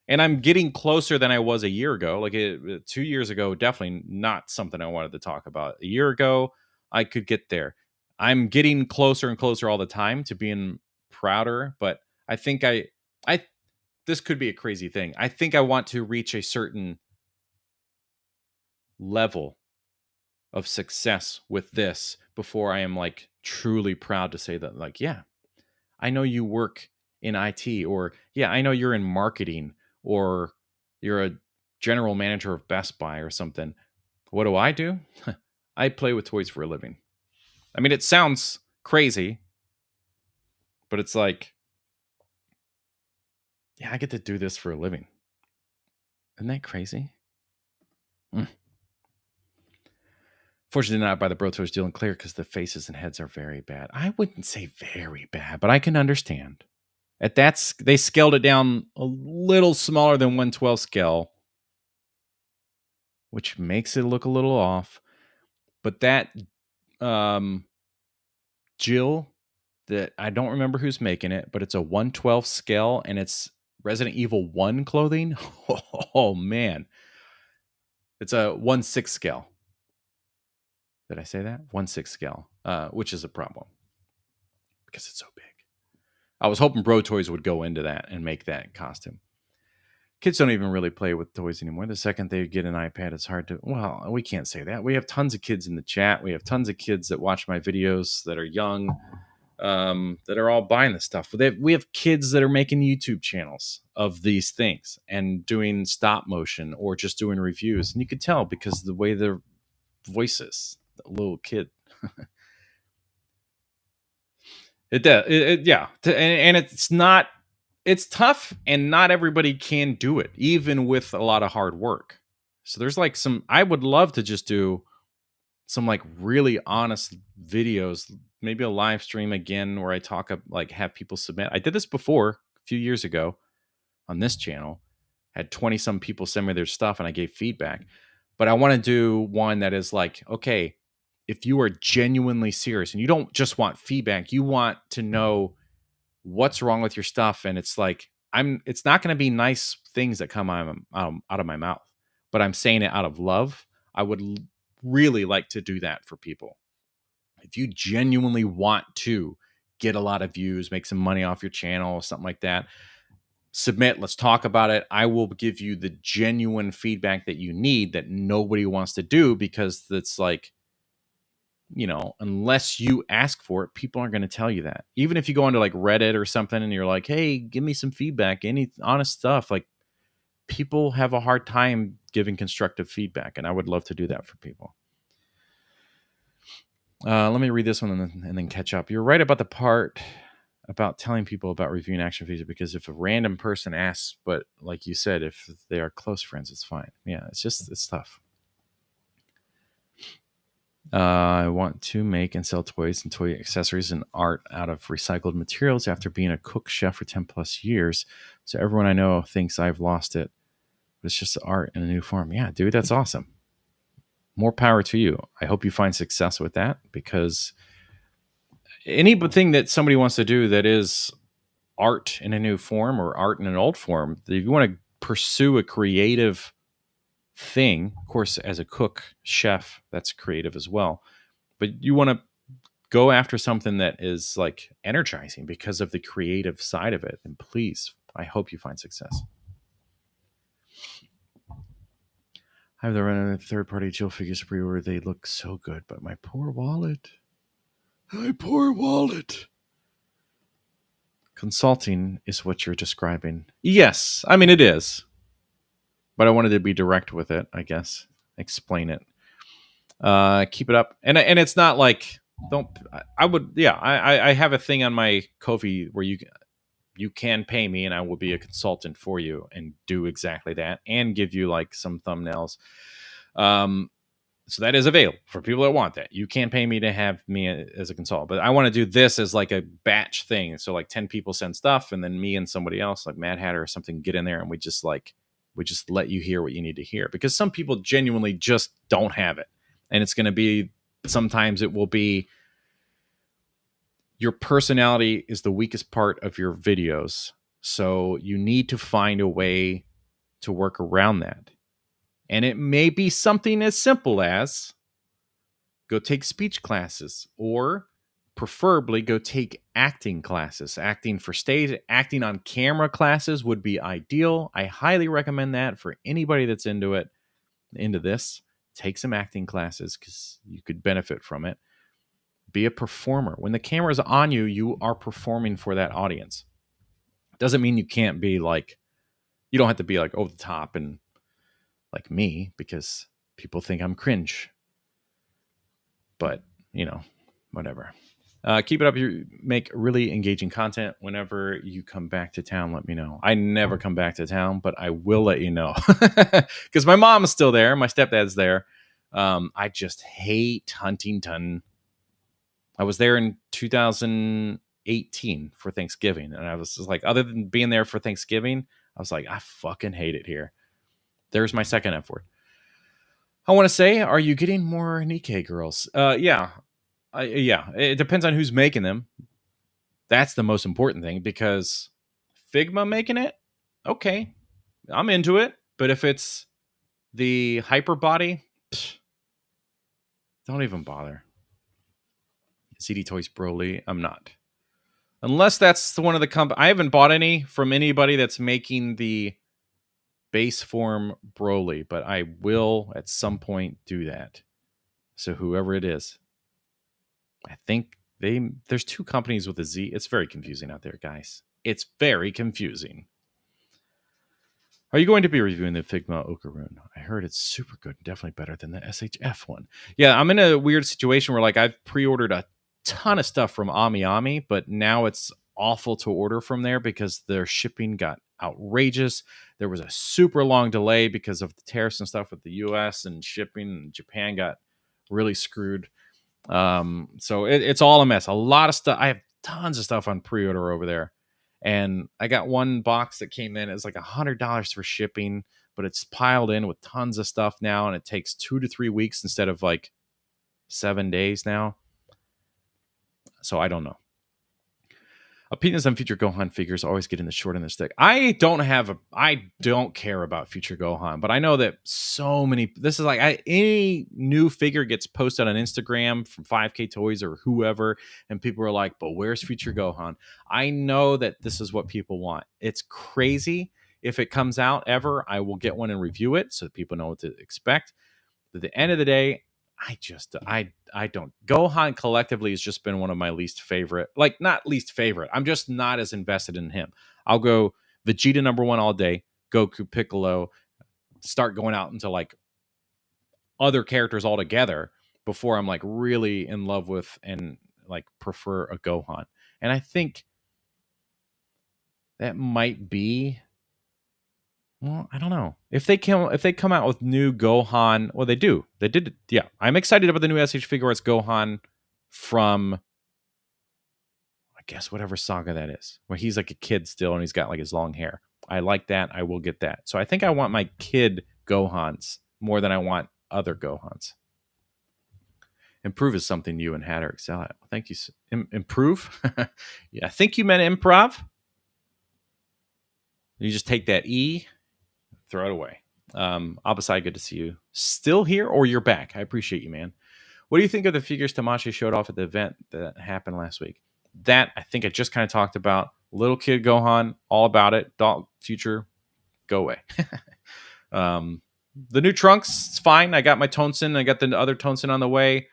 And I'm getting closer than I was a year ago. 2 years ago, definitely not something I wanted to talk about. A year ago, I could get there. I'm getting closer and closer all the time to being prouder, but I think this could be a crazy thing. I think I want to reach a certain level of success with this before I am like truly proud to say that, like, yeah, I know you work in IT, or yeah, I know you're in marketing, or you're a general manager of Best Buy or something. What do? I play with toys for a living. I mean, it sounds crazy, but it's like, yeah, I get to do this for a living. Isn't that crazy? Fortunately, not by the Bro Toys deal and clear because the faces and heads are very bad. I wouldn't say very bad, but I can understand. They scaled it down a little smaller than 1/12 scale, which makes it look a little off. But that Jill, that I don't remember who's making it, but it's a 1/12 scale and it's Resident Evil 1 clothing. Oh man. It's a 1/6 scale. Did I say that? 1/6 scale. which is a problem because it's so big. I was hoping Bro Toys would go into that and make that costume. Kids don't even really play with toys anymore. The second they get an iPad, it's hard to. Well, we can't say that. We have tons of kids in the chat. We have tons of kids that watch my videos that are young, that are all buying this stuff. We have kids that are making YouTube channels of these things and doing stop motion or just doing reviews. And you could tell because of the way their voices, the little kid. It does. Yeah. And it's not. It's tough, and not everybody can do it, even with a lot of hard work. So there's like I would love to just do some like really honest videos, maybe a live stream again where I talk like have people submit. I did this before a few years ago on this channel, had 20 some people send me their stuff and I gave feedback. But I want to do one that is like, okay, if you are genuinely serious and you don't just want feedback, you want to know what's wrong with your stuff, and it's like it's not going to be nice things that come out of my mouth, but I'm saying it out of love. I would really like to do that for people. If you genuinely want to get a lot of views, make some money off your channel, something like that, submit, let's talk about it. I will give you the genuine feedback that you need that nobody wants to do, because it's like, unless you ask for it, people aren't going to tell you that. Even if you go onto like Reddit or something and you're like, hey, give me some feedback, any honest stuff, like people have a hard time giving constructive feedback. And I would love to do that for people. Let me read this one and then catch up. You're right about the part about telling people about reviewing action figures, because if a random person asks, but like you said, if they are close friends, it's fine. Yeah, it's tough. I want to make and sell toys and toy accessories and art out of recycled materials after being a cook chef for 10 plus years. So everyone I know thinks I've lost it, but it's just art in a new form. Yeah, dude, that's awesome. More power to you. I hope you find success with that, because anything that somebody wants to do that is art in a new form or art in an old form, if you want to pursue a creative thing, of course, as a cook, chef, that's creative as well. But you want to go after something that is like energizing because of the creative side of it. And please, I hope you find success. I have the third-party Jill figures pre-order. They look so good, but my poor wallet. Consulting is what you're describing. Yes, I mean it is. But I wanted to be direct with it, I guess. Explain it. Keep it up. And it's not like, I have a thing on my Ko-fi where you can pay me and I will be a consultant for you and do exactly that and give you like some thumbnails. So that is available for people that want that. You can pay me to have me as a consultant, but I want to do this as like a batch thing. So like 10 people send stuff, and then me and somebody else like Mad Hatter or something get in there, and we just let you hear what you need to hear, because some people genuinely just don't have it. And it's going to be, sometimes it will be, your personality is the weakest part of your videos. So you need to find a way to work around that. And it may be something as simple as go take speech classes, or preferably go take acting classes. Acting for stage, acting on camera classes would be ideal. I highly recommend that for anybody that's into this. Take some acting classes because you could benefit from it. Be a performer. When the camera is on you, you are performing for that audience. Doesn't mean you can't be like, you don't have to be like over the top and like me, because people think I'm cringe. But, whatever. Keep it up. You make really engaging content. Whenever you come back to town, let me know. I never come back to town, but I will let you know. Because my mom is still there. My stepdad's there. I just hate Huntington. I was there in 2018 for Thanksgiving. And I was just like, other than being there for Thanksgiving, I was like, I fucking hate it here. There's my second F word. I want to say, are you getting more Nikkei girls? Yeah. Yeah. It depends on who's making them. That's the most important thing, because Figma making it, okay, I'm into it. But if it's the hyper body, don't even bother. CD Toys Broly. I'm not. Unless that's one of the I haven't bought any from anybody that's making the base form Broly, but I will at some point do that. So whoever it is, I think there's 2 companies with a Z. It's very confusing out there, guys. It's very confusing. Are you going to be reviewing the Figma Okaroon? I heard it's super good, definitely better than the SHF one. Yeah, I'm in a weird situation where like I've pre-ordered a ton of stuff from Ami, but now it's awful to order from there because their shipping got outrageous. There was a super long delay because of the tariffs and stuff with the US, and shipping, and Japan got really screwed. So it's all a mess. A lot of stuff. I have tons of stuff on pre-order over there. And I got one box that came in. It's like $100 for shipping, but it's piled in with tons of stuff now, and it takes 2 to 3 weeks instead of like 7 days now. So I don't know. Opinions on future Gohan figures always get in the short end of the stick. I don't care about future Gohan, but I know that so many. This is like any new figure gets posted on Instagram from 5K Toys or whoever, and people are like, "But where's future Gohan?" I know that this is what people want. It's crazy. If it comes out ever, I will get one and review it so that people know what to expect. But at the end of the day, I don't. Gohan collectively has just been one of my least favorite. Like, not least favorite. I'm just not as invested in him. I'll go Vegeta #1 all day, Goku, Piccolo, start going out into like other characters altogether before I'm like really in love with and like prefer a Gohan. And I think that might be, well, I don't know. If they come out with new Gohan, well, they do. They did. Yeah, I'm excited about the new SH figure. It's Gohan from, I guess, whatever saga that is, where he's like a kid still and he's got like his long hair. I like that. I will get that. So I think I want my kid Gohans more than I want other Gohans. Improve is something you and Hatter excel at. Thank you. Improve? Yeah, I think you meant improv. You just take that E, throw it away. Abasai, good to see you. Still here, or you're back? I appreciate you, man. What do you think of the figures Tamashi showed off at the event that happened last week? That I think I just kind of talked about. Little kid Gohan, all about it. Dog future, go away. The new Trunks, it's fine. I got my Tonsen. I got the other Tonsen on the way.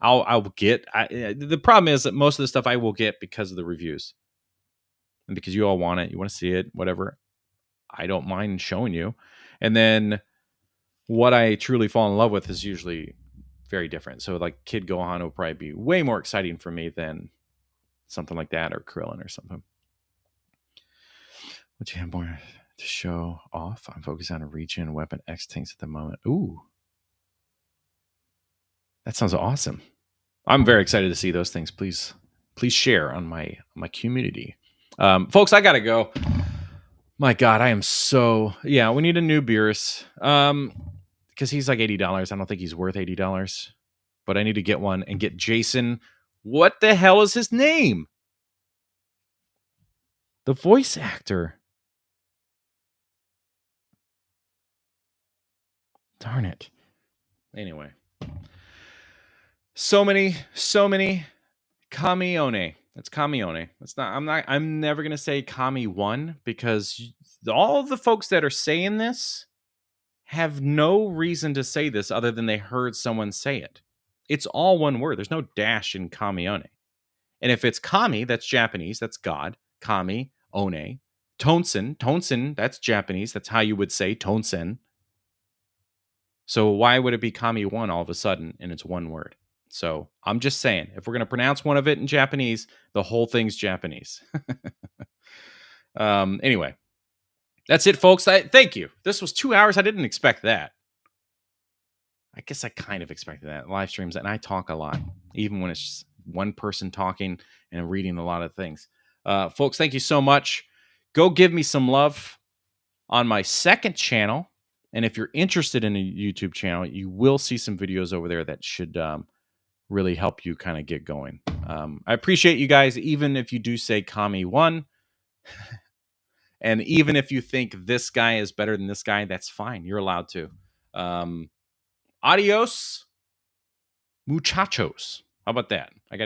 I'll get. The problem is that most of the stuff I will get because of the reviews, and because you all want it, you want to see it, whatever. I don't mind showing you. And then what I truly fall in love with is usually very different. So like Kid Gohan will probably be way more exciting for me than something like that, or Krillin or something. What you have more to show off? I'm focused on a region weapon X tanks at the moment. Ooh. That sounds awesome. I'm very excited to see those things. Please share on my community. Folks, I gotta go. My God, I am so... Yeah, we need a new Beerus. Because he's like $80. I don't think he's worth $80. But I need to get one and get Jason. What the hell is his name? The voice actor. Darn it. Anyway. So many. Kamione. That's Kamione. That's not. I'm never gonna say Kami-1 because all of the folks that are saying this have no reason to say this other than they heard someone say it. It's all one word. There's no dash in Kamione. And if it's Kami, that's Japanese. That's God. Kami-oh-nee. Tonsen, that's Japanese. That's how you would say Tonsen. So why would it be Kami-1 all of a sudden and it's one word? So I'm just saying, if we're going to pronounce one of it in Japanese, the whole thing's Japanese. Anyway, that's it, folks. Thank you. This was 2 hours. I didn't expect that. I guess I kind of expected that. Live streams, and I talk a lot, even when it's just one person talking and reading a lot of things. Folks, thank you so much. Go give me some love on my second channel. And if you're interested in a YouTube channel, you will see some videos over there that should really help you kind of get going. I appreciate you guys, even if you do say Kami-1. And even if you think this guy is better than this guy, that's fine. You're allowed to. Adios, muchachos. How about that? I got